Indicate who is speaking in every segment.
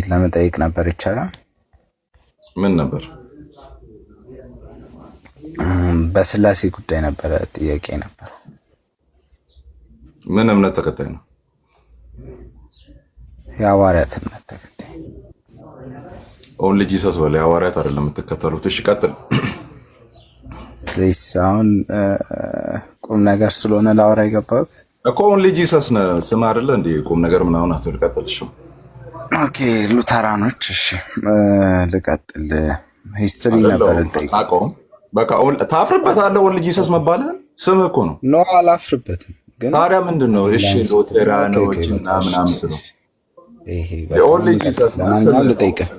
Speaker 1: ለመጠየቅ ነበር ይቻላል?
Speaker 2: ምን ነበር?
Speaker 1: በስላሴ ጉዳይ ነበረ ጥያቄ ነበር።
Speaker 2: ምን እምነት ተከታይ ነው?
Speaker 1: የሐዋርያት እምነት ተከታይ።
Speaker 2: ኦንሊ ጂሰስ በለ የሐዋርያት አይደለም የምትከተሉት። እሺ ቀጥል።
Speaker 1: ስለዚህ አሁን ቁም ነገር ስለሆነ ላወራ የገባሁት
Speaker 2: እኮ ኦንሊ ጂሰስ ነው ስም አይደለ እንዴ? ቁም ነገር ምናምን አትል። ቀጥል። እሺ
Speaker 1: ኦኬ። ሉተራኖች። እሺ ልቀጥል። ሂስትሪ ነበር ልጠይቅ።
Speaker 2: አቆም በቃ። ታፍርበታለህ ኦንሊ ጂሰስ መባልህን? ስምህ እኮ ነው።
Speaker 1: ኖ አላፍርበትም። ግን
Speaker 2: ታዲያ ምንድን ነው? እሺ ሉተራኖች ምናምን ብሎ ይሄ ኦንሊ ጂሰስ
Speaker 1: ልጠይቅህ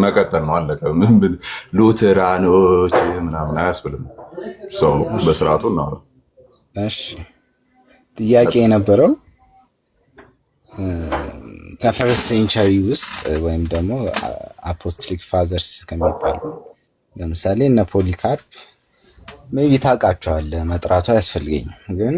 Speaker 2: መቀጠል ነው። አለቀ። ምን ብል ሉተራኖች ምናምን አያስብልም። ሰው በስርዓቱ እናወራ።
Speaker 1: እሺ ጥያቄ የነበረው ከፈርስት ሴንቸሪ ውስጥ ወይም ደግሞ አፖስቶሊክ ፋዘርስ ከሚባሉ ለምሳሌ እነ ፖሊካርፕ ሜቢ ታውቃቸዋለህ፣ መጥራቱ አያስፈልገኝም። ግን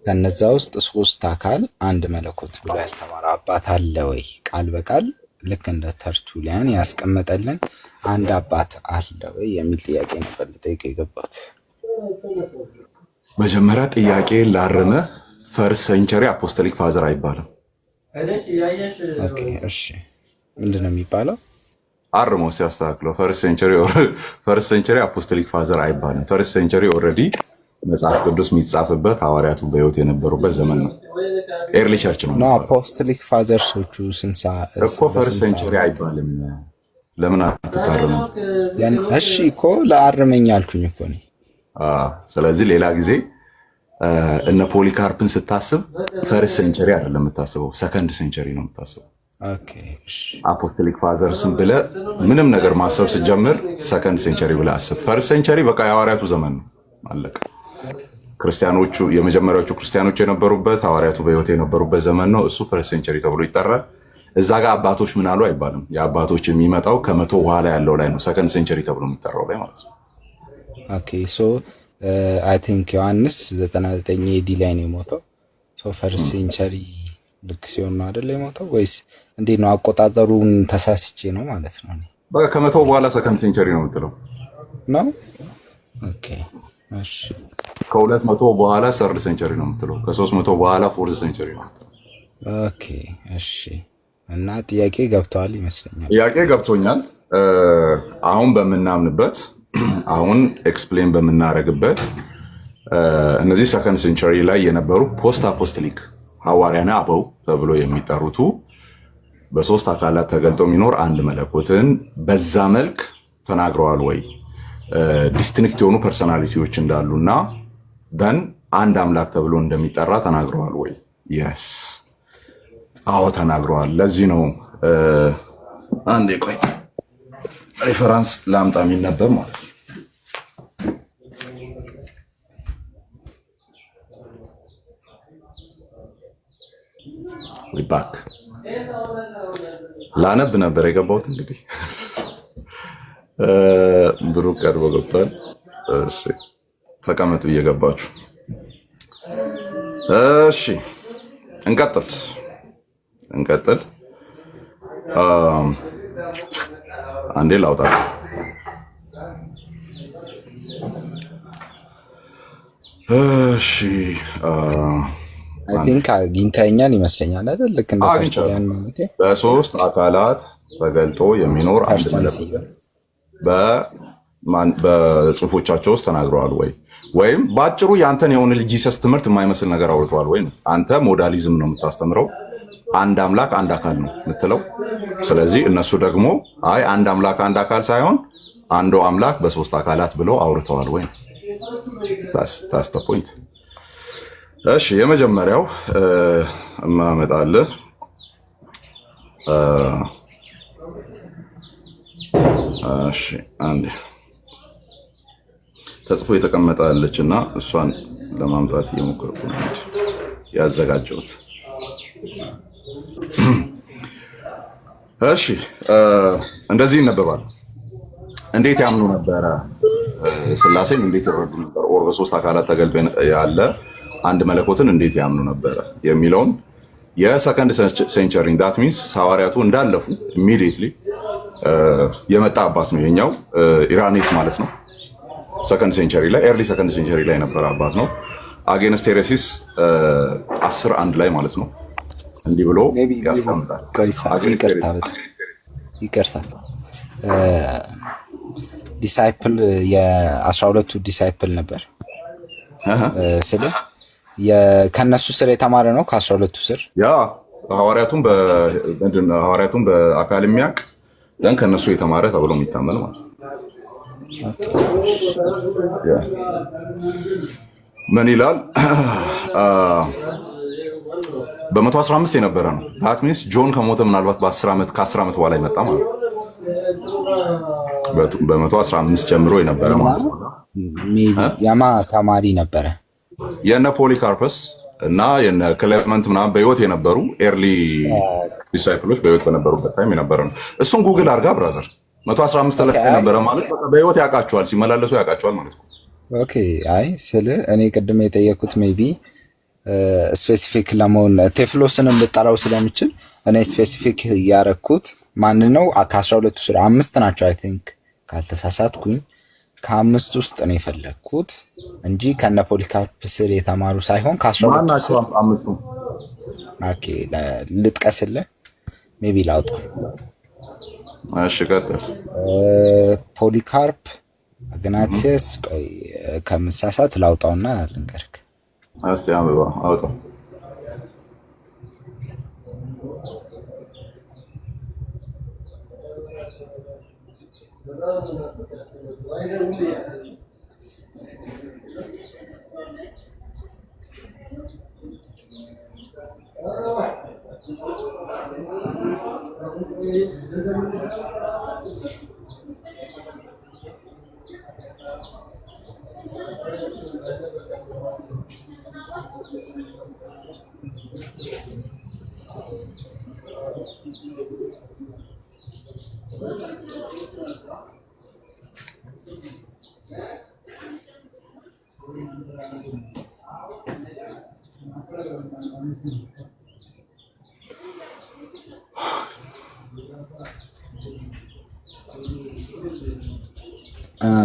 Speaker 1: ከነዛ ውስጥ ሶስት አካል አንድ መለኮት ብሎ ያስተማረ አባት አለ ወይ? ቃል በቃል ልክ እንደ ተርቱሊያን ያስቀመጠልን አንድ አባት አለ ወይ የሚል ጥያቄ ነበር ልጠይቀው የገባሁት።
Speaker 2: መጀመሪያ ጥያቄ ላረመ ፈርስት ሴንቸሪ አፖስቶሊክ ፋዘር አይባልም።
Speaker 1: ኦኬ እሺ፣ ምንድነው የሚባለው?
Speaker 2: አርሞ ሲያስተካክለው ፈርስት ሴንቸሪ አፖስቶሊክ ፋዘር አይባልም። ፈርስት ሴንቸሪ ኦልሬዲ መጽሐፍ ቅዱስ የሚጻፍበት ሐዋርያቱ በሕይወት የነበሩበት ዘመን ነው። ኤርሊ ቸርች ነው።
Speaker 1: አፖስቶሊክ ፋዘርሶቹ ስንሳ
Speaker 2: እኮ ፈርስት ሴንቸሪ አይባልም። ለምን አትታረሙ?
Speaker 1: እሺ እኮ ለአርመኛ አልኩኝ እኮ ነው።
Speaker 2: ስለዚህ ሌላ ጊዜ እነ ፖሊካርፕን ስታስብ ፈርስት ሴንቸሪ አይደለም የምታስበው፣ ሰከንድ ሴንቸሪ ነው የምታስበው።
Speaker 1: ኦኬ እሺ።
Speaker 2: አፖስቶሊክ ፋዘርስን ብለህ ምንም ነገር ማሰብ ስትጀምር ሰከንድ ሴንቸሪ ብለህ አስብ። ፈርስት ሴንቸሪ በቃ የሐዋርያቱ ዘመን ነው፣ አለቀ። ክርስቲያኖቹ የመጀመሪያዎቹ ክርስቲያኖች የነበሩበት ሐዋርያቱ በሕይወት የነበሩበት ዘመን ነው። እሱ ፈርስት ሴንቸሪ ተብሎ ይጠራል። እዛ ጋር አባቶች ምን አሉ አይባልም። የአባቶች የሚመጣው ከመቶ በኋላ ያለው ላይ ነው፣ ሰከንድ ሴንቸሪ ተብሎ የሚጠራው ላይ ማለት ነው።
Speaker 1: ኦኬ ሶ አይ ቲንክ ዮሐንስ 99 ኤዲ ላይ ነው የሞተው። ሶ ፈርስት ሴንቸሪ ልክ ሲሆን ነው አይደል የሞተው? ወይስ እንዴት ነው? አቆጣጠሩን ተሳስቼ ነው ማለት ነው?
Speaker 2: በቃ ከመቶ በኋላ ሰከንድ ሴንቸሪ ነው የምትለው
Speaker 1: ነው? ኦኬ እሺ።
Speaker 2: ከ200 በኋላ ሰርድ ሴንቸሪ ነው የምትለው። ከ300 በኋላ ፎርዝ ሴንቸሪ ነው።
Speaker 1: ኦኬ እሺ። እና ጥያቄ ገብተዋል ይመስለኛል።
Speaker 2: ጥያቄ ገብቶኛል። አሁን በምናምንበት አሁን ኤክስፕሌን በምናደርግበት እነዚህ ሰከንድ ሴንቸሪ ላይ የነበሩ ፖስት አፖስቶሊክ ሐዋርያነ አበው ተብሎ የሚጠሩቱ በሶስት አካላት ተገልጦ የሚኖር አንድ መለኮትን በዛ መልክ ተናግረዋል ወይ? ዲስቲንክት የሆኑ ፐርሶናሊቲዎች እንዳሉና ደን አንድ አምላክ ተብሎ እንደሚጠራ ተናግረዋል ወይ? የስ አዎ ተናግረዋል። ለዚህ ነው አንዴ ቆይ ሬፈረንስ ላምጣ የሚነበብ ማለት ነው። ባክ ላነብ ነበር የገባሁት። እንግዲህ ብሩክ ቀርቦ ገብቷል። እሺ ተቀመጡ እየገባችሁ። እሺ እንቀጥል። አንዴ ላውጣ። እሺ
Speaker 1: አይ ቲንክ አግኝተኸኛል ይመስለኛል አይደል? ልክ እንደ ተርቱሊያን ማለት
Speaker 2: በሶስት አካላት ተገልጦ የሚኖር አንድ መለኮት በጽሁፎቻቸው ውስጥ ተናግረዋል ወይ? ወይም በአጭሩ የአንተን የኦንሊ ጂሰስ ትምህርት የማይመስል ነገር አውርተዋል ወይ? አንተ ሞዳሊዝም ነው የምታስተምረው፣ አንድ አምላክ አንድ አካል ነው የምትለው። ስለዚህ እነሱ ደግሞ አይ አንድ አምላክ አንድ አካል ሳይሆን አንዱ አምላክ በሶስት አካላት ብለው አውርተዋል ወይ? ታስ ዘ ፖይንት። እሺ የመጀመሪያው ማመጣለህ እሺ አንዴ ተጽፎ የተቀመጠለች እና እሷን ለማምጣት እየሞከርኩ ነው ያዘጋጀሁት። እሺ እንደዚህ ይነበባል። እንዴት ያምኑ ነበረ? ስላሴን እንዴት ይረዱ ነበር? በሶስት አካላት ተገልጦ ያለ አንድ መለኮትን እንዴት ያምኑ ነበረ የሚለውን የሰከንድ ሴንቸሪ ዳት ሚንስ ሐዋርያቱ እንዳለፉ ኢሚዲየትሊ የመጣ አባት ነው የኛው ኢራኔስ ማለት ነው። ሰከንድ ሴንቸሪ ላይ ኤርሊ ሰከንድ ሴንቸሪ ላይ የነበረ አባት ነው። አጌንስት ሄሬሲስ 10:1 ላይ ማለት ነው። እንዲህ ብሎ ያስቀምጣል።
Speaker 1: ይቅርታ ዲሳይፕል የ12ቱ ዲሳይፕል ነበር ስለ ከነሱ ስር የተማረ ነው። ከ12ቱ ስር
Speaker 2: ያ ሐዋርያቱን በአካል የሚያውቅ ደን ከነሱ የተማረ ተብሎ የሚታመን ማለት ነው። ምን ይላል? በ115 የነበረ ነው። ዳት ሚንስ ጆን ከሞተ ምናልባት ከ10 ዓመት በኋላ ይመጣ ማለት ነው። በ115 ጀምሮ የነበረ ማለት ነው።
Speaker 1: ያማ ተማሪ ነበረ።
Speaker 2: የነ ፖሊካርፐስ እና የነ ክሌመንት ምናምን በህይወት የነበሩ ኤርሊ ዲሳይፕሎች በህይወት በነበሩበት ታይም የነበረ ነው። እሱን ጉግል አድርጋ ብራዘር 115 ላይ የነበረ ማለት በህይወት ያውቃቸዋል፣ ሲመላለሱ ያውቃቸዋል ማለት ነው።
Speaker 1: ኦኬ አይ ስለ እኔ ቅድም የጠየኩት ሜቢ ስፔሲፊክ ለመሆን ቴፍሎስንም ልጠራው ስለምችል እኔ ስፔሲፊክ ያረኩት ማን ነው? ከ12ቱ ስር 5 ናቸው አይ ቲንክ ካልተሳሳትኩኝ። ከ5 ውስጥ ነው የፈለግኩት እንጂ ከነ ፖሊካርፕ ስር የተማሩ ሳይሆን ከ12ቱ ስር
Speaker 2: አምስቱ።
Speaker 1: ኦኬ ልጥቀስልህ ሜቢ ላውጣው።
Speaker 2: እሺ ቀጥል።
Speaker 1: ፖሊካርፕ፣ አግናቲየስ ቆይ ከምሳሳት ላውጣውና ልንገርክ።
Speaker 2: እስቲ አውጣው።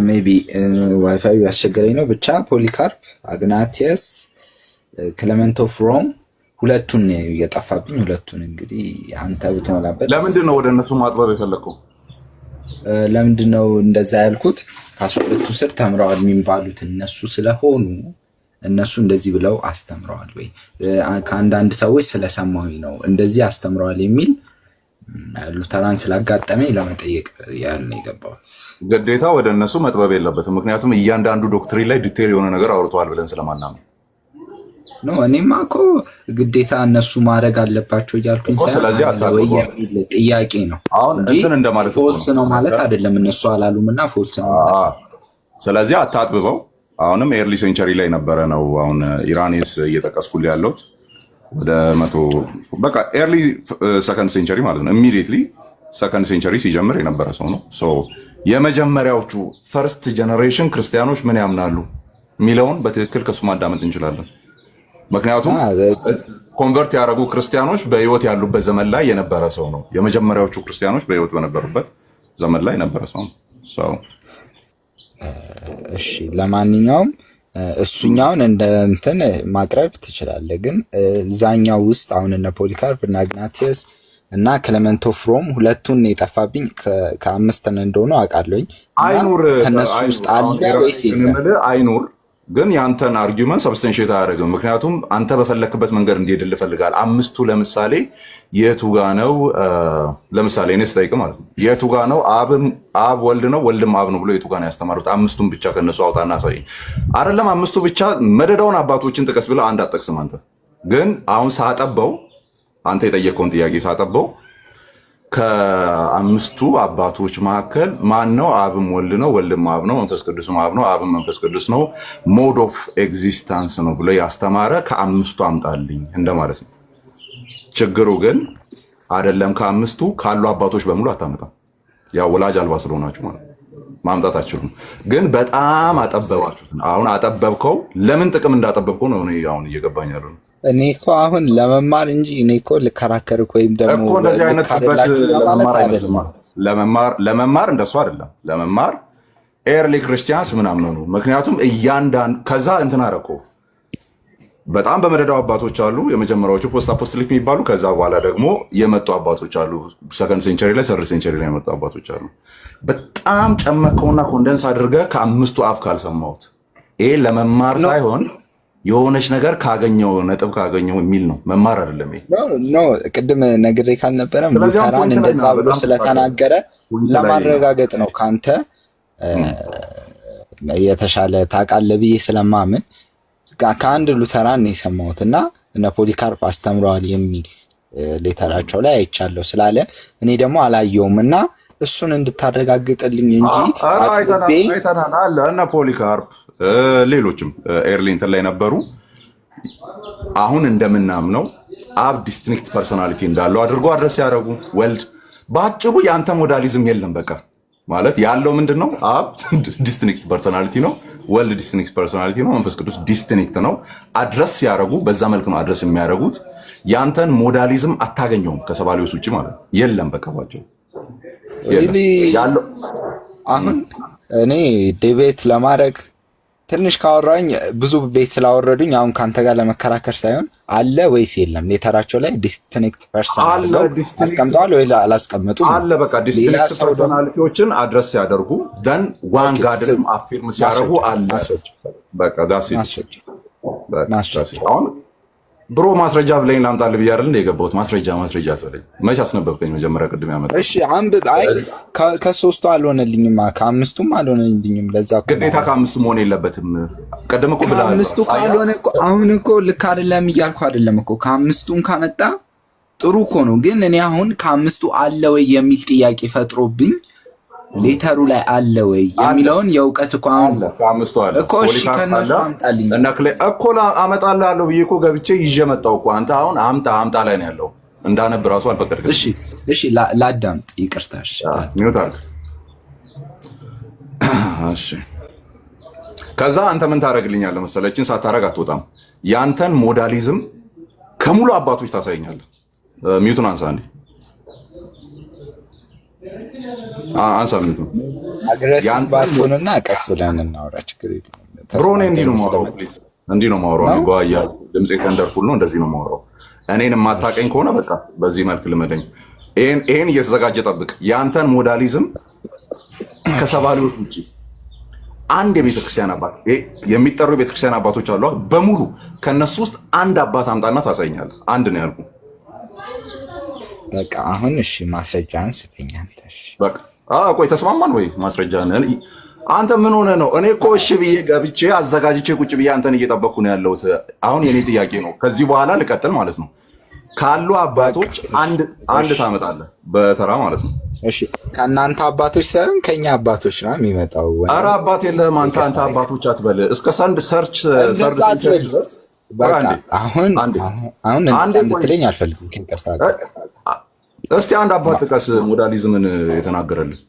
Speaker 1: ሜቢ ዋይፋይ ያስቸገረኝ ነው። ብቻ ፖሊካርፕ፣ አግናቲየስ፣ ክሌመንት ኦፍ ሮም ሁለቱን የጠፋብኝ። ሁለቱን እንግዲህ አንተ ብትሞላበት።
Speaker 2: ለምንድን ነው ወደ እነሱ ማጥበብ የፈለግከው?
Speaker 1: ለምንድን ነው እንደዛ ያልኩት? ከ12ቱ ስር ተምረዋል የሚባሉት እነሱ ስለሆኑ እነሱ እንደዚህ ብለው አስተምረዋል ወይ ከአንዳንድ ሰዎች ስለሰማሁኝ ነው እንደዚህ አስተምረዋል የሚል ሉተራን ስላጋጠመኝ ለመጠየቅ ያን የገባው።
Speaker 2: ግዴታ ወደ እነሱ መጥበብ የለበትም። ምክንያቱም እያንዳንዱ ዶክትሪን ላይ ዲቴል የሆነ ነገር አውርተዋል ብለን ስለማናምን
Speaker 1: ነው። እኔማ እኮ ግዴታ እነሱ ማድረግ አለባቸው እያልኩኝ ጥያቄ ነው እንጂ ፎልስ ነው ማለት አይደለም። እነሱ አላሉም እና ፎልስ ነው ማለት።
Speaker 2: ስለዚህ አታጥብበው። አሁንም ኤርሊ ሴንቸሪ ላይ ነበረ ነው። አሁን ኢራኔስ እየጠቀስኩልህ ያለሁት ወደ 100 በቃ ኤርሊ ሰከንድ ሴንቸሪ ማለት ነው። ኢሚዲየትሊ ሰከንድ ሴንቸሪ ሲጀምር የነበረ ሰው ነው። ሶ የመጀመሪያዎቹ ፈርስት ጀነሬሽን ክርስቲያኖች ምን ያምናሉ የሚለውን በትክክል ከሱ ማዳመጥ እንችላለን። ምክንያቱም ኮንቨርት ያደረጉ ክርስቲያኖች በህይወት ያሉበት ዘመን ላይ የነበረ ሰው ነው። የመጀመሪያዎቹ ክርስቲያኖች በህይወት በነበሩበት ዘመን ላይ የነበረ ሰው ነው።
Speaker 1: እሺ ለማንኛውም እሱኛውን እንደ እንትን ማቅረብ ትችላለህ። ግን እዛኛው ውስጥ አሁን እነ ፖሊካርፕ እና አግናቲየስ እና ክሌመንት ኦፍ ሮም ሁለቱን የጠፋብኝ ከ5 እንደሆነ አውቃለሁኝ።
Speaker 2: አይኑር
Speaker 1: ከነሱ ውስጥ አለ ወይስ
Speaker 2: አይኑር? ግን ያንተን አርጊውመንት ሰብስቴንሺየት አያደርግም። ምክንያቱም አንተ በፈለክበት መንገድ እንዲሄድልህ ፈልጋል። 5ቱ ለምሳሌ የቱ ጋ ነው? ለምሳሌ እኔ ስጠይቅ ማለት ነው የቱ ጋ ነው አብ ወልድ ነው ወልድም አብ ነው ብሎ የቱ ጋ ነው ያስተማሩት? 5ቱን ብቻ ከነሱ አውጣና ሳይ አይደለም 5ቱ ብቻ መደዳውን አባቶችን ጥቀስ ብለህ አንድ አጠቅስም። አንተ ግን አሁን ሳጠበው አንተ የጠየቀውን ጥያቄ ሳጠበው ከ5ቱ አባቶች መካከል ማን ነው? አብም ወልድ ነው ወልድም አብ ነው መንፈስ ቅዱስም አብ ነው አብም መንፈስ ቅዱስ ነው ሞድ ኦፍ ኤግዚስተንስ ነው ብሎ ያስተማረ ከ5ቱ አምጣልኝ እንደማለት ነው። ችግሩ ግን አይደለም ከ5ቱ ካሉ አባቶች በሙሉ አታመጣም። ያው ወላጅ አልባ ስለሆናችሁ ማለት ማምጣት አትችሉም። ግን በጣም አጠበባችሁ። አሁን አጠበብከው። ለምን ጥቅም እንዳጠበብከው ነው እኔ አሁን እየገባኝ ያለው።
Speaker 1: እኔ እኮ አሁን ለመማር እንጂ እኔ እኮ ልከራከርክ ወይም ደግሞ
Speaker 2: እኮ እንደዚህ አይነት ጥበት
Speaker 1: ልካርላችሁ ለማለት
Speaker 2: ለመማር
Speaker 1: አይደለም።
Speaker 2: አይመስልም። ለመማር እንደሱ አይደለም። ለመማር ኤርሊ ክርስቲያንስ ምናምን ነው። ምክንያቱም እያንዳንዱ ከዛ እንትን አረኮ በጣም በመደዳው አባቶች አሉ፣ የመጀመሪያዎቹ ፖስት አፖስቶሊክ የሚባሉ። ከዛ በኋላ ደግሞ የመጡ አባቶች አሉ፣ ሰከንድ ሴንቸሪ ላይ ሰርድ ሴንቸሪ ላይ የመጡ አባቶች አሉ። በጣም ጨመቀውና ኮንደንስ አድርገህ ከአምስቱ አፍ ካልሰማሁት ይሄ ለመማር ሳይሆን የሆነች ነገር ካገኘው ነጥብ ካገኘው የሚል ነው። መማር አይደለም ይሄ።
Speaker 1: ኖ ቅድም ነግሬ ካልነበረም ሉተራን እንደዛ ብሎ ስለተናገረ ለማረጋገጥ ነው ካንተ የተሻለ ታውቃለህ ብዬ ስለማምን ከአንድ ሉተራን ነው የሰማሁት እና እነ ፖሊካርፕ አስተምረዋል የሚል ሌተራቸው ላይ አይቻለሁ ስላለ እኔ ደግሞ አላየውም እና እሱን እንድታረጋግጥልኝ እንጂ
Speaker 2: አይተናል። እነ ፖሊካርፕ ሌሎችም ኤርሊ እንትን ላይ ነበሩ። አሁን እንደምናምነው አብ ዲስቲንክት ፐርሶናሊቲ እንዳለው አድርጎ አድረስ ያደረጉ ወልድ በአጭሩ የአንተ ሞዳሊዝም የለም በቃ ማለት ያለው ምንድን ነው? አብ ዲስቲንክት ፐርሶናሊቲ ነው፣ ወልድ ዲስቲንክት ፐርሶናሊቲ ነው፣ መንፈስ ቅዱስ ዲስቲንክት ነው። አድረስ ሲያደርጉ በዛ መልክ ነው አድረስ የሚያደርጉት። ያንተን ሞዳሊዝም አታገኘውም ከሰባሊዮስ ውጭ ማለት የለም በቃ ባጭሩ ያለው።
Speaker 1: አሁን እኔ ዲቤት ለማድረግ ትንሽ ካወራኝ ብዙ ቤት ስላወረዱኝ አሁን ካንተ ጋር ለመከራከር ሳይሆን አለ ወይስ የለም ሌተራቸው ላይ ዲስቲንክት ፐርሰናል አስቀምጠዋል ወይ አላስቀመጡም?
Speaker 2: አለ በቃ ዲስቲንክት ፐርሰናሊቲዎችን አድረስ ሲያደርጉ ደን ዋን ጋድም አፊርም ሲያደርጉ አለ በቃ ዳሲ አሁን ብሮ ማስረጃ ብለኝ ላምጣልህ ብዬ አይደል የገባሁት? ማስረጃ ትበለኝ። መች አስነበብከኝ? መጀመሪያ ቅድም ያመጣ።
Speaker 1: እሺ አንብብ። አይ ከሶስቱ አልሆነልኝም፣ ከአምስቱም አልሆነልኝም። ለዛ
Speaker 2: ግዴታ ከአምስቱ መሆን የለበትም። ቀደም እኮ ብለሃል።
Speaker 1: ከአምስቱ ካልሆነ እኮ አሁን እኮ ልክ አይደለም እያልኩ አይደለም እኮ። ከአምስቱም ካመጣ ጥሩ እኮ ነው። ግን እኔ አሁን ከአምስቱ አለ ወይ የሚል ጥያቄ ፈጥሮብኝ ሌተሩ ላይ አለ ወይ የሚለውን የእውቀት እኮ አሁን
Speaker 2: ከአምስቱ አለ
Speaker 1: እኮ። እሺ ከነሱ አምጣልኝ
Speaker 2: እኮ አመጣልሃለሁ ብዬ እኮ ገብቼ ይዤ መጣሁ እኮ። አንተ አሁን አምጣ ላይ ነው ያለው። እንዳነብ ራሱ አልፈቀድክም።
Speaker 1: እሺ ላዳምጥ። ይቅርታሽ
Speaker 2: ሚውት አልክ። እሺ ከዛ አንተ ምን ታደርግልኛለህ መሰለችን? ሳታረግ አትወጣም። ያንተን ሞዳሊዝም ከሙሉ አባቶች ታሳየኛለህ። ሚውቱን አንሳ እንዴ አንሳ ሚውቱን።
Speaker 1: አግሬሲቭ ባትሆንና ቀስ ብለን እናውራ፣ ችግር የለም
Speaker 2: ብሮ። እኔ እንዲህ ነው የማወራው። ጓያ ድምጼ ተንደርፉል ነው፣ እንደዚህ ነው የማወራው። እኔን የማታቀኝ ከሆነ በቃ በዚህ መልክ ልመደኝ። ይሄን እየተዘጋጀ ጠብቅ። ያንተን ሞዳሊዝም ከሰባሊዎች ውጭ አንድ የቤተክርስቲያን አባት የሚጠሩ የቤተክርስቲያን አባቶች አሉ በሙሉ፣ ከነሱ ውስጥ አንድ አባት አምጣና ታሳይኛለህ። አንድ ነው ያልኩህ።
Speaker 1: በቃ አሁን እሺ ማስረጃን ስትኝ አንተ።
Speaker 2: በቃ ቆይ ተስማማን ወይ? ማስረጃን አንተ ምን ሆነ ነው? እኔ እኮ እሺ ብዬ ገብቼ አዘጋጅቼ ቁጭ ብዬ አንተን እየጠበቅኩ ነው ያለሁት። አሁን የኔ ጥያቄ ነው፣ ከዚህ በኋላ ልቀጥል ማለት ነው። ካሉ አባቶች አንድ ታመጣለህ በተራ ማለት ነው።
Speaker 1: እሺ ከእናንተ አባቶች ሳይሆን ከኛ አባቶች ነው የሚመጣው።
Speaker 2: ኧረ አባት የለህም አንተ አባቶች አትበል። እስከ ሰርች ድረስ
Speaker 1: አሁን እንድትለኝ አልፈልግም።
Speaker 2: እስቲ አንድ አባት ጥቀስ ሞዳሊዝምን የተናገረልን።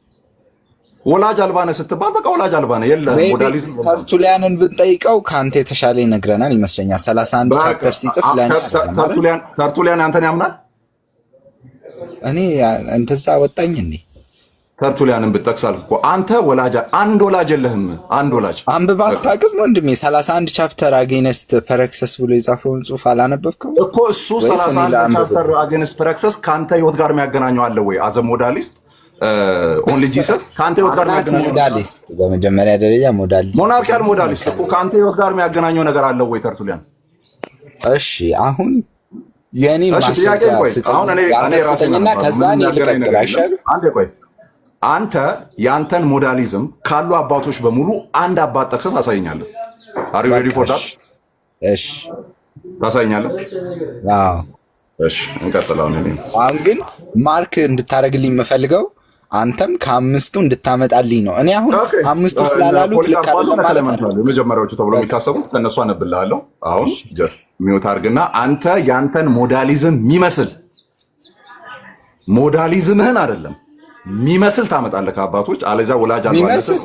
Speaker 2: ወላጅ አልባነህ ስትባል በቃ ወላጅ አልባነህ የለም። ሞዳሊዝም
Speaker 1: ተርቱሊያንን ብንጠይቀው ከአንተ የተሻለ ይነግረናል ይመስለኛል። 31 ቻፕተር ሲጽፍ
Speaker 2: ተርቱሊያን አንተን ያምናል።
Speaker 1: እኔ እንተዛ ወጣኝ እንዴ?
Speaker 2: ተርቱሊያንን ብትጠቅስ አልኩ እኮ አንተ አንድ ወላጅ የለህም። አንድ ወላጅ
Speaker 1: አንብባ አታውቅም ወንድሜ። 31 ቻፕተር አጌንስት ፐረክሰስ ብሎ የጻፈውን ጽሑፍ አላነበብከው
Speaker 2: እኮ? እሱ 31 ቻፕተር አጌንስት ፐረክሰስ ከአንተ ህይወት ጋር የሚያገናኘው አለ ወይ? አዘ ሞዳሊስት ኦንሊ ጂሰስ ከአንተ ህይወት ጋር የሚያገናኘው
Speaker 1: ሞዳሊስት፣ በመጀመሪያ ደረጃ ሞዳሊስት
Speaker 2: ሞናርኪያል ሞዳሊስት እኮ ከአንተ ህይወት ጋር የሚያገናኘው ነገር አለ ወይ ተርቱሊያን?
Speaker 1: እሺ አሁን የኔ ማስረጃ ስጠኝና ከዛ እኔ ልቀጥል አይሻልም?
Speaker 2: አንዴ ቆይ። አንተ ያንተን ሞዳሊዝም ካሉ አባቶች በሙሉ አንድ አባት ጠቅሰህ ታሳየኛለህ። አር ዩ ሬዲ ፎር ዳት?
Speaker 1: እሺ
Speaker 2: ታሳየኛለህ?
Speaker 1: አዎ
Speaker 2: እሺ እንቀጥላለን።
Speaker 1: አሁን ግን ማርክ እንድታረግልኝ የምፈልገው አንተም ከአምስቱ እንድታመጣልኝ ነው። እኔ አሁን አምስቱ ስላላሉት ልክ አይደለም ማለት ነው።
Speaker 2: የመጀመሪያዎቹ ተብሎ የሚታሰቡት ከነሱ አነብልሃለሁ። አሁን ጀስት ሚውት አድርግና አንተ ያንተን ሞዳሊዝም የሚመስል ሞዳሊዝምህን አይደለም የሚመስል ታመጣለህ ከአባቶች። አለዚያ ወላጅ አልባነትን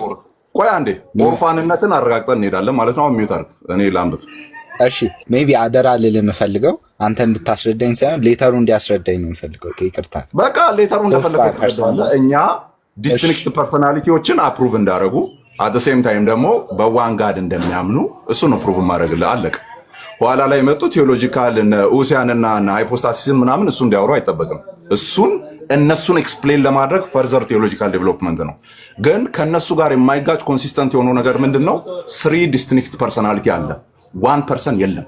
Speaker 2: ቆይ አንዴ ኦርፋንነትን አረጋግጠን እንሄዳለን ማለት ነው። አሁን ሚውት አድርግ። እኔ ላንብብ።
Speaker 1: እሺ ሜቢ አደራ ልልህ የምፈልገው አንተ እንድታስረዳኝ ሳይሆን ሌተሩ እንዲያስረዳኝ ነው የምፈልገው። ይቅርታ
Speaker 2: በቃ ሌተሩ እንደፈለገ ትረዳለህ። እኛ ዲስቲንክት ፐርሶናሊቲዎችን አፕሩቭ እንዳደረጉ አት ዘ ሴም ታይም ደግሞ በዋን ጋድ እንደሚያምኑ እሱ ነው ፕሩቭ ማድረግልህ። አለቀ። ኋላ ላይ የመጡ ቴዎሎጂካል ኡሲያንና ሃይፖስታሲስን ምናምን እሱ እንዲያወሩ አይጠበቅም። እሱን እነሱን ኤክስፕሌን ለማድረግ ፈርዘር ቴዎሎጂካል ዴቨሎፕመንት ነው። ግን ከነሱ ጋር የማይጋጭ ኮንሲስተንት የሆነው ነገር ምንድን ነው? 3 ዲስቲንክት ፐርሶናሊቲ አለ። 1 ፐርሰን የለም።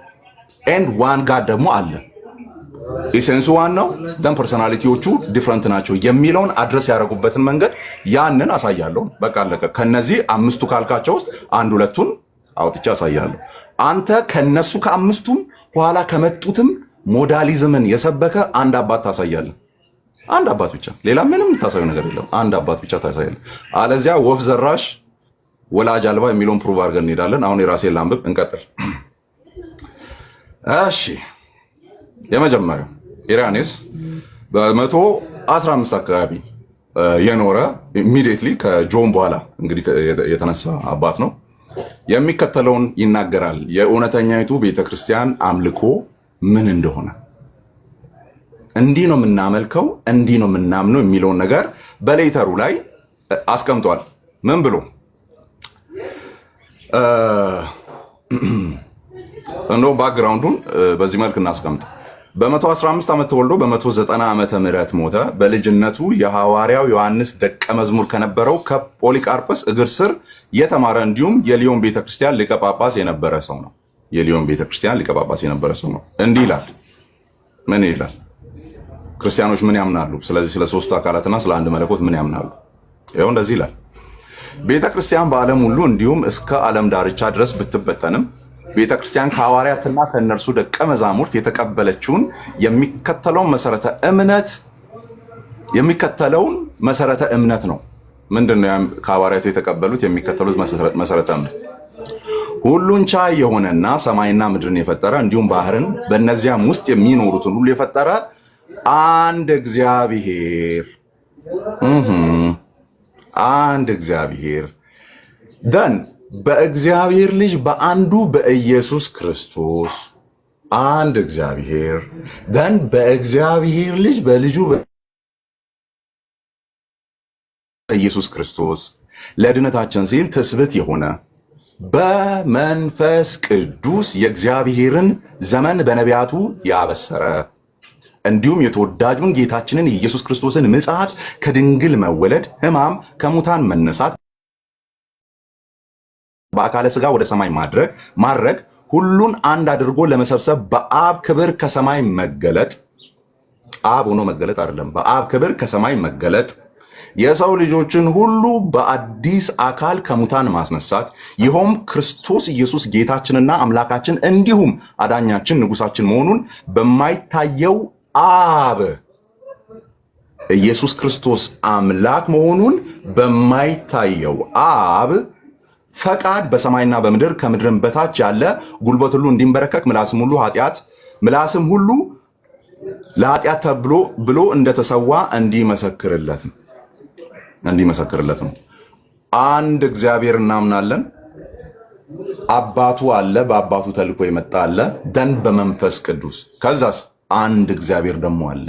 Speaker 2: ኤንድ ዋን ጋድ ደግሞ አለ። ኢሴንሱ ዋን ነው፣ ደን ፐርሶናሊቲዎቹ ዲፍረንት ናቸው የሚለውን አድረስ ያደረጉበትን መንገድ ያንን አሳያለሁ። በቃ አለቀ። ከነዚህ 5ቱ ካልካቸው ውስጥ 1-2ቱን አውጥቼ አሳያለሁ። አንተ ከነሱ ከ5ቱም ኋላ ከመጡትም ሞዳሊዝምን የሰበከ አንድ አባት ታሳያለህ። አንድ አባት ብቻ፣ ሌላ ምንም ታሳዩ ነገር የለም። አንድ አባት ብቻ ታሳያለህ። አለዚያ ወፍ ዘራሽ ወላጅ አልባ የሚለውን ፕሩቭ አድርገን እንሄዳለን። አሁን የራሴን ላንብብ፣ እንቀጥል። እሺ የመጀመሪያው ኢራኔስ በ115 አካባቢ የኖረ ኢሚዲየትሊ ከጆን በኋላ እንግዲህ የተነሳ አባት ነው። የሚከተለውን ይናገራል። የእውነተኛይቱ ቤተክርስቲያን አምልኮ ምን እንደሆነ፣ እንዲህ ነው የምናመልከው፣ እንዲህ ነው የምናምነው የሚለውን ነገር በሌተሩ ላይ አስቀምጧል። ምን ብሎ እንደው ባክግራውንዱን በዚህ መልክ እናስቀምጥ። በ115 ዓመት ተወልዶ በ190 ዓመተ ምህረት ሞተ። በልጅነቱ የሐዋርያው ዮሐንስ ደቀ መዝሙር ከነበረው ከፖሊቃርፐስ እግር ስር የተማረ እንዲሁም የሊዮን ቤተክርስቲያን ሊቀ ጳጳስ የነበረ ሰው ነው። የሊዮን ቤተክርስቲያን ሊቀ ጳጳስ የነበረ ሰው ነው። እንዲህ ይላል። ምን ይላል? ክርስቲያኖች ምን ያምናሉ? ስለዚህ ስለ ሶስቱ አካላትና ስለ አንድ መለኮት ምን ያምናሉ? ይኸው እንደዚህ ይላል። ቤተክርስቲያን በዓለም ሁሉ እንዲሁም እስከ ዓለም ዳርቻ ድረስ ብትበተንም ቤተክርስቲያን ከሐዋርያትና ከእነርሱ ደቀ መዛሙርት የተቀበለችውን የሚከተለውን መሰረተ እምነት ነው። ምንድነው ከሐዋርያቱ የተቀበሉት የሚከተሉት መሰረተ እምነት? ሁሉን ቻይ የሆነና ሰማይና ምድርን የፈጠረ እንዲሁም ባህርን በእነዚያም ውስጥ የሚኖሩትን ሁሉ የፈጠረ አንድ እግዚአብሔር ደን በእግዚአብሔር ልጅ በአንዱ በኢየሱስ ክርስቶስ አንድ እግዚአብሔር ደን በእግዚአብሔር ልጅ በልጁ በኢየሱስ ክርስቶስ ለድነታችን ሲል ትስብእት የሆነ በመንፈስ ቅዱስ የእግዚአብሔርን ዘመን በነቢያቱ ያበሰረ እንዲሁም የተወዳጁን ጌታችንን የኢየሱስ ክርስቶስን ምጽአት ከድንግል መወለድ ሕማም ከሙታን መነሳት በአካለ ሥጋ ወደ ሰማይ ማድረግ ሁሉን አንድ አድርጎ ለመሰብሰብ በአብ ክብር ከሰማይ መገለጥ፣ አብ ሆኖ መገለጥ አይደለም፣ በአብ ክብር ከሰማይ መገለጥ፣ የሰው ልጆችን ሁሉ በአዲስ አካል ከሙታን ማስነሳት፣ ይኸውም ክርስቶስ ኢየሱስ ጌታችንና አምላካችን እንዲሁም አዳኛችን ንጉሳችን መሆኑን በማይታየው አብ ኢየሱስ ክርስቶስ አምላክ መሆኑን በማይታየው አብ ፈቃድ በሰማይና በምድር ከምድርም በታች ያለ ጉልበት ሁሉ እንዲንበረከክ ምላስም ሁሉ ለኃጢአት ተብሎ ብሎ እንደተሰዋ እንዲመሰክርለት ነው። አንድ እግዚአብሔር እናምናለን። አባቱ አለ፣ በአባቱ ተልኮ የመጣ አለ፣ ደን በመንፈስ ቅዱስ። ከዛስ አንድ እግዚአብሔር ደግሞ አለ።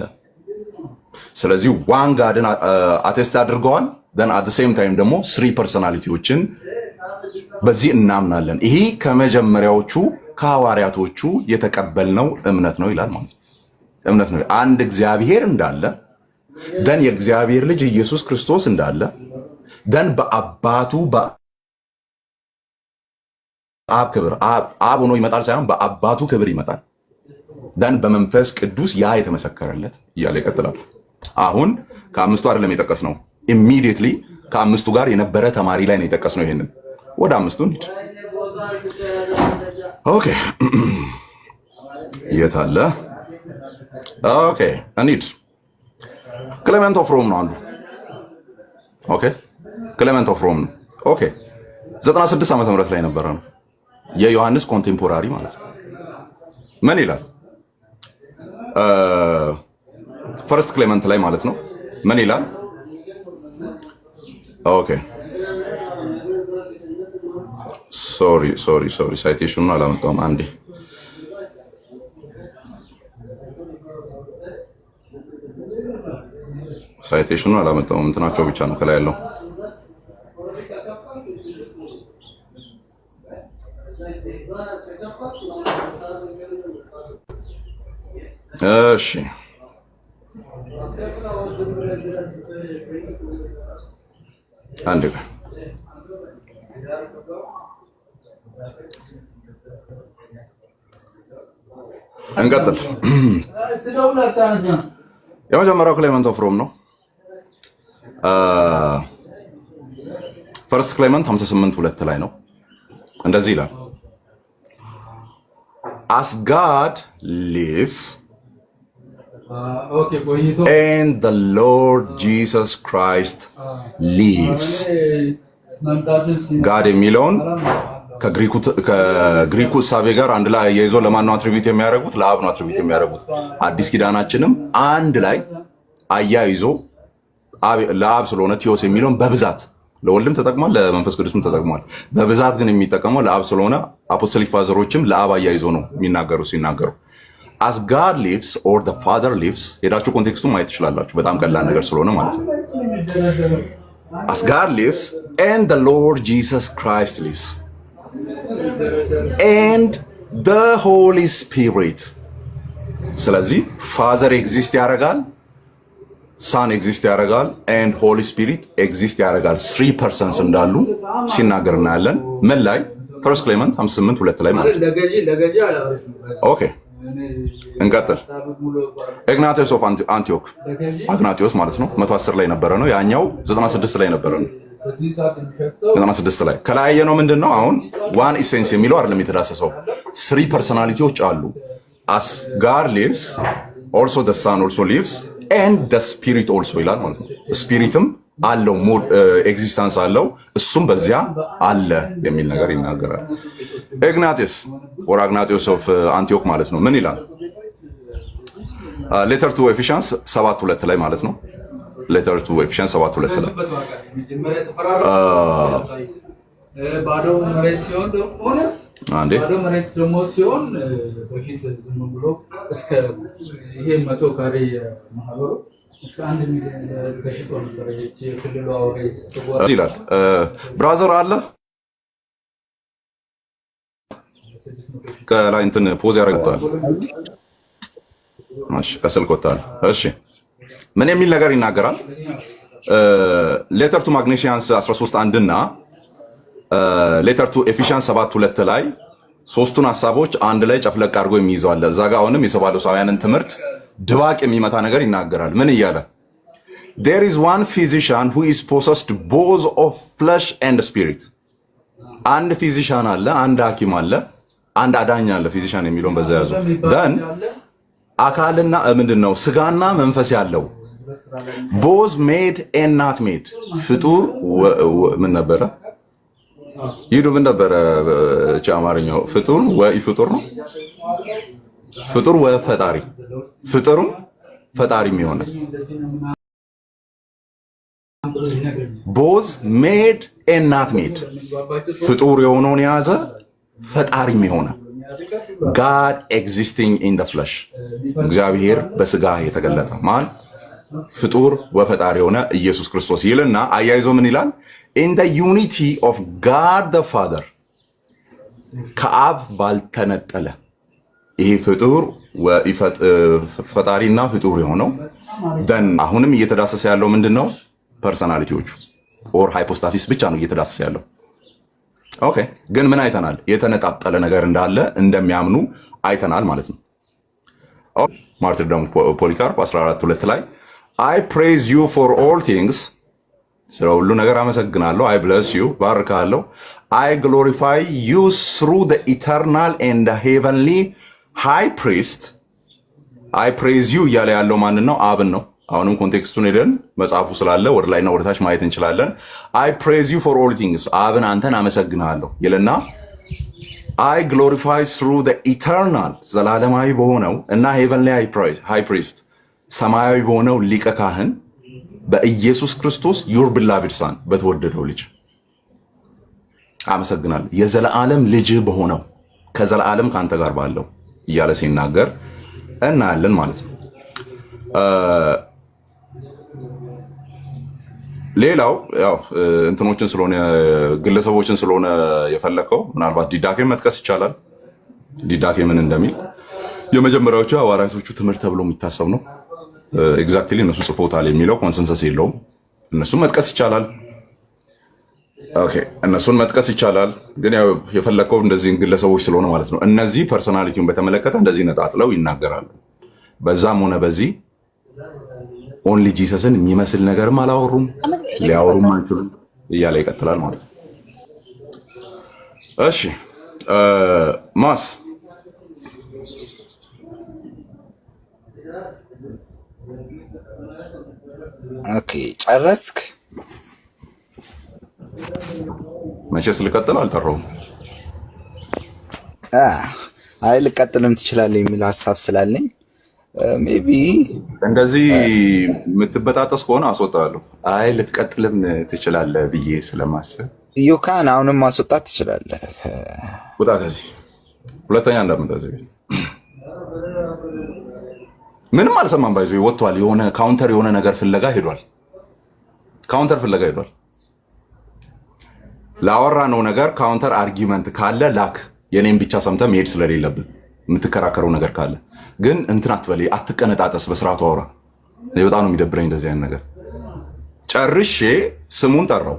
Speaker 2: ስለዚህ ዋን ጋድን አቴስት አድርገዋል። ደን አት ሴም ታይም ደግሞ 3 ፐርሶናሊቲዎችን በዚህ እናምናለን። ይሄ ከመጀመሪያዎቹ ከሐዋርያቶቹ የተቀበልነው እምነት ነው ይላል ማለት ነው። እምነት ነው አንድ እግዚአብሔር እንዳለ፣ ደን የእግዚአብሔር ልጅ ኢየሱስ ክርስቶስ እንዳለ፣ ደን በአባቱ በአብ ክብር አብ ሆኖ ይመጣል ሳይሆን በአባቱ ክብር ይመጣል፣ ደን በመንፈስ ቅዱስ ያ የተመሰከረለት እያለ ይቀጥላል። አሁን ከአምስቱ አይደለም የጠቀስነው፣ ኢሚዲየትሊ ከአምስቱ ጋር የነበረ ተማሪ ላይ ነው የጠቀስነው። ይሄንን ወደ አምስቱ እንሂድ። ኦኬ የት አለ? ኦኬ እንሂድ። ክሌመንት ኦፍ ሮም ነው አንዱ። ኦኬ ክሌመንት ኦፍ ሮም ነው። ኦኬ 96 ዓመተ ምህረት ላይ ነበረ ነው የዮሐንስ ኮንቴምፖራሪ ማለት ነው። ምን ይላል? ፈርስት ክሌመንት ላይ ማለት ነው። ምን ይላል? ኦኬ ሶሪ ሳይቴሽኑን አላመጣሁም። አንዴ ሳይቴሽኑ አላመጣውም እንትናቸው ብቻ ነው ከላይ ያለው። እሺ አንድ ጋር እንቀጥል። የመጀመሪያው ክሌመንት ኦፍ ሮም ነው። ፈርስት ክሌመንት 58:2 ላይ ነው። እንደዚህ ይላል as God lives and the Lord Jesus Christ lives. God የሚለውን ከግሪኩ እሳቤ ጋር አንድ ላይ አያይዞ ለማን ነው አትሪቢዩት የሚያደርጉት? ለአብ ነው አትሪቢዩት የሚያደርጉት። አዲስ ኪዳናችንም አንድ ላይ አያይዞ ለአብ ስለሆነ ቲዮስ የሚለውን በብዛት ለወልድም ተጠቅሟል፣ ለመንፈስ ቅዱስም ተጠቅሟል። በብዛት ግን የሚጠቀመው ለአብ ስለሆነ አፖስቶሊክ ፋዘሮችም ለአብ አያይዞ ነው ሲናገሩ as God lives or the Father lives። ሄዳችሁ ኮንቴክስቱን ማየት ትችላላችሁ። በጣም ቀላል ነገር ስለሆነ ማለት ነው። as God lives and the Lord Jesus Christ lives and the Holy Spirit። ስለዚህ ፋዘር ኤግዚስት ያደርጋል፣ ሳን ኤግዚስት ያደርጋል and Holy Spirit ኤግዚስት ያደርጋል። 3 persons እንዳሉ ሲናገር እናያለን። ምን ላይ? ፈርስት ክሌመንት 58:2 ላይ ማለት ነው። ኦኬ እንቀጥል። ኢግናቲዮስ ኦፍ አንቲዮክ አግናቲዮስ ማለት ነው 110 ላይ ነበረ ነው። ያኛው 96 ላይ ነበረ ነው። 96 ላይ ከላይ ነው ምንድነው? አሁን ዋን ኢሴንስ የሚለው አይደለም የተዳሰሰው። 3 ፐርሶናሊቲዎች አሉ። as God lives also the Son also lives and the Spirit also ይላል ማለት ነው። ስፒሪትም አለው ኤግዚስተንስ አለው፣ እሱም በዚያ አለ የሚል ነገር ይናገራል። ኢግናቲዮስ ኦር አግናቲዮስ ኦፍ አንቲዮክ ማለት ነው ምን ይላል? ሌተር ቱ ኤፊሽያንስ 7:2 ላይ ማለት ነው። ሌተር ቱ ኤፊሽያንስ 7:2 ላይ
Speaker 3: ባዶ መሬት ሲሆን
Speaker 2: አንዴ
Speaker 3: ባዶ መሬት ደግሞ ሲሆን በፊት ዝም ብሎ እስከ ይሄ 100 ካሬ ማህበሩ እስከ 1 ሚሊዮን ተሽጦ ነበር የክልሉ አውሬ
Speaker 2: ይላል። ብራዘር አለ ከላይ እንትን ፖዝ ያደርጋል። ማሽ ከስልክ ወጣል። እሺ ምን የሚል ነገር ይናገራል? ሌተር ቱ ማግኔሲያንስ 13:1 እና ሌተር ቱ ኤፊሽያንስ 7:2 ላይ ሶስቱን ሐሳቦች አንድ ላይ ጨፍለቅ አድርጎ የሚይዘው አለ። እዛ ጋር አሁንም የሰባዶሳውያንን ትምህርት ድባቅ የሚመታ ነገር ይናገራል። ምን እያለ? there is one physician who is possessed both of flesh and spirit። አንድ ፊዚሻን አለ፣ አንድ ሐኪም አለ፣ አንድ አዳኝ አለ። ፊዚሻን የሚለውን በዛ ያዙ። then አካልና ምንድነው? ስጋና መንፈስ ያለው both made and not made። ፍጡር ምን ነበረ? ይዱ ምን ነበረ? አማርኛው ፍጡር ወይ ፍጡር ነው። ፍጡር ወይ ፈጣሪ፣ ፍጡርም ፈጣሪም ይሆናል። both made and not made። ፍጡር የሆነውን የያዘ ፈጣሪም ይሆናል። God existing in the flesh። እግዚአብሔር በስጋ የተገለጠ ማን? ፍጡር ወፈጣሪ የሆነ ኢየሱስ ክርስቶስ ይልና አያይዞ ምን ይላል? in the unity of God the Father። ከአብ ባልተነጠለ ይሄ ፍጡር ፈጣሪና ፍጡር የሆነው then አሁንም እየተዳሰሰ ያለው ምንድነው? ፐርሰናሊቲዎቹ ኦር ሃይፖስታሲስ ብቻ ነው እየተዳሰሰ ያለው። ኦኬ ግን ምን አይተናል? የተነጣጠለ ነገር እንዳለ እንደሚያምኑ አይተናል ማለት ነው። ማርቲርደም ፖሊካርፕ 14:2 ላይ I praise you for all things። ስለ ሁሉ ነገር አመሰግናለሁ። I bless you ባርካለሁ። I glorify you through the eternal and the heavenly high priest። I praise you እያለ ያለው ማንን ነው? አብን ነው። አሁንም ኮንቴክስቱን ሄደን መጽሐፉ ስላለ ወደ ላይና ወደ ታች ማየት እንችላለን። I praise you for all things። አብን አንተን አመሰግናለሁ ይልና I glorify through the eternal ዘላለማዊ በሆነው እና heavenly high priest ሰማያዊ በሆነው ሊቀ ካህን በኢየሱስ ክርስቶስ your beloved son በተወደደው ልጅ አመሰግናለሁ። የዘላለም ልጅ በሆነው ከዘላለም ካንተ ጋር ባለው እያለ ሲናገር እናያለን ማለት ነው። ሌላው ያው እንትኖችን ስለሆነ ግለሰቦችን ስለሆነ የፈለከው ምናልባት ዲዳኬ መጥቀስ ይቻላል። ዲዳኬ ምን እንደሚል የመጀመሪያዎቹ ሐዋርያቶቹ ትምህርት ተብሎ የሚታሰብ ነው። ኤግዛክትሊ እነሱ ጽፎታል የሚለው ኮንሰንሰስ የለውም። እነሱን መጥቀስ ይቻላል። ኦኬ እነሱን መጥቀስ ይቻላል። ግን ያው የፈለከው እንደዚህ ግለሰቦች ስለሆነ ማለት ነው። እነዚህ ፐርሰናሊቲውን በተመለከተ እንደዚህ ነጣጥለው ይናገራሉ። በዛም ሆነ በዚህ ኦንሊ ጂሰስን የሚመስል ነገርም አላወሩም፣ ሊያወሩም አይችሉም እያለ ይቀጥላል ማለት ነው። እሺ ማስ
Speaker 1: ኦኬ ጨረስክ?
Speaker 2: መቼስ ልቀጥል አልጠራውም።
Speaker 1: አይ ልቀጥልም ትችላለህ የሚል ሀሳብ ስላለኝ ሜቢ
Speaker 2: እንደዚህ የምትበጣጠስ ከሆነ አስወጣለሁ። አይ ልትቀጥልም ትችላለህ ብዬ ስለማስብ
Speaker 1: ዩካን አሁንም ማስወጣት ትችላለህ።
Speaker 2: ውጣ ከዚህ ሁለተኛ እንዳትመጣ እዚህ ቤት። ምንም አልሰማም። ባይዞ ወጥቷል። የሆነ ካውንተር የሆነ ነገር ፍለጋ ሄዷል። ካውንተር ፍለጋ ሄዷል። ላወራነው ነገር ካውንተር አርጊመንት ካለ ላክ። የኔም ብቻ ሰምተህ መሄድ ስለሌለብን የምትከራከረው ነገር ካለ ግን እንትን አትበል፣ አትቀነጣጠስ፣ በስርዓቱ አውራ። እኔ በጣም ነው የሚደብረኝ እንደዚህ አይነት ነገር። ጨርሼ ስሙን ጠራው።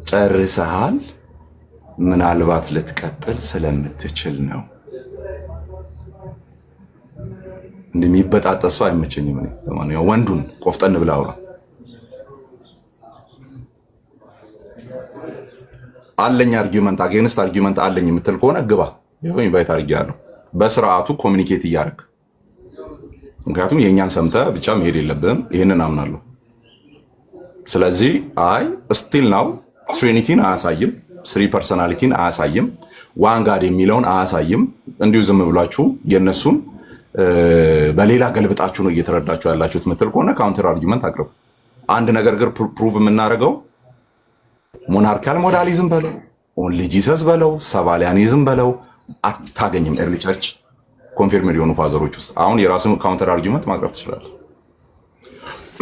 Speaker 2: ጨርሰሃል? ምናልባት ልትቀጥል ስለምትችል ነው። እንደሚበጣጠስ ሰው አይመቸኝም። እኔ ለማንኛውም ወንዱን ቆፍጠን ብለህ አውራ። አለኝ አርጊመንት አጌንስት አርጊመንት አለኝ የምትል ከሆነ ግባ። ይኸው ኢንቫይት አድርጌሃለሁ። በስርዓቱ ኮሚኒኬት እያደረግ፣ ምክንያቱም የእኛን ሰምተህ ብቻ መሄድ የለብህም። ይህንን አምናለሁ። ስለዚህ አይ ስቲል ናው ትሪኒቲን አያሳይም፣ ስሪ ፐርሶናሊቲን አያሳይም፣ ዋን ጋድ የሚለውን አያሳይም። እንዲሁ ዝም ብላችሁ የእነሱን በሌላ ገልብጣችሁ ነው እየተረዳችሁ ያላችሁት ምትል ከሆነ ካውንተር አርጊመንት አቅርብ። አንድ ነገር ግን ፕሩቭ የምናደርገው ሞናርካል ሞዳሊዝም በለው ኦንሊ ጂሰስ በለው ሰባሊያኒዝም በለው አታገኝም። ኤርሊ ቸርች ኮንፊርምድ የሆኑ ፋዘሮች ውስጥ አሁን የራስን ካውንተር አርጊመንት ማቅረብ ትችላለህ።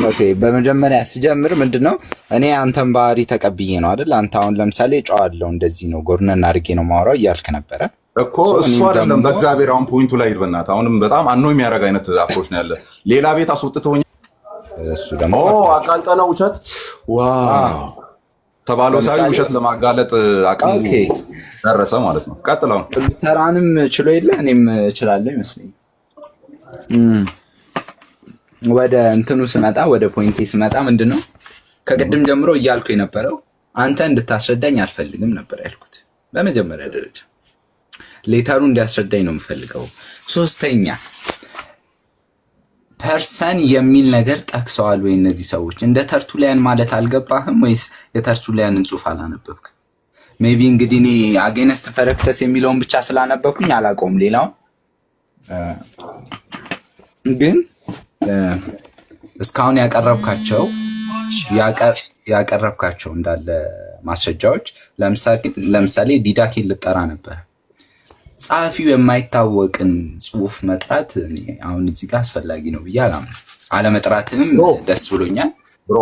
Speaker 1: ኦኬ በመጀመሪያ ስጀምር ምንድነው እኔ አንተን ባህሪ ተቀብዬ ነው አይደል? አንተ አሁን ለምሳሌ ጨዋለሁ እንደዚህ ነው ጎርነን አድርጌ ነው ማውራው እያልክ ነበረ
Speaker 2: እኮ። እሱ አይደለም በእግዚአብሔር አሁን ፖይንቱ ላይ ይርበናት። አሁንም በጣም አኖ የሚያደርግ አይነት አፕሮች ነው ያለ። ሌላ ቤት አስወጥተውኝ
Speaker 1: እሱ ደግሞ
Speaker 2: አቃልጠነው ውሸት ዋው ተባለው ሳይ ውሸት ለማጋለጥ አቅሙ ደረሰ ማለት ነው። ቀጥለው
Speaker 1: ተራንም ችሎ የለ እኔም እችላለሁ ይመስለኛል። ወደ እንትኑ ስመጣ ወደ ፖይንቴ ስመጣ ምንድነው ከቅድም ጀምሮ እያልኩ የነበረው አንተ እንድታስረዳኝ አልፈልግም ነበር ያልኩት። በመጀመሪያ ደረጃ ሌተሩ እንዲያስረዳኝ ነው የምፈልገው። ሶስተኛ ፐርሰን የሚል ነገር ጠቅሰዋል ወይ እነዚህ ሰዎች? እንደ ተርቱሊያን ማለት አልገባህም ወይስ የተርቱሊያንን ጽሑፍ አላነበብክ? ሜቢ እንግዲህ እኔ አጌንስት ፐረክሰስ የሚለውን ብቻ ስላነበብኩኝ አላውቀውም ሌላውን። ግን እስካሁን ያቀረብካቸው እንዳለ ማስረጃዎች ለምሳሌ ዲዳኬን ልጠራ ነበር። ጸሐፊው የማይታወቅን ጽሑፍ መጥራት አሁን እዚህ ጋር አስፈላጊ ነው ብዬ አላምንም። አለመጥራትንም ደስ ብሎኛል።
Speaker 2: ብሮ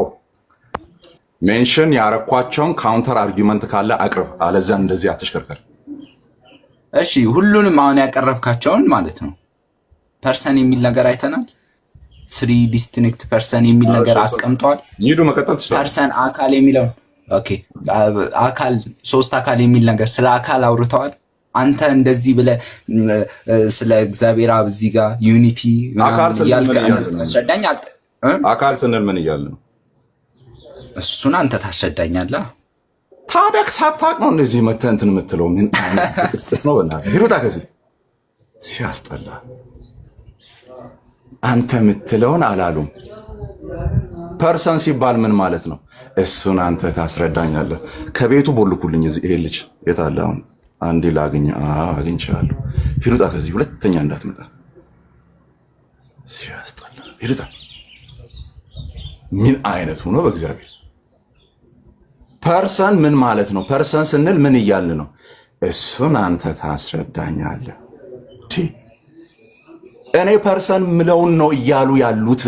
Speaker 2: ሜንሽን ያረኳቸውን ካውንተር አርጊመንት ካለ አቅርብ፣ አለዚያ እንደዚህ አትሽከርከር።
Speaker 1: እሺ ሁሉንም አሁን ያቀረብካቸውን ማለት ነው። ፐርሰን የሚል ነገር አይተናል። ስሪ ዲስቲንክት ፐርሰን የሚል ነገር አስቀምጠዋል።
Speaker 2: ይሄዱ መቀጠል ትችላለህ።
Speaker 1: ፐርሰን አካል የሚለው ኦኬ፣ አካል ሶስት አካል የሚል ነገር ስለ አካል አውርተዋል። አንተ እንደዚህ ብለህ ስለ እግዚአብሔር አብ እዚህ ጋር ዩኒቲ
Speaker 2: አካል ስንል ምን እያለ ነው?
Speaker 1: እሱን አንተ ታስረዳኛለህ።
Speaker 2: ታዲያ ሳታውቅ ነው እንደዚህ መተህ እንትን የምትለው? ምን ጥስጥስ ነው? በእናትህ ሂሩታ ከዚህ ሲያስጠላ። አንተ የምትለውን አላሉም። ፐርሰን ሲባል ምን ማለት ነው? እሱን አንተ ታስረዳኛለህ። ከቤቱ ቦልኩልኝ። ይሄ ልጅ የት አለ አሁን? አንዴ ላግኝ። አግኝቻለሁ። ሂሩታ ከዚህ ሁለተኛ እንዳትመጣ። ሲያስጠላ። ሂሩታ ምን አይነት ሆኖ በእግዚአብሔር። ፐርሰን ምን ማለት ነው? ፐርሰን ስንል ምን እያልን ነው? እሱን አንተ ታስረዳኛለህ። እኔ ፐርሰን ምለውን ነው እያሉ ያሉት።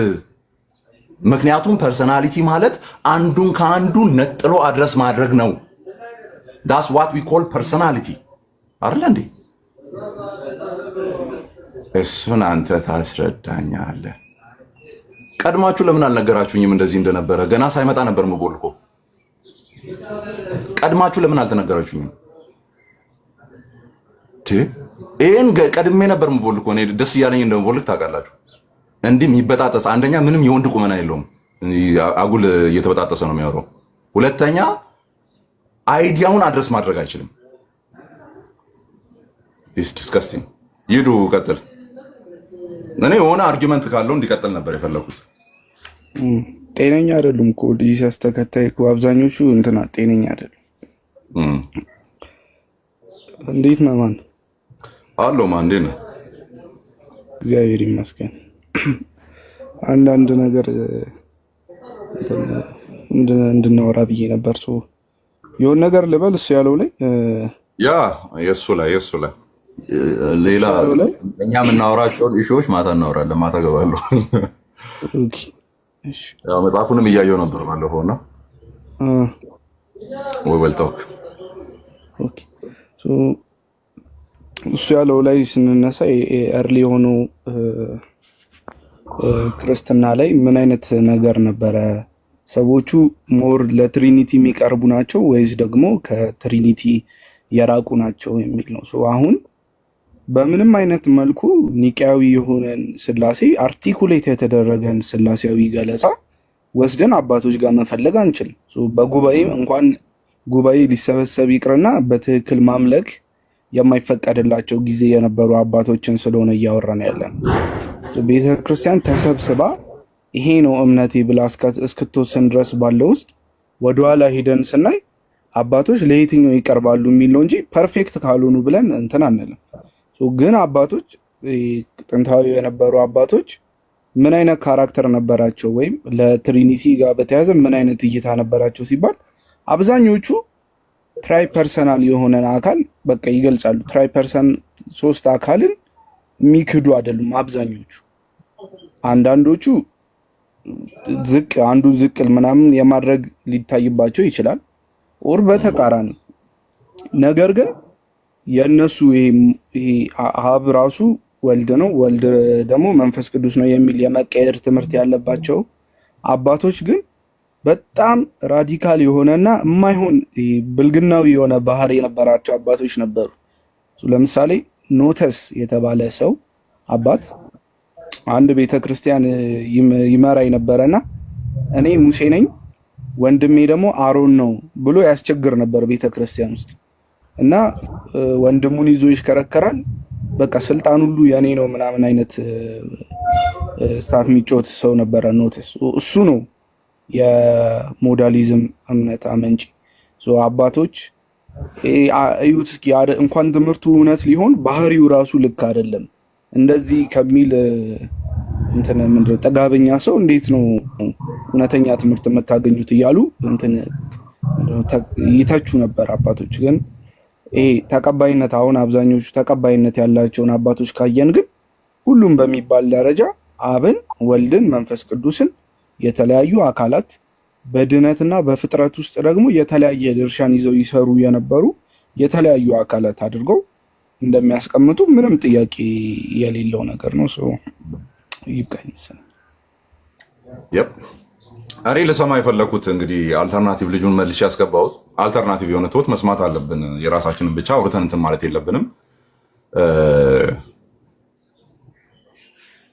Speaker 2: ምክንያቱም ፐርሰናሊቲ ማለት አንዱን ከአንዱ ነጥሎ አድረስ ማድረግ ነው። ዳስ ዋት ዊ ኮል ፐርሰናሊቲ አይደል እንዴ? እሱን አንተ ታስረዳኛለህ። ቀድማችሁ ለምን አልነገራችሁኝም? እንደዚህ እንደነበረ ገና ሳይመጣ ነበር የምቦልኮ። ቀድማችሁ ለምን አልተነገራችሁኝም? ይሄን ቀድሜ ነበር የምቦልኮ። እኔ ደስ እያለኝ እንደምቦልክ ታውቃላችሁ። እንዲህ የሚበጣጠስ አንደኛ ምንም የወንድ ቁመና የለውም፣ አጉል እየተበጣጠሰ ነው የሚያወራው። ሁለተኛ አይዲያውን አድረስ ማድረግ አይችልም። ኢስ ዲስካስቲንግ። ይዱ ቀጥል። እኔ የሆነ አርጊመንት ካለው እንዲቀጥል ነበር የፈለኩት።
Speaker 4: ጤነኛ አይደሉም እኮ ጂሰስ ተከታይ እኮ አብዛኞቹ እንትና ጤነኛ አይደሉም። እንዴት ነው ማን
Speaker 2: አሎ ማን እንዴት ነው?
Speaker 4: እግዚአብሔር ይመስገን። አንዳንድ ነገር እንድናወራ ብዬ ነበር። የሆነ ነገር ልበል እሱ ያለው ላይ
Speaker 2: የእሱ ላይ ሌላ እኛ የምናወራቸውን ኢሹዎች ማታ እናወራለን። ማታ ገባለሁ። ያው መጽሐፉንም እያየሁ ነበር ባለፈው እና ወልቶክ
Speaker 4: እሱ ያለው ላይ ስንነሳ ኤርሊ የሆነው ክርስትና ላይ ምን አይነት ነገር ነበረ? ሰዎቹ ሞር ለትሪኒቲ የሚቀርቡ ናቸው ወይስ ደግሞ ከትሪኒቲ የራቁ ናቸው የሚል ነው። አሁን በምንም አይነት መልኩ ኒቂያዊ የሆነን ስላሴ አርቲኩሌት የተደረገን ስላሴያዊ ገለጻ ወስደን አባቶች ጋር መፈለግ አንችልም። በጉባኤ እንኳን ጉባኤ ሊሰበሰብ ይቅርና በትክክል ማምለክ የማይፈቀድላቸው ጊዜ የነበሩ አባቶችን ስለሆነ እያወራን ያለን። ቤተክርስቲያን ተሰብስባ ይሄ ነው እምነቴ ብላ እስክትወስን ድረስ ባለው ውስጥ ወደኋላ ሄደን ስናይ አባቶች ለየትኛው ይቀርባሉ የሚል ነው እንጂ ፐርፌክት ካልሆኑ ብለን እንትን አንልም። ግን አባቶች ጥንታዊ የነበሩ አባቶች ምን አይነት ካራክተር ነበራቸው ወይም ለትሪኒቲ ጋር በተያያዘ ምን አይነት እይታ ነበራቸው ሲባል አብዛኞቹ ትራይ ፐርሰናል የሆነን አካል በቃ ይገልጻሉ። ትራይ ፐርሰን ሶስት አካልን የሚክዱ አይደሉም አብዛኞቹ። አንዳንዶቹ አንዱን ዝቅል ምናምን የማድረግ ሊታይባቸው ይችላል ኦር በተቃራኒ። ነገር ግን የነሱ ይሄ አብ ራሱ ወልድ ነው፣ ወልድ ደግሞ መንፈስ ቅዱስ ነው የሚል የመቀየር ትምህርት ያለባቸው አባቶች ግን በጣም ራዲካል የሆነና የማይሆን ብልግናዊ የሆነ ባህሪ የነበራቸው አባቶች ነበሩ። ለምሳሌ ኖተስ የተባለ ሰው አባት አንድ ቤተክርስቲያን ይመራ የነበረና እኔ ሙሴ ነኝ ወንድሜ ደግሞ አሮን ነው ብሎ ያስቸግር ነበር ቤተክርስቲያን ውስጥ እና ወንድሙን ይዞ ይሽከረከራል። በቃ ስልጣን ሁሉ የኔ ነው ምናምን አይነት ስታፍ የሚጮት ሰው ነበረ ኖተስ። እሱ ነው የሞዳሊዝም እምነት አመንጪ። አባቶች እዩት እስኪ እንኳን ትምህርቱ እውነት ሊሆን ባህሪው ራሱ ልክ አይደለም እንደዚህ ከሚል እንትን ምንድነው ጠጋበኛ ሰው እንዴት ነው እውነተኛ ትምህርት የምታገኙት እያሉ እንትን ይተቹ ነበር አባቶች። ግን ተቀባይነት አሁን አብዛኞቹ ተቀባይነት ያላቸውን አባቶች ካየን ግን ሁሉም በሚባል ደረጃ አብን፣ ወልድን፣ መንፈስ ቅዱስን የተለያዩ አካላት በድነትና በፍጥረት ውስጥ ደግሞ የተለያየ ድርሻን ይዘው ይሰሩ የነበሩ የተለያዩ አካላት አድርገው እንደሚያስቀምጡ ምንም ጥያቄ የሌለው ነገር ነው። ይብቃኝ መሰለኝ።
Speaker 2: እኔ ልሰማ የፈለኩት እንግዲህ አልተርናቲቭ ልጁን መልሼ ያስገባሁት አልተርናቲቭ የሆነ ትወት መስማት አለብን። የራሳችንን ብቻ አውርተን እንትን ማለት የለብንም።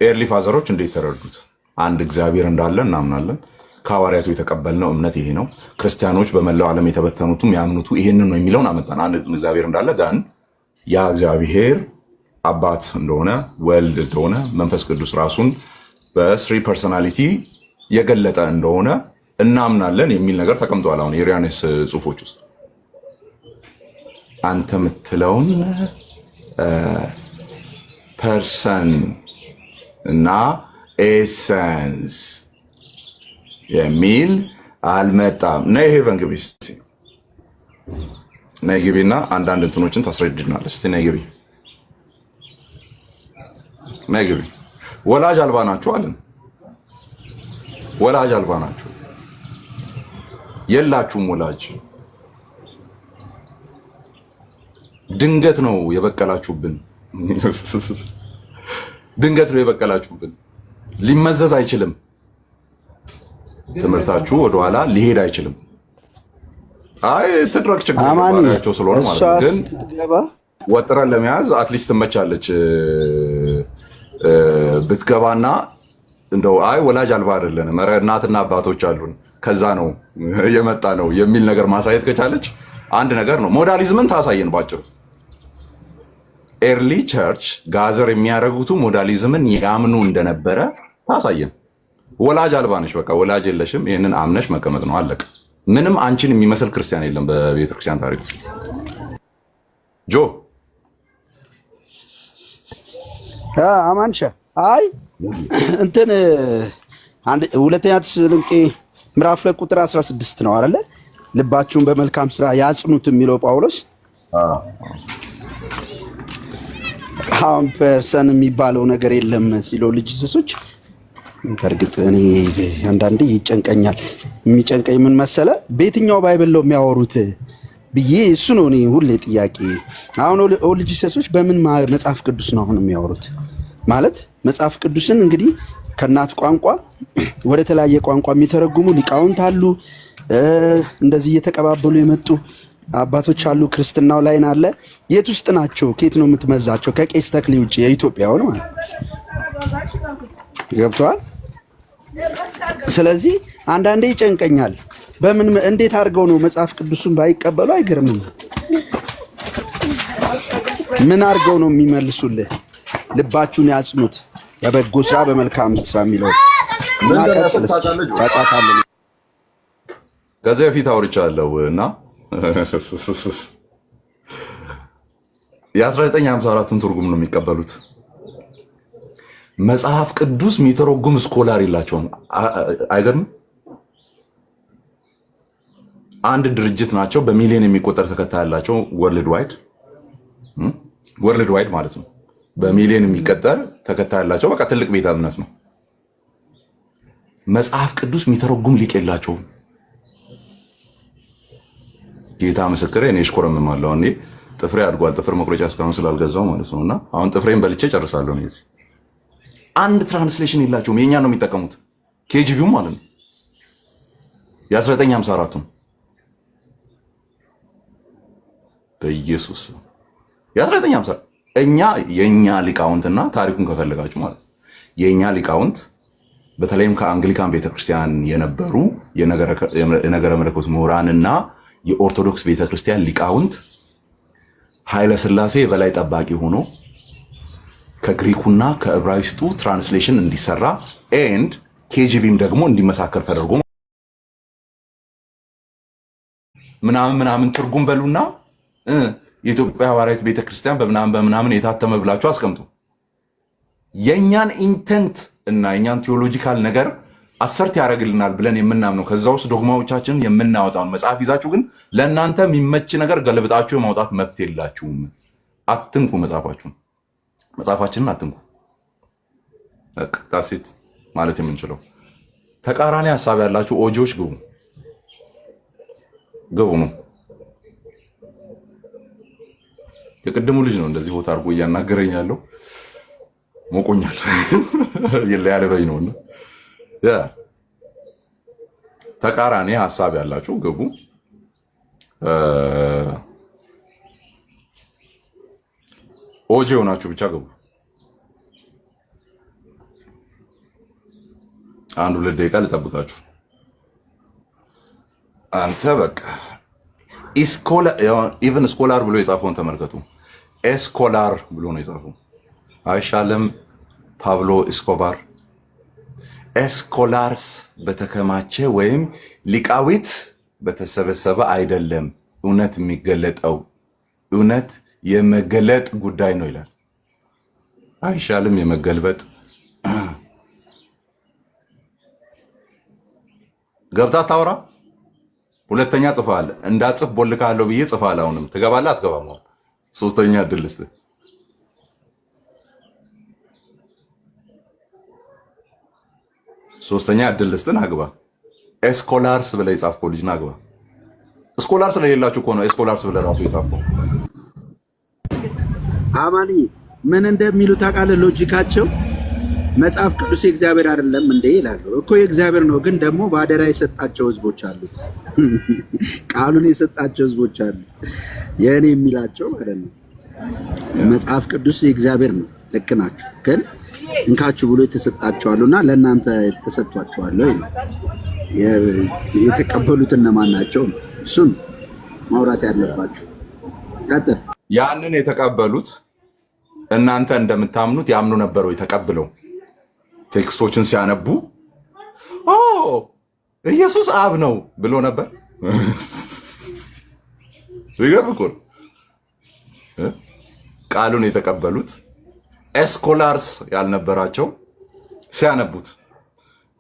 Speaker 2: ኤርሊ ፋዘሮች እንዴት ተረዱት? አንድ እግዚአብሔር እንዳለ እናምናለን። ከሐዋርያቱ የተቀበልነው እምነት ይሄ ነው። ክርስቲያኖች በመላው ዓለም የተበተኑትም ያምኑቱ ይሄንን ነው የሚለውን አመጣን። አንድ እግዚአብሔር እንዳለ ዳን ያ እግዚአብሔር አባት እንደሆነ ወልድ እንደሆነ መንፈስ ቅዱስ ራሱን በስሪ ፐርሰናሊቲ የገለጠ እንደሆነ እናምናለን የሚል ነገር ተቀምጧል። አሁን የሪያኔስ ጽሁፎች ውስጥ አንተ የምትለውን ፐርሰን እና ኤሰንስ የሚል አልመጣም። ነይ ሄቨን ግቢ እስቲ ነይ ግቢና አንዳንድ እንትኖችን ታስረድናለች። እስቲ ነይ ግቢ ነይ ግቢ። ወላጅ አልባ ናችሁ አለን። ወላጅ አልባ ናችሁ። የላችሁም ወላጅ። ድንገት ነው የበቀላችሁብን። ድንገት ነው የበቀላችሁብን። ሊመዘዝ አይችልም። ትምህርታችሁ ወደኋላ ሊሄድ አይችልም። አይ ትድረቅ ችግር የለባቸው ስለሆነ ማለት ነው። ግን ወጥረን ለመያዝ አትሊስት ትመቻለች ብትገባና እንደው አይ ወላጅ አልባ አይደለንም፣ ኧረ እናትና አባቶች አሉን ከዛ ነው የመጣ ነው የሚል ነገር ማሳየት ከቻለች አንድ ነገር ነው። ሞዳሊዝምን ታሳየን ባጭሩ። ኤርሊ ቸርች ጋዘር የሚያደርጉት ሞዳሊዝምን ያምኑ እንደነበረ ታሳየን። ወላጅ አልባ ነሽ፣ በቃ ወላጅ የለሽም። ይህንን አምነሽ መቀመጥ ነው፣ አለቀ። ምንም አንቺን የሚመስል ክርስቲያን የለም በቤተክርስቲያን ታሪክ ውስጥ። ጆ
Speaker 5: አማንሻ አይ እንትን ሁለተኛ ተሰሎንቄ ምዕራፍ 2 ቁጥር 16 ነው አይደለ? ልባችሁን በመልካም ስራ ያጽኑት የሚለው ጳውሎስ። አሁን ፐርሰን የሚባለው ነገር የለም ሲለው ልጅ ሰሶች በእርግጥ እኔ አንዳንዴ ይጨንቀኛል። የሚጨንቀኝ ምን መሰለ፣ በየትኛው ባይብል ነው የሚያወሩት ብዬ እሱ ነው እኔ ሁሌ ጥያቄ። አሁን ልጅ ሰሶች በምን መጽሐፍ ቅዱስ ነው አሁን የሚያወሩት? ማለት መጽሐፍ ቅዱስን እንግዲህ ከእናት ቋንቋ ወደ ተለያየ ቋንቋ የሚተረጉሙ ሊቃውንት አሉ። እንደዚህ እየተቀባበሉ የመጡ አባቶች አሉ። ክርስትናው ላይ አለ። የት ውስጥ ናቸው? ከየት ነው የምትመዛቸው? ከቄስ ተክሌ ውጭ የኢትዮጵያውን ማለት ገብተዋል። ስለዚህ አንዳንዴ ይጨንቀኛል። በምን እንዴት አድርገው ነው መጽሐፍ ቅዱስን ባይቀበሉ አይገርምም? ምን አድርገው ነው የሚመልሱልህ? ልባችሁን ያጽኑት በበጎ ስራ በመልካም ስራ የሚለው
Speaker 2: ከዚህ በፊት አውርቻለሁ እና የ1954ቱን ትርጉም ነው የሚቀበሉት። መጽሐፍ ቅዱስ የሚተረጉም ስኮላር የላቸውም። አይገርም? አንድ ድርጅት ናቸው። በሚሊዮን የሚቆጠር ተከታይ ያላቸው ወርልድ ዋይድ ማለት ነው። በሚሊዮን የሚቆጠር ተከታይ ያላቸው በቃ ትልቅ ቤተ እምነት ነው። መጽሐፍ ቅዱስ የሚተረጉም ሊቅ የላቸውም። ጌታ ምስክሬ፣ እኔ እሽኮረምማለሁ። እኔ ጥፍሬ አድጓል። ጥፍር መቁረጫ እስካሁን ስላልገዛው ማለት ነውና አሁን ጥፍሬን በልቼ ጨርሳለሁ። ነው እዚህ አንድ ትራንስሌሽን የላቸውም። የኛ ነው የሚጠቀሙት። ኬጂቪው ማለት ነው የ1954ቱን በኢየሱስ የ1950 እኛ የኛ ሊቃውንትና ታሪኩን ከፈለጋችሁ ማለት የኛ ሊቃውንት በተለይም ከአንግሊካን ቤተክርስቲያን የነበሩ የነገረ መለኮት ምሁራንና የኦርቶዶክስ ቤተክርስቲያን ሊቃውንት ኃይለ ሥላሴ የበላይ ጠባቂ ሆኖ ከግሪኩና ከዕብራይስጡ ትራንስሌሽን እንዲሰራ ኤንድ ኬጂቪም ደግሞ እንዲመሳከር ተደርጎ ምናምን ትርጉም በሉና የኢትዮጵያ ሐዋርያት ቤተክርስቲያን በምናምን የታተመ ብላችሁ አስቀምጡ። የኛን ኢንተንት እና የኛን ቴዎሎጂካል ነገር አሰርት ያደርግልናል ብለን የምናምነው ከዛ ውስጥ ዶግማዎቻችንን የምናወጣውን መጽሐፍ ይዛችሁ ግን ለእናንተ የሚመች ነገር ገለብጣችሁ የማውጣት መብት የላችሁም። አትንኩ፣ መጽሐፋችንን አትንኩ። ታሴት ማለት የምንችለው ተቃራኒ ሀሳብ ያላችሁ ኦጂዎች ግቡ ነው። የቅድሙ ልጅ ነው እንደዚህ ቦታ አድርጎ እያናገረኝ ያለው። ሞቆኛል ያለበኝ ነውና ተቃራኒ ሀሳብ ያላችሁ ግቡ። ኦጂ ሆናችሁ ብቻ ግቡ። 1-2 ደቂቃ ልጠብቃችሁ። አንተ በቃ ኢቨን ስኮላር ብሎ የጻፈውን ተመልከቱ። ኤስኮላር ብሎ ነው የጻፈው። አይሻለም? ፓብሎ ኤስኮባር ኤስኮላርስ በተከማቸ ወይም ሊቃዊት በተሰበሰበ አይደለም እውነት የሚገለጠው፣ እውነት የመገለጥ ጉዳይ ነው ይላል። አይሻልም? የመገልበጥ ገብታ ታውራ። ሁለተኛ ጽፋል እንዳጽፍ ቦልካለሁ ብዬ ጽፋል። አሁንም ትገባለህ አትገባም? ሶስተኛ እድል ልስጥህ። ሶስተኛ እድል ልስጥን፣ አግባ። ኤስኮላርስ ብለህ የጻፍከው ልጅ ና አግባ። ስኮላር ስለሌላችሁ እኮ ነው ኤስኮላርስ ብለህ ራሱ የጻፍከው።
Speaker 5: አማኒ ምን እንደሚሉ ታውቃለህ? ሎጂካቸው መጽሐፍ ቅዱስ የእግዚአብሔር አይደለም እንዴ ይላሉ እኮ። የእግዚአብሔር ነው፣ ግን ደግሞ በአደራ የሰጣቸው ህዝቦች አሉት። ቃሉን የሰጣቸው ህዝቦች አሉ፣ የእኔ የሚላቸው ማለት ነው። መጽሐፍ ቅዱስ የእግዚአብሔር ነው፣ ልክ ናችሁ። ግን እንካችሁ ብሎ የተሰጣቸዋሉ እና ለእናንተ ተሰጥቷቸዋለሁ። የተቀበሉት እነማን ናቸው? እሱን ማውራት ያለባችሁ። ቀጥል።
Speaker 2: ያንን የተቀበሉት እናንተ እንደምታምኑት ያምኑ ነበር ወይ? ተቀብለው ቴክስቶችን ሲያነቡ ኢየሱስ አብ ነው ብሎ ነበር። ይገርም እኮ ቃሉን የተቀበሉት ኤስኮላርስ ያልነበራቸው ሲያነቡት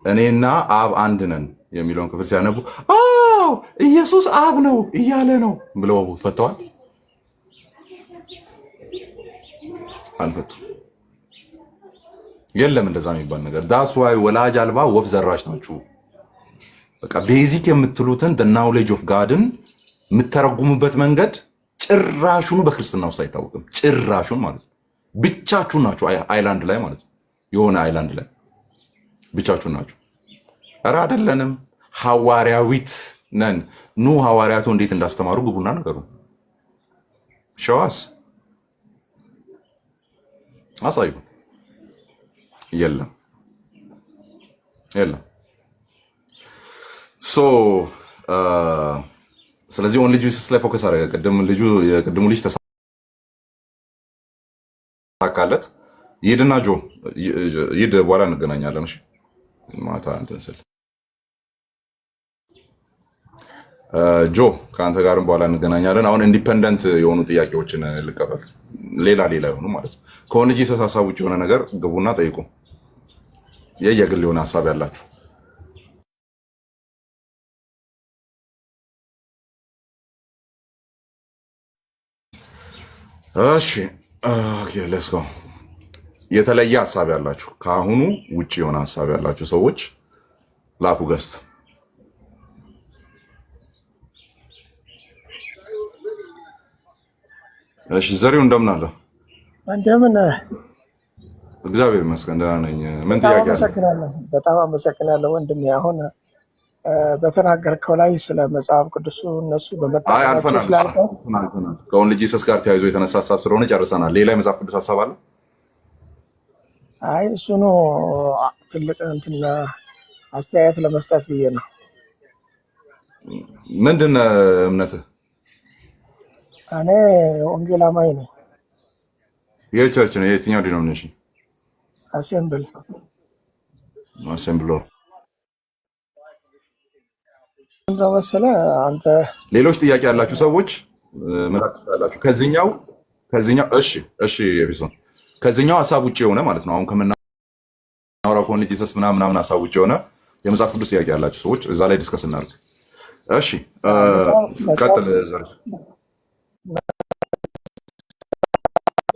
Speaker 2: እኔና አብ አንድ ነን የሚለውን ክፍል ሲያነቡ ኢየሱስ አብ ነው እያለ ነው ብለው ፈተዋል። አልፈቱ። የለም እንደዛ የሚባል ነገር። ዳስ ዋይ ወላጅ አልባ ወፍ ዘራሽ ናችሁ። በቃ ቤዚክ የምትሉትን the knowledge of Godን የምተረጉሙበት መንገድ ጭራሹኑ በክርስትና ውስጥ አይታወቅም። ጭራሹን ማለት ነው። ብቻችሁን ናችሁ አይላንድ ላይ ማለት ነው። የሆነ አይላንድ ላይ ብቻችሁን ናችሁ። ኧረ አይደለንም፣ ሐዋርያዊት ነን። ኑ ሐዋርያቱ እንዴት እንዳስተማሩ ግቡና ነገሩ። ሸዋስ አሳዩ። የለም የለም። ስለዚህ ኦንሊ ጂሰስ ላይ ፎከስ አደረገ። የቅድሙ ልጅ ተሳካለት። ይሄድና ጆ ይሄድ፣ በኋላ እንገናኛለን። እሺ ማታ እንትን ስል ጆ ከአንተ ጋርም በኋላ እንገናኛለን። አሁን ኢንዲፔንደንት የሆኑ ጥያቄዎችን ልቀበል፣ ሌላ የሆኑ ማለት ነው። ከኦንሊ ጂሰስ ሀሳብ ውጭ የሆነ ነገር ግቡና ጠይቁ። የግል የሆነ ሀሳብ ያላችሁ እሺ። ኦኬ ሌትስ ጎ። የተለየ ሀሳብ ያላችሁ ከአሁኑ ውጭ የሆነ ሀሳብ ያላችሁ ሰዎች ላኩ ገስት። እሺ ዘሪው እንደምን አለ?
Speaker 6: እንደምን
Speaker 2: እግዚአብሔር ይመስገን ደህና ነኝ። ምን ጥያቄ አለ?
Speaker 6: በጣም አመሰግናለሁ ወንድሜ። አሁን በተናገርከው ላይ ስለ መጽሐፍ ቅዱሱ እነሱ በመጣጣቸው ስላልከው
Speaker 2: ከኦንሊ ጂሰስ ጋር ተያይዞ የተነሳ ሀሳብ ስለሆነ ጨርሰናል። ሌላ የመጽሐፍ ቅዱስ ሀሳብ አለ?
Speaker 6: አይ እሱ ነው ትልቅ እንትን አስተያየት ለመስጠት ብዬ ነው።
Speaker 2: ምንድን ነው እምነትህ?
Speaker 6: እኔ ወንጌል አማኝ ነኝ።
Speaker 2: የቸርች ነው? የትኛው ዲኖሚኔሽን?
Speaker 6: አሴምብል መሰለህ አንተ።
Speaker 2: ሌሎች ጥያቄ ያላችሁ ሰዎች መላክ ትችላላችሁ። ከዚህኛው እሺ ኤፌሶን ከዚህኛው ሀሳብ ውጭ የሆነ ማለት ነው። አሁን ከምናወራው ከሆነ ጂሰስ ምናምን ሀሳብ ውጭ የሆነ የመጽሐፍ ቅዱስ ጥያቄ ያላችሁ ሰዎች እዛ ላይ ዲስከስ እናድርግ። እሺ ቀጥል።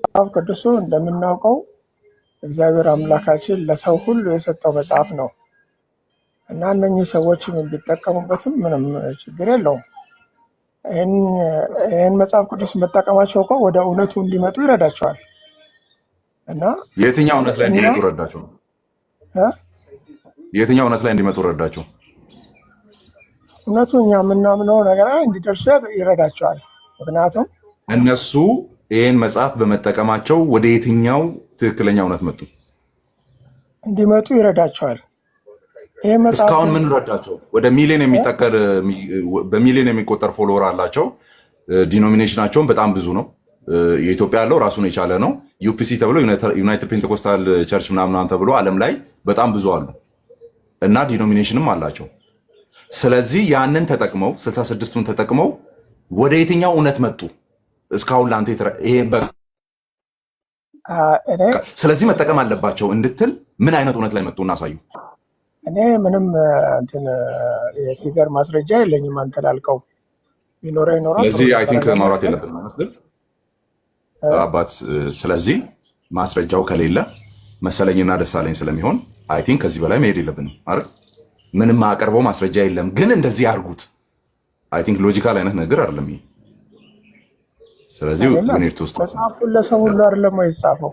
Speaker 6: መጽሐፍ ቅዱሱ እንደምናውቀው እግዚአብሔር አምላካችን ለሰው ሁሉ የሰጠው መጽሐፍ ነው እና እነኚህ ሰዎችም ቢጠቀሙበትም ምንም ችግር የለውም። ይህን መጽሐፍ ቅዱስ መጠቀማቸው እኮ ወደ እውነቱ እንዲመጡ ይረዳቸዋል። እና
Speaker 2: የትኛው እውነት ላይ እንዲመጡ ረዳቸው? የትኛው እውነት ላይ እንዲመጡ ረዳቸው?
Speaker 6: እውነቱ እኛ የምናምነው ነገር ላይ እንዲደርሱ ይረዳቸዋል። ምክንያቱም
Speaker 2: እነሱ ይህን መጽሐፍ በመጠቀማቸው ወደ የትኛው ትክክለኛ እውነት መጡ?
Speaker 6: እንዲመጡ ይረዳቸዋል።
Speaker 2: እስካሁን ምን ረዳቸው? ወደ በሚሊዮን የሚቆጠር ፎሎወር አላቸው። ዲኖሚኔሽናቸውን በጣም ብዙ ነው። የኢትዮጵያ ያለው ራሱን የቻለ ነው። ዩፒሲ ተብሎ ዩናይትድ ፔንቴኮስታል ቸርች ምናምን ተብሎ ዓለም ላይ በጣም ብዙ አሉ እና ዲኖሚኔሽንም አላቸው። ስለዚህ ያንን ተጠቅመው 66ቱን ተጠቅመው ወደ የትኛው እውነት መጡ? እስካሁን ለአንተ ስለዚህ መጠቀም አለባቸው እንድትል ምን አይነት እውነት ላይ መጡ እናሳዩ።
Speaker 6: እኔ ምንም እንትን የፊገር ማስረጃ የለኝም። አንተ ላልከው ቢኖረ ይኖራል።
Speaker 2: ስለዚህ አይ ቲንክ ማውራት የለብንም አይመስልም አባት። ስለዚህ ማስረጃው ከሌለ መሰለኝና ደሳለኝ ስለሚሆን አይ ቲንክ ከዚህ በላይ መሄድ የለብንም አይደል? ምንም አቀርበው ማስረጃ የለም፣ ግን እንደዚህ አድርጉት። አይ ቲንክ ሎጂካል አይነት ነገር አይደለም ይሄ። ስለዚህ ዩኒት ውስጥ
Speaker 6: መጽሐፉን ለሰው ሁሉ አይደለም ወይ የጻፈው?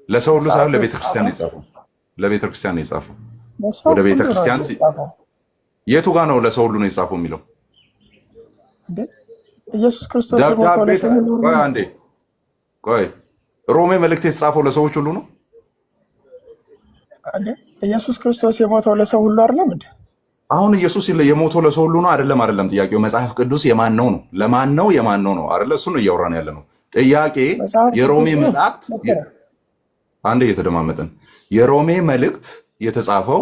Speaker 2: ለሰው ሁሉ ሳይሆን ለቤተክርስቲያን ነው የጻፈው። ለቤተክርስቲያን ነው የጻፈው። ወደ ቤተክርስቲያን የቱ ጋር ነው ለሰው ሁሉ ነው የጻፈው የሚለው?
Speaker 6: ኢየሱስ ክርስቶስ የሞተው ለሰው ሁሉ ነው።
Speaker 2: አንዴ ቆይ፣ ሮሜ መልእክት የተጻፈው ለሰዎች ሁሉ ነው
Speaker 6: እንዴ? ኢየሱስ ክርስቶስ የሞተው ለሰው ሁሉ አይደለም እንዴ?
Speaker 2: አሁን ኢየሱስ የሞተው ለሰው ሁሉ ነው አይደለም? አይደለም። ጥያቄው መጽሐፍ ቅዱስ የማን ነው ነው? ለማን ነው? የማን ነው ነው አይደለ? እሱ ነው እያወራን ያለ ነው። ጥያቄ የሮሜ መልእክት አንዴ እየተደማመጠን የሮሜ መልእክት የተጻፈው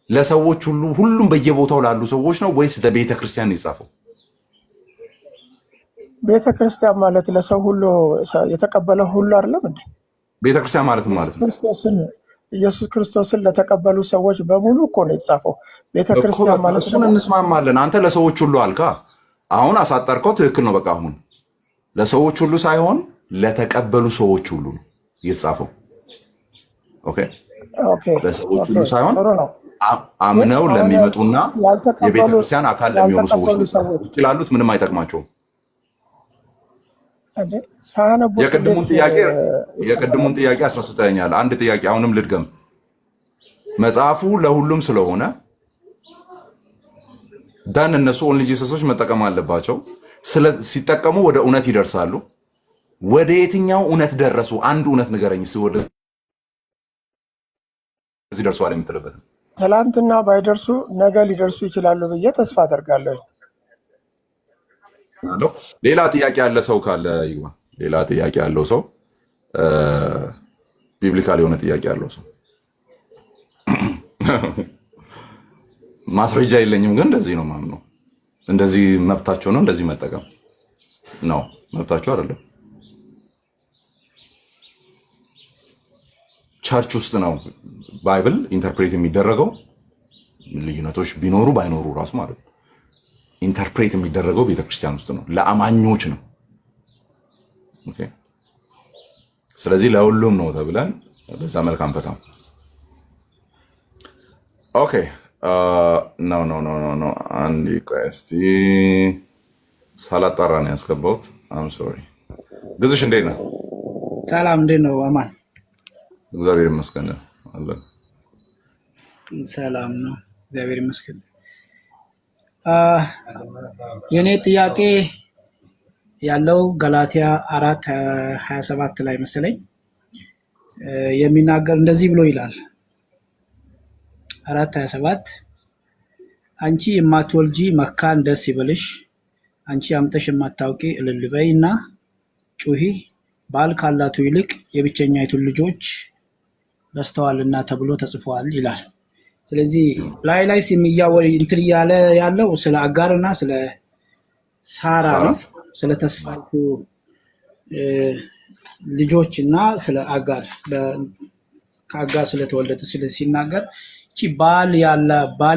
Speaker 2: ለሰዎች ሁሉ ሁሉም በየቦታው ላሉ ሰዎች ነው ወይስ ለቤተ ክርስቲያን ነው የጻፈው?
Speaker 6: ቤተ ክርስቲያን ማለት ለሰው ሁሉ የተቀበለው ሁሉ አይደለም እንዴ?
Speaker 2: ቤተ ክርስቲያን ማለት ማለት ነው
Speaker 6: ኢየሱስ ክርስቶስን ለተቀበሉ ሰዎች በሙሉ እኮ ነው የተጻፈው። ቤተ ክርስቲያን ማለት
Speaker 2: እሱን እንስማማለን። አንተ ለሰዎች ሁሉ አልካ፣ አሁን አሳጠርከው። ትክክል ነው። በቃ አሁን ለሰዎች ሁሉ ሳይሆን ለተቀበሉ ሰዎች ሁሉ ነው የተጻፈው። ኦኬ ለሰዎች ሁሉ ሳይሆን አምነው ለሚመጡና የቤተክርስቲያን አካል ለሚሆኑ ሰዎች ይችላሉት። ምንም አይጠቅማቸውም። የቅድሙን ጥያቄ አስረስተኛል። አንድ ጥያቄ አሁንም ልድገም። መጽሐፉ ለሁሉም ስለሆነ ዳን እነሱ ኦንሊ ጂሰሶች መጠቀም አለባቸው። ሲጠቀሙ ወደ እውነት ይደርሳሉ። ወደ የትኛው እውነት ደረሱ? አንድ እውነት ንገረኝ እስቲ። ወደ እዚህ ደርሷል የምትልበት
Speaker 6: ትላንትና ባይደርሱ ነገ ሊደርሱ ይችላሉ ብዬ ተስፋ አደርጋለሁ።
Speaker 2: ሌላ ጥያቄ ያለ ሰው ካለ ይግባ። ሌላ ጥያቄ ያለው ሰው ቢብሊካል የሆነ ጥያቄ ያለው ሰው ማስረጃ የለኝም ግን እንደዚህ ነው ማምነው። እንደዚህ መብታቸው ነው። እንደዚህ መጠቀም ነው መብታቸው አይደለም። ቸርች ውስጥ ነው ባይብል ኢንተርፕሬት የሚደረገው። ልዩነቶች ቢኖሩ ባይኖሩ ራሱ ማለት ነው ኢንተርፕሬት የሚደረገው ቤተክርስቲያን ውስጥ ነው፣ ለአማኞች ነው። ኦኬ ስለዚህ ለሁሉም ነው ተብለን በዛ መልካም ፈታም። ኦኬ ኖ አንዴ ቆይ እስቲ ሳላጣራ ነው ያስገባሁት። አም ሶሪ። ግዝሽ እንዴት ነው?
Speaker 3: ሰላም እንዴት ነው? አማን
Speaker 2: እግዚአብሔር ይመስገን አለ።
Speaker 3: ሰላም ነው እግዚአብሔር ይመስገን። የኔ ጥያቄ ያለው ገላትያ 4:27 ላይ መሰለኝ የሚናገር እንደዚህ ብሎ ይላል። 4:27 አንቺ የማትወልጂ መካን ደስ ይበልሽ፣ አንቺ አምጠሽ የማታውቂ እልል በይና ጩሂ፣ ባል ካላቱ ይልቅ የብቸኛይቱን ልጆች በስተዋልና ተብሎ ተጽፏል ይላል። ስለዚህ ላይ ሲሚያወይ እንትን እያለ ያለው ስለ አጋርና ስለ ሳራ ነው፣ ስለ ተስፋቱ ልጆች እና ስለ አጋር ከአጋር ስለተወለደ ሲናገር እቺ ባል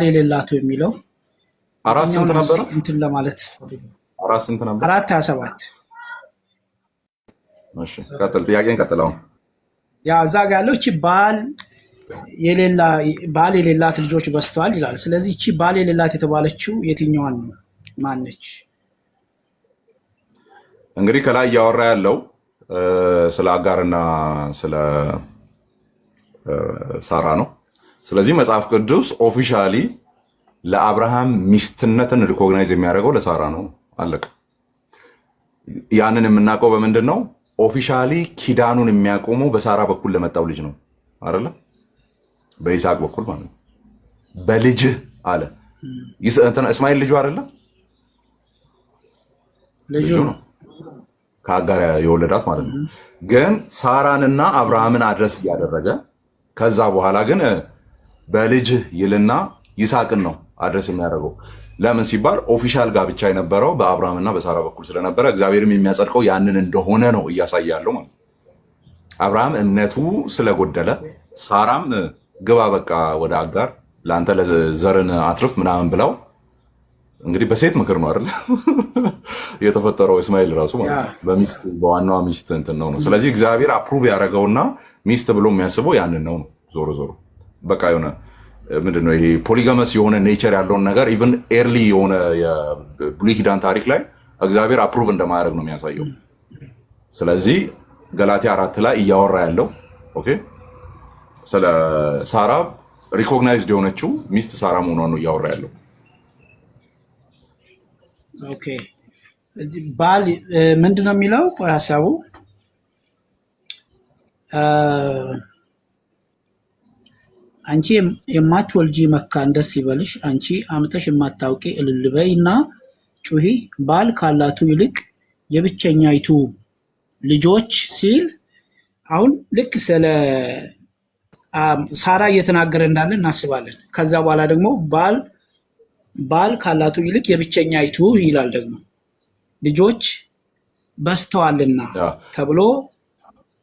Speaker 3: የሌላቱ የሚለው
Speaker 2: አራት ስንት ነበር?
Speaker 3: እንትን ለማለት
Speaker 2: አራት ስንት ነበር?
Speaker 3: 4:27
Speaker 2: እሺ ቀጥል። ጥያቄን ቀጥለው።
Speaker 3: ያ እዛ ጋር ያለው እቺ ባል የሌላት ልጆች በስተዋል ይላል። ስለዚህ እቺ ባል የሌላት የተባለችው የትኛዋን ማነች?
Speaker 2: እንግዲህ ከላይ እያወራ ያለው ስለ አጋርና ስለ ሳራ ነው። ስለዚህ መጽሐፍ ቅዱስ ኦፊሻሊ ለአብርሃም ሚስትነትን ሪኮግናይዝ የሚያደርገው ለሳራ ነው። አለቀ። ያንን የምናውቀው በምንድን ነው? ኦፊሻሊ ኪዳኑን የሚያቆመው በሳራ በኩል ለመጣው ልጅ ነው አይደለ? በይስሐቅ በኩል ማለት ነው። በልጅህ አለ። እስማኤል ልጁ አይደለ? ልጁ ነው ከአጋር የወለዳት ማለት ነው። ግን ሳራንና አብርሃምን አድረስ እያደረገ ከዛ በኋላ ግን በልጅህ ይልና ይስሐቅን ነው አድረስ የሚያደርገው። ለምን ሲባል ኦፊሻል ጋብቻ የነበረው በአብርሃምና በሳራ በኩል ስለነበረ እግዚአብሔርም የሚያጸድቀው ያንን እንደሆነ ነው እያሳያለው ማለት ነው። አብርሃም እምነቱ ስለጎደለ ሳራም ግባ በቃ ወደ አጋር ለአንተ ለዘርን አትርፍ ምናምን ብለው እንግዲህ በሴት ምክር ነው አይደል የተፈጠረው እስማኤል ራሱ ማለት ነው። በሚስት በዋናዋ ሚስት እንትን ነው። ስለዚህ እግዚአብሔር አፕሩቭ ያደረገውና ሚስት ብሎ የሚያስበው ያንን ነው። ዞሮ ዞሮ በቃ የሆነ ምንድነው ይሄ ፖሊጋመስ የሆነ ኔቸር ያለውን ነገር ኢቭን ኤርሊ የሆነ የብሉይ ኪዳን ታሪክ ላይ እግዚአብሔር አፕሩቭ እንደማያደርግ ነው የሚያሳየው። ስለዚህ ገላትያ 4 ላይ እያወራ ያለው ኦኬ ስለ ሳራ ሪኮግናይዝድ የሆነችው ሚስት ሳራ መሆኗን ነው እያወራ ያለው።
Speaker 3: ኦኬ ባል ምንድነው የሚለው ሐሳቡ? አንቺ የማትወልጂ መካን ደስ ይበልሽ፣ አንቺ አምጠሽ የማታውቂ እልል በይና ጩሂ፣ ባል ካላቱ ይልቅ የብቸኛይቱ ልጆች ሲል አሁን ልክ ስለ ሳራ እየተናገረ እንዳለ እናስባለን። ከዛ በኋላ ደግሞ ባል ካላቱ ይልቅ የብቸኛይቱ ይላል። ደግሞ ልጆች በስተዋልና ተብሎ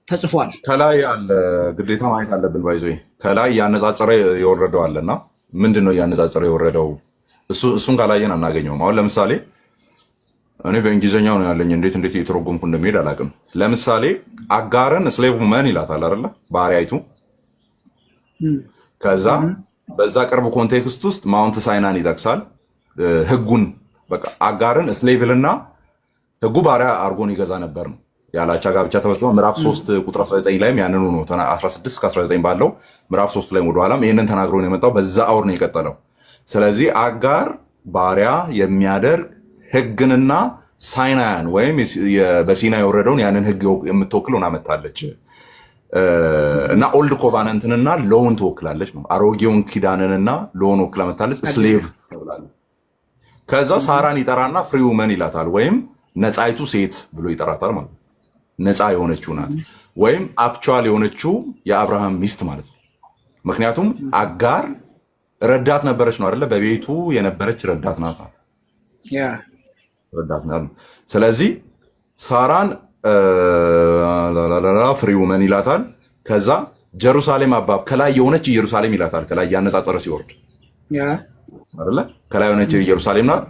Speaker 3: ተጽፏል።
Speaker 2: ከላይ ያለ ግዴታ ማየት አለብን። ባይዞ ከላይ ያነጻጸረ የወረደው አለና ምንድነው ያነጻጸረ የወረደው? እሱን ካላየን አናገኘውም። አሁን ለምሳሌ እኔ በእንግሊዘኛው ነው ያለኝ፣ እንዴት እየተረጎምኩ እንደሚሄድ አላውቅም። ለምሳሌ አጋርን ስሌቭ ውመን ይላታል አይደለ? ባሪያይቱ። ከዛ በዛ ቅርብ ኮንቴክስት ውስጥ ማውንት ሳይናን ይጠቅሳል። ህጉን በቃ አጋርን ስሌቭልና ህጉ ባሪያ አርጎን ይገዛ ነበር ነው ያላቻ ጋብቻ ተፈጽሞ ምዕራፍ 3 ቁጥር 19 ላይም ያንኑ ነው 16 እስከ 19 ባለው ምዕራፍ 3 ላይ ወደ ኋላም ይሄንን ተናግሮ ነው የመጣው። በዛ አውር ነው የቀጠለው። ስለዚህ አጋር ባሪያ የሚያደርግ ህግንና ሳይናያን ወይም በሲና የወረደውን ያንን ህግ የምትወክል ሆና መጣለች እና ኦልድ ኮቫነንትንና ሎውን ትወክላለች ነው። አሮጌውን ኪዳንንና ሎውን ወክላ መጣለች። ስሌቭ ተብላለች። ከዛ ሳራን ይጠራና ፍሪ ውመን ይላታል፣ ወይም ነፃይቱ ሴት ብሎ ይጠራታል ማለት ነው። ነፃ የሆነችው ናት ወይም አክቹዋል የሆነችው የአብርሃም ሚስት ማለት ነው። ምክንያቱም አጋር ረዳት ነበረች ነው አይደለ? በቤቱ የነበረች ረዳት ናት ረዳት ናት። ስለዚህ ሳራን ፍሪ ውመን ይላታል። ከዛ ጀሩሳሌም አባብ ከላይ የሆነች ኢየሩሳሌም ይላታል። ከላይ ያነጻጸረ ሲወርድ አይደለ? ከላይ የሆነች ኢየሩሳሌም ናት።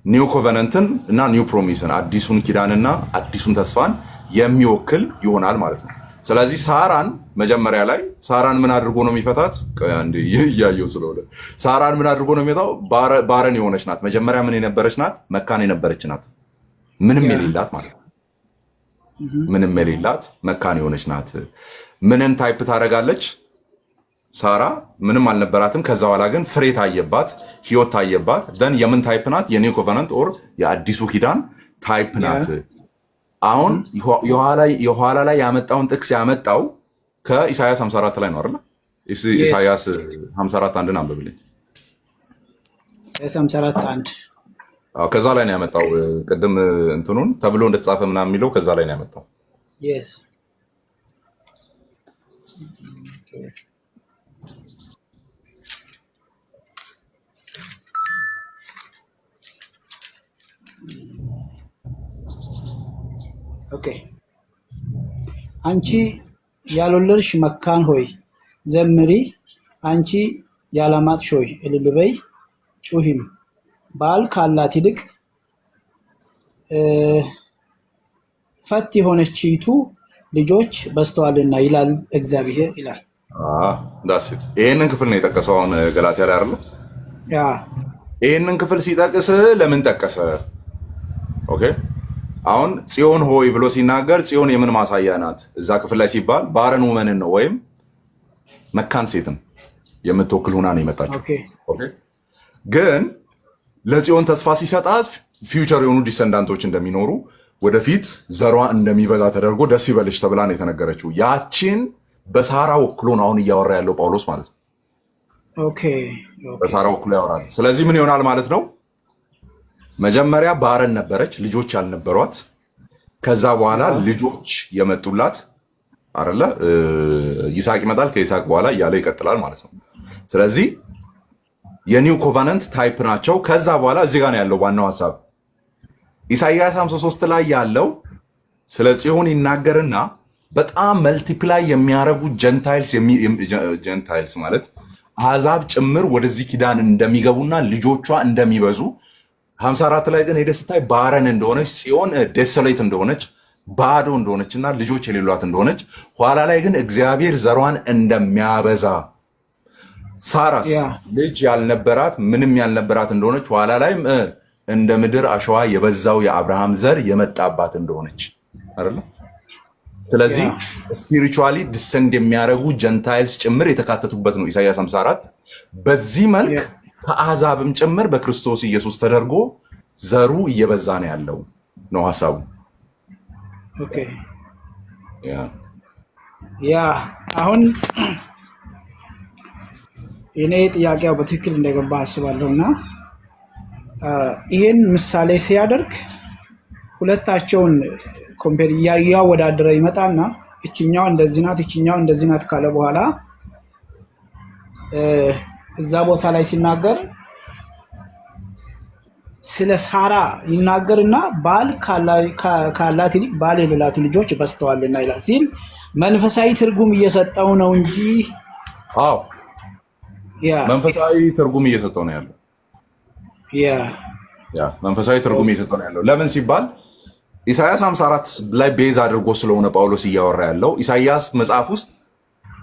Speaker 2: ኒው ኮቨነንትን እና ኒው ፕሮሚስን አዲሱን ኪዳንና አዲሱን ተስፋን የሚወክል ይሆናል ማለት ነው። ስለዚህ ሳራን መጀመሪያ ላይ ሳራን ምን አድርጎ ነው የሚፈታት? አንዴ እያየው ስለሆነ ሳራን ምን አድርጎ ነው የሚፈታው? ባረን የሆነች ናት። መጀመሪያ ምን የነበረች ናት? መካን የነበረች ናት። ምንም የሌላት ማለት ነው። ምንም የሌላት መካን የሆነች ናት። ምንን ታይፕ ታደርጋለች? ሳራ ምንም አልነበራትም። ከዛ በኋላ ግን ፍሬ ታየባት፣ ህይወት ታየባት። ደን የምን ታይፕ ናት? የኒው ኮቨናንት ኦር የአዲሱ ኪዳን ታይፕ ናት። አሁን የኋላ ላይ ያመጣውን ጥቅስ ያመጣው ከኢሳያስ 54 ላይ ነው አይደል? ኢሳያስ 54 አንድን አንብብልኝ።
Speaker 3: ኢሳያስ 54
Speaker 2: ከዛ ላይ ነው ያመጣው። ቅድም እንትኑን ተብሎ እንደተጻፈ ምናምን የሚለው ከዛ ላይ ነው ያመጣው።
Speaker 3: ኦኬ አንቺ ያልወለድሽ መካን ሆይ ዘምሪ፣ አንቺ ያላማጥሽ ሆይ እልል በይ ጩሂም፣ ባል ካላት ይልቅ ፈት የሆነችይቱ ልጆች በስተዋልና ይላል እግዚአብሔር ይላል።
Speaker 2: ዳስት ይሄንን ክፍል ነው የጠቀሰው አሁን ገላትያ ላይ አይደል? ይሄንን ክፍል ሲጠቅስ ለምን ጠቀሰ? ኦኬ አሁን ጽዮን ሆይ ብሎ ሲናገር ጽዮን የምን ማሳያ ናት እዛ ክፍል ላይ ሲባል ባረን ውመንን ነው ወይም መካን ሴትን የምትወክል ሆና ነው የመጣችው። ግን ለጽዮን ተስፋ ሲሰጣት ፊውቸር የሆኑ ዲሰንዳንቶች እንደሚኖሩ ወደፊት ዘሯ እንደሚበዛ ተደርጎ ደስ ይበልሽ ተብላ ነው የተነገረችው። ያቺን በሳራ ወክሎ ነው አሁን እያወራ ያለው ጳውሎስ ማለት ነው። በሳራ ወክሎ ያወራል። ስለዚህ ምን ይሆናል ማለት ነው? መጀመሪያ ባረን ነበረች፣ ልጆች ያልነበሯት። ከዛ በኋላ ልጆች የመጡላት አይደለ? ይስሐቅ ይመጣል፣ ከይስሐቅ በኋላ እያለ ይቀጥላል ማለት ነው። ስለዚህ የኒው ኮቨናንት ታይፕ ናቸው። ከዛ በኋላ እዚህ ጋር ነው ያለው ዋናው ሐሳብ። ኢሳይያስ 53 ላይ ያለው ስለ ጽዮን ይናገርና በጣም መልቲፕላይ የሚያረጉ ጀንታይልስ ማለት አሕዛብ ጭምር ወደዚህ ኪዳን እንደሚገቡና ልጆቿ እንደሚበዙ 54 ላይ ግን ሄደህ ስታይ ባረን እንደሆነች ጽዮን ዴሶሌት እንደሆነች ባዶ እንደሆነችና ልጆች የሌሏት እንደሆነች ኋላ ላይ ግን እግዚአብሔር ዘሯን እንደሚያበዛ ሳራስ
Speaker 3: ያ
Speaker 2: ልጅ ያልነበራት ምንም ያልነበራት እንደሆነች ኋላ ላይም እንደ ምድር አሸዋ የበዛው የአብርሃም ዘር የመጣባት እንደሆነች አይደለ? ስለዚህ
Speaker 3: ያ
Speaker 2: ስፒሪቹዋሊ ዲሰንድ የሚያደርጉ ጀንታይልስ ጭምር የተካተቱበት ነው ኢሳይያስ 54። በዚህ መልክ
Speaker 3: ያ
Speaker 2: ከአሕዛብም ጭምር በክርስቶስ ኢየሱስ ተደርጎ ዘሩ እየበዛ ነው ያለው ነው ሐሳቡ።
Speaker 3: ኦኬ
Speaker 2: ያ
Speaker 3: ያ አሁን እኔ ጥያቄው በትክክል እንደገባ አስባለሁና ይሄን ምሳሌ ሲያደርግ ሁለታቸውን ኮምፔር እያወዳደረ ይመጣና እችኛው እንደዚህ ናት እችኛው እንደዚህ ናት ካለ በኋላ እዛ ቦታ ላይ ሲናገር ስለ ሳራ ይናገርና ባል ካላት ይልቅ ባል የሌላቱ ልጆች በስተዋልና ይላል ሲል መንፈሳዊ ትርጉም እየሰጠው ነው እንጂ
Speaker 2: አዎ
Speaker 3: ያ
Speaker 2: መንፈሳዊ ትርጉም እየሰጠው ነው ያለው። ያ መንፈሳዊ ትርጉም እየሰጠው ነው ያለው። ለምን ሲባል ኢሳይያስ 54 ላይ ቤዝ አድርጎ ስለሆነ ጳውሎስ እያወራ ያለው ኢሳይያስ መጽሐፍ ውስጥ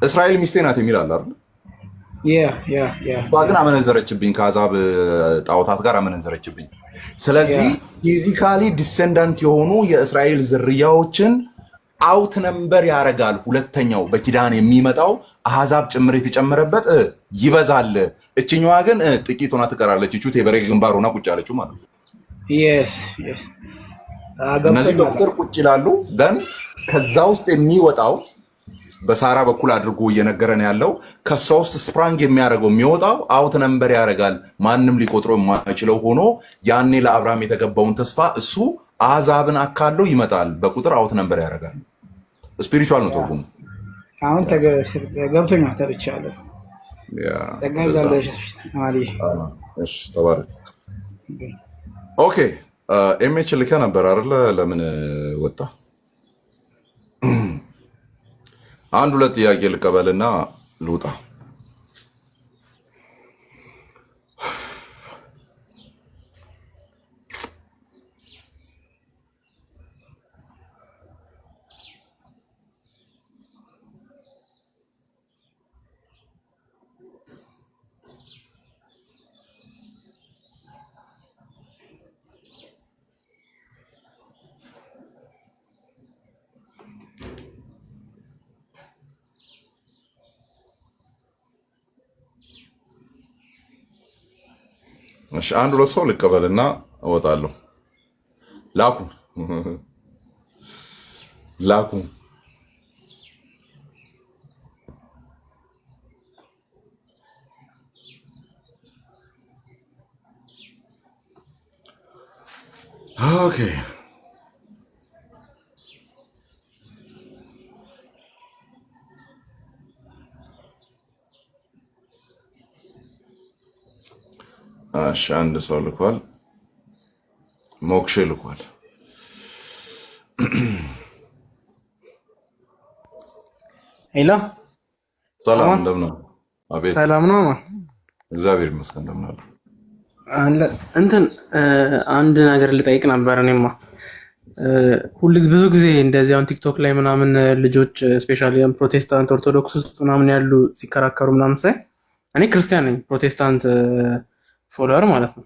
Speaker 2: እስራኤል ሚስቴ ናት የሚል አለ አይደል? እሷ ግን አመነዘረችብኝ፣ ከአሕዛብ ጣዖታት ጋር አመነዘረችብኝ። ስለዚህ ፊዚካሊ ዲሰንዳንት የሆኑ የእስራኤል ዝርያዎችን አውት ነምበር ያደርጋል። ሁለተኛው በኪዳን የሚመጣው አሕዛብ ጭምር የተጨመረበት ይበዛል። እችኛዋ ግን ጥቂት ሆና ትቀራለች። እቹ የበሬ ግንባር ሆና ቁጭ ያለችው ማለት ነው። እነዚህ በቁጥር ቁጭ ይላሉ። ደን ከዛ ውስጥ የሚወጣው በሳራ በኩል አድርጎ እየነገረን ያለው ከሷ ውስጥ ስፕራንግ የሚያደርገው የሚወጣው አውት ነምበር ያደርጋል። ማንም ሊቆጥረው የማይችለው ሆኖ ያኔ ለአብርሃም የተገባውን ተስፋ እሱ አሕዛብን አካሎ ይመጣል። በቁጥር አውት ነምበር ያደርጋል። ስፒሪቹዋል ነው ትርጉሙ።
Speaker 3: አሁን ገብቶኛል፣ ተርቻለሁ። ጸጋ ይብዛልሽ ማሊ።
Speaker 2: እሺ ተባረክ። ኦኬ ኤምኤች ልከህ ነበር አይደለ? ለምን ወጣ? አንድ ሁለት ጥያቄ ልቀበልና ልውጣ። እሺ አንድ ሁለት ሰው ልቀበልና እወጣለሁ። ላኩ ላኩ። ኦኬ እሺ አንድ ሰው ልኳል። ሞክሼ ልኳል።
Speaker 7: ሄሎ
Speaker 2: ሰላም እንደምን ነው? አቤት
Speaker 7: ሰላም ነው።
Speaker 2: እግዚአብሔር ይመስገን። እንደምን አለ?
Speaker 7: እንትን አንድ ነገር ልጠይቅ ነበር። እኔማ ብዙ ጊዜ እንደዚህ አሁን ቲክቶክ ላይ ምናምን ልጆች ስፔሻሊ ፕሮቴስታንት ኦርቶዶክስ ውስጥ ምናምን ያሉ ሲከራከሩ ምናምን ሳይ እኔ ክርስቲያን ነኝ፣ ፕሮቴስታንት ፎሎወር ማለት ነው።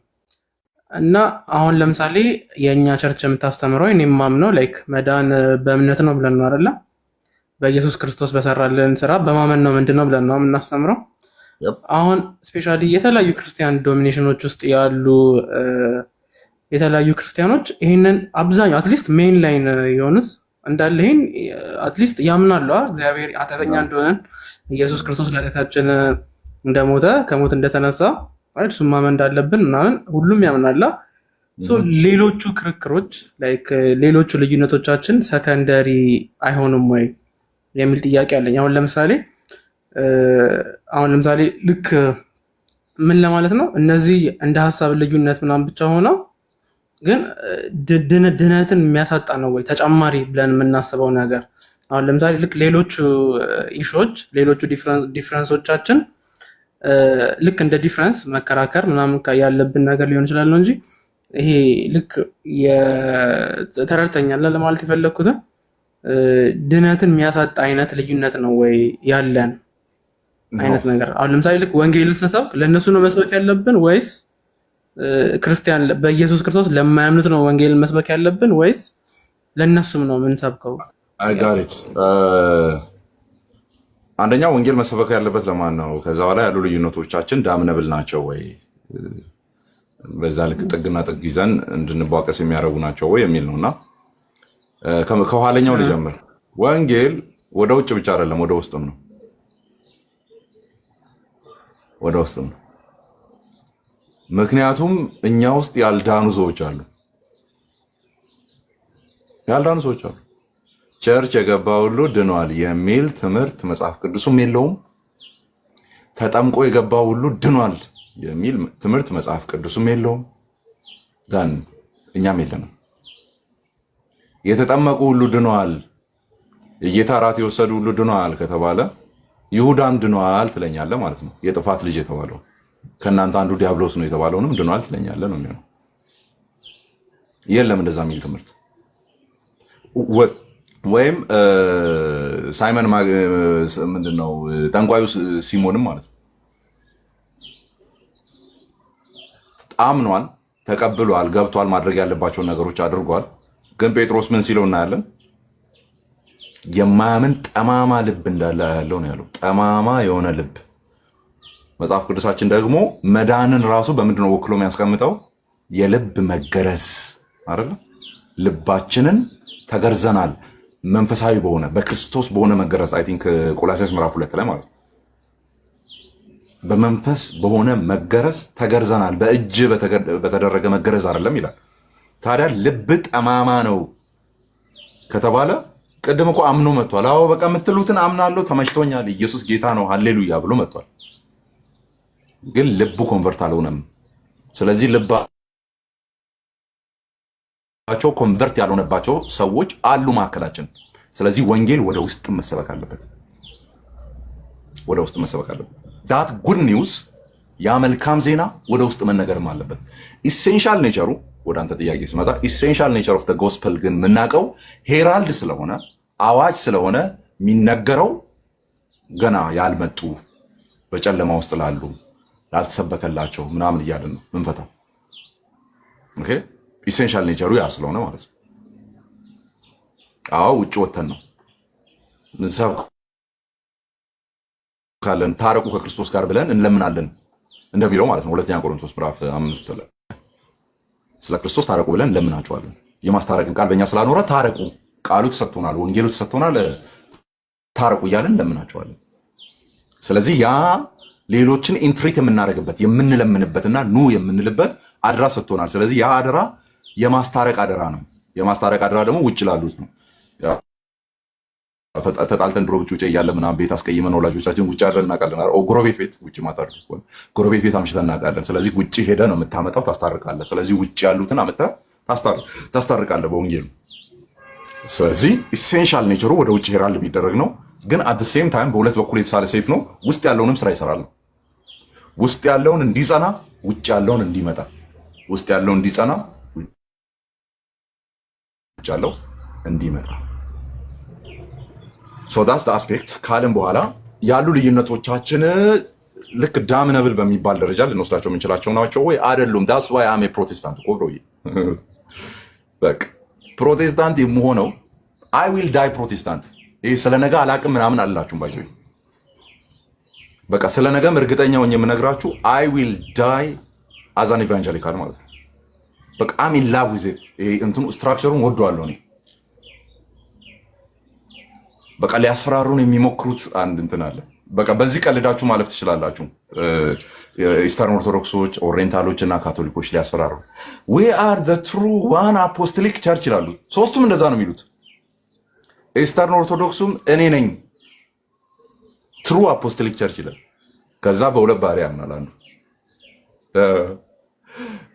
Speaker 7: እና አሁን ለምሳሌ የእኛ ቸርች የምታስተምረው እኔ የማምነው ላይክ መዳን በእምነት ነው ብለን ነው አይደለ? በኢየሱስ ክርስቶስ በሰራልን ስራ በማመን ነው ምንድነው ብለን ነው የምናስተምረው። አሁን ስፔሻሊ የተለያዩ ክርስቲያን ዶሚኔሽኖች ውስጥ ያሉ የተለያዩ ክርስቲያኖች ይህንን አብዛኛው አትሊስት ሜን ላይን የሆኑት እንዳለ ይህን አትሊስት ያምናሉ። እግዚአብሔር ኃጢአተኛ እንደሆነን ኢየሱስ ክርስቶስ ለኃጢአታችን እንደሞተ ከሞት እንደተነሳ ማለት እሱን ማመን እንዳለብን ምናምን ሁሉም ያምናላ። ሌሎቹ ክርክሮች ላይክ ሌሎቹ ልዩነቶቻችን ሰከንደሪ አይሆኑም ወይ የሚል ጥያቄ አለኝ። አሁን ለምሳሌ ልክ ምን ለማለት ነው እነዚህ እንደ ሀሳብ ልዩነት ምናምን ብቻ ሆነው ግን ድነትን የሚያሳጣ ነው ወይ ተጨማሪ ብለን የምናስበው ነገር? አሁን ለምሳሌ ልክ ሌሎቹ ኢሹዎች ሌሎቹ ዲፍረንሶቻችን ልክ እንደ ዲፍረንስ መከራከር ምናምን ያለብን ነገር ሊሆን ይችላል ነው እንጂ ይሄ ልክ ተረድተኛል ለማለት የፈለግኩት ድነትን የሚያሳጣ አይነት ልዩነት ነው ወይ ያለን አይነት ነገር። አሁን ለምሳሌ ልክ ወንጌልን ስንሰብክ ለእነሱ ነው መስበክ ያለብን ወይስ ክርስቲያን በኢየሱስ ክርስቶስ ለማያምኑት ነው ወንጌልን መስበክ ያለብን ወይስ ለእነሱም ነው የምንሰብከው?
Speaker 2: ጋሪት አንደኛ ወንጌል መሰበክ ያለበት ለማን ነው? ከዛ በኋላ ያሉ ልዩነቶቻችን ዳምነብል ናቸው ወይ? በዛ ልክ ጥግና ጥግ ይዘን እንድንቧቀስ የሚያደርጉ ናቸው ወይ የሚል ነውና ከኋለኛው ልጀምር። ወንጌል ወደ ውጭ ብቻ አይደለም፣ ወደ ውስጥም ነው። ወደ ውስጥም ነው። ምክንያቱም እኛ ውስጥ ያልዳኑ ሰዎች አሉ። ያልዳኑ ሰዎች አሉ። ቸርች የገባ ሁሉ ድኗል የሚል ትምህርት መጽሐፍ ቅዱስም የለውም። ተጠምቆ የገባ ሁሉ ድኗል የሚል ትምህርት መጽሐፍ ቅዱስም የለውም። ዳን እኛም የለንም። የተጠመቁ ሁሉ ድኗል፣ የጌታ እራት የወሰዱ ሁሉ ድኗል ከተባለ ይሁዳም ድኗል ትለኛለህ ማለት ነው። የጥፋት ልጅ የተባለው ከእናንተ አንዱ ዲያብሎስ ነው የተባለውንም ድኗል ትለኛለህ ነው የሚሆነው። የለም እንደዛ የሚል ትምህርት። ወይም ሳይመን ምንድነው ጠንቋዩ ሲሞንም ማለት ነው አምኗል፣ ተቀብሏል፣ ገብቷል፣ ማድረግ ያለባቸውን ነገሮች አድርጓል። ግን ጴጥሮስ ምን ሲለው እናያለን? የማያምን ጠማማ ልብ እንዳለ ያለው ነው ያለው። ጠማማ የሆነ ልብ። መጽሐፍ ቅዱሳችን ደግሞ መዳንን ራሱ በምንድን ነው ወክሎ የሚያስቀምጠው? የልብ መገረዝ አይደል? ልባችንን ተገርዘናል፣ መንፈሳዊ በሆነ በክርስቶስ በሆነ መገረዝ። አይ ቲንክ ቆላስይስ ምዕራፍ 2 ላይ ማለት በመንፈስ በሆነ መገረዝ ተገርዘናል። በእጅ በተደረገ መገረዝ አይደለም ይላል። ታዲያ ልብ ጠማማ ነው ከተባለ ቅድም እኮ አምኖ መጥቷል። አዎ በቃ የምትሉትን አምናለሁ፣ ተመችቶኛል፣ ኢየሱስ ጌታ ነው፣ ሃሌሉያ ብሎ መጥቷል። ግን ልቡ ኮንቨርት አልሆነም። ስለዚህ ልባቸው ኮንቨርት ያልሆነባቸው ሰዎች አሉ ማዕከላችን። ስለዚህ ወንጌል ወደ ውስጥ መሰበክ አለበት፣ ወደ ውስጥ መሰበክ አለበት። ዳት ጉድ ኒውስ፣ ያ መልካም ዜና ወደ ውስጥ መነገርም አለበት። ኢሴንሻል ኔቸሩ ወደ አንተ ጥያቄ ስመጣ ኢሴንሻል ኔቸር ኦፍ ዘ ጎስፐል ግን የምናውቀው ሄራልድ ስለሆነ አዋጅ ስለሆነ የሚነገረው ገና ያልመጡ በጨለማ ውስጥ ላሉ ላልተሰበከላቸው ምናምን እያልን ነው ምንፈታው። ኦኬ ኢሴንሻል ኔቸሩ ያ ስለሆነ ማለት ነው። አዎ ውጭ ወተን ነው ካለን ታረቁ ከክርስቶስ ጋር ብለን እንለምናለን እንደሚለው ማለት ነው። ሁለተኛ ቆሮንቶስ ምዕራፍ 5 ላይ ስለ ክርስቶስ ታረቁ ብለን እንለምናቸዋለን። የማስታረቅን ቃል በእኛ ስላኖረ ታረቁ፣ ቃሉ ተሰጥቶናል፣ ወንጌሉ ተሰጥቶናል፣ ታረቁ እያለን እንለምናቸዋለን። ስለዚህ ያ ሌሎችን ኢንትሪት የምናደርግበት የምንለምንበትና ኑ የምንልበት አደራ ሰጥቶናል። ስለዚህ ያ አደራ የማስታረቅ አደራ ነው። የማስታረቅ አደራ ደግሞ ውጭ ላሉት ነው። ተጣልተን ድሮ ውጭ እያለ ምናምን ቤት አስቀይመን ወላጆቻችን ውጭ አድረን እናውቃለን። ጎረቤት ቤት ውጭ ማታደርግ ከሆነ ጎረቤት ቤት አምሽተን እናውቃለን። ስለዚህ ውጭ ሄደ ነው የምታመጣው፣ ታስታርቃለህ። ስለዚህ ውጭ ያሉትን አመጣ ታስታርቃለህ በወንጌሉ። ስለዚህ ኢሴንሻል ኔቸሩ ወደ ውጭ ሄራል የሚደረግ ነው። ግን አት ሴም ታይም በሁለት በኩል የተሳለ ሰይፍ ነው። ውስጥ ያለውንም ስራ ይሰራል ነው። ውስጥ ያለውን እንዲጸና፣ ውጭ ያለውን እንዲመጣ፣ ውስጥ ያለውን እንዲጸና፣ ውጭ ያለው እንዲመጣ። ሶ ዳትስ ዘ አስፔክት ካልን በኋላ ያሉ ልዩነቶቻችን ልክ ዳምነብል በሚባል ደረጃ ልንወስዳቸው የምንችላቸው ናቸው ወይ አይደሉም? ዳትስ ዋይ አም ኤ ፕሮቴስታንት እኮ ብሮዬ። በቃ ፕሮቴስታንት የምሆነው አይ ዊል ዳይ ፕሮቴስታንት። ይሄ ስለ ነገ አላቅም ምናምን አላችሁም ባይዘይ። በቃ ስለ ነገም እርግጠኛ ሆኜ የምነግራችሁ አይ ዊል ዳይ አዛን ኢቫንጀሊካል ማለት ነው። በቃ አም ኢን ላቭ ዊዝ ኢት። ይሄ እንትኑ ስትራክቸሩን ወደዋለሁ እኔ። በቃ ሊያስፈራሩን የሚሞክሩት አንድ እንትን አለ። በቃ በዚህ ቀልዳችሁ ማለፍ ትችላላችሁ። ኢስተርን ኦርቶዶክሶች፣ ኦሪየንታሎች እና ካቶሊኮች ሊያስፈራሩ ዊ አር ዘ ትሩ ዋን አፖስቶሊክ ቸርች ይላሉ። ሶስቱም እንደዛ ነው የሚሉት። ኢስተርን ኦርቶዶክሱም እኔ ነኝ ትሩ አፖስቶሊክ ቸርች ይላል። ከዛ በሁለት ባህሪ ያምናል አንዱ።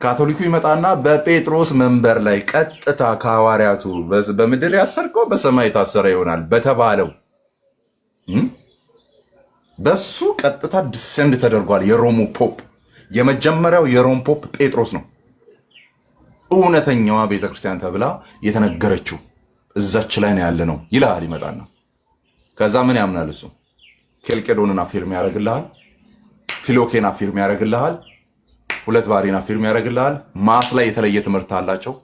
Speaker 2: ካቶሊኩ ይመጣና በጴጥሮስ መንበር ላይ ቀጥታ ከሐዋርያቱ በምድር ያሰርከው በሰማይ የታሰረ ይሆናል በተባለው በሱ ቀጥታ ዲሰንድ ተደርጓል። የሮሙ ፖፕ የመጀመሪያው የሮም ፖፕ ጴጥሮስ ነው። እውነተኛዋ ቤተክርስቲያን ተብላ የተነገረችው እዛች ላይ ነው ያለ ነው ይላል። ይመጣና ከዛ ምን ያምናል እሱ? ኬልቄዶንን አፊርም ያደርግልሃል፣ ፊሎኬን አፊርም ያደርግልሃል፣ ሁለት ባሪን አፊርም ያደርግልሃል። ማስ ላይ የተለየ ትምህርት አላቸው።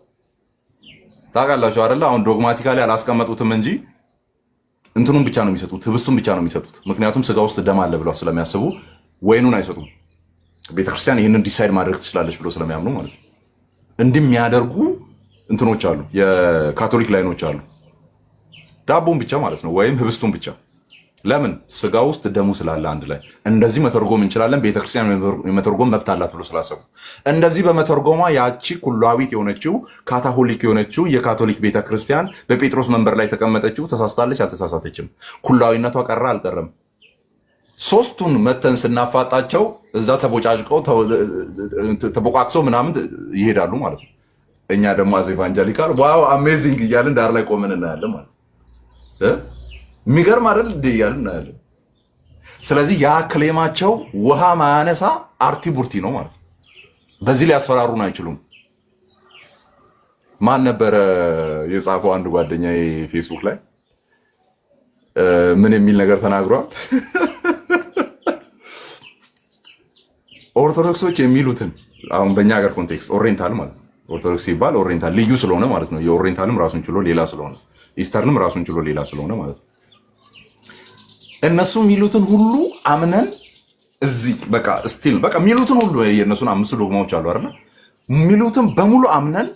Speaker 2: ታውቃላችሁ አይደለ? አሁን ዶግማቲካሊ አላስቀመጡትም እንጂ እንትኑን ብቻ ነው የሚሰጡት፣ ህብስቱን ብቻ ነው የሚሰጡት። ምክንያቱም ስጋ ውስጥ ደም አለ ብለው ስለሚያስቡ ወይኑን አይሰጡም። ቤተክርስቲያን ይህንን ዲሳይድ ማድረግ ትችላለች ብሎ ስለሚያምኑ ማለት ነው። እንዲህ የሚያደርጉ እንትኖች አሉ፣ የካቶሊክ ላይኖች አሉ። ዳቦን ብቻ ማለት ነው ወይም ህብስቱን ብቻ። ለምን? ስጋ ውስጥ ደሙ ስላለ አንድ ላይ እንደዚህ መተርጎም እንችላለን። ቤተክርስቲያን የመተርጎም መብት አላት ብሎ ስላሰቡ እንደዚህ በመተርጎሟ ያቺ ኩላዊት የሆነችው ካታሆሊክ የሆነችው የካቶሊክ ቤተክርስቲያን በጴጥሮስ መንበር ላይ ተቀመጠችው ተሳስታለች አልተሳሳተችም? ኩላዊነቷ ቀረ አልቀረም? ሶስቱን መተን ስናፋጣቸው እዛ ተቦጫጭቀው ተቦቃቅሰው ምናምን ይሄዳሉ ማለት ነው። እኛ ደግሞ አዝ ኢቫንጀሊካል ዋው አሜዚንግ እያልን ዳር ላይ ቆመን እናያለን ማለት የሚገርም አይደል እንዴ እያልን እናያለን። ስለዚህ ያ ክሌማቸው ውሃ ማያነሳ አርቲ ቡርቲ ነው ማለት ነው። በዚህ ሊያስፈራሩን አይችሉም። ማን ነበረ የጻፈው? አንድ ጓደኛዬ ፌስቡክ ላይ ምን የሚል ነገር ተናግሯል? ኦርቶዶክሶች የሚሉትን አሁን በእኛ ሀገር ኮንቴክስት ኦሪየንታል ማለት ነው። ኦርቶዶክስ ሲባል ኦሪየንታል ልዩ ስለሆነ ማለት ነው። የኦሪየንታልም ራሱን ችሎ ሌላ ስለሆነ፣ ኢስተርንም ራሱን ችሎ ሌላ ስለሆነ ማለት ነው። እነሱ የሚሉትን ሁሉ አምነን እዚህ በቃ ስቲል በቃ የሚሉትን ሁሉ የእነሱን 5 ዶግማዎች አሉ አይደል? የሚሉትን በሙሉ አምነን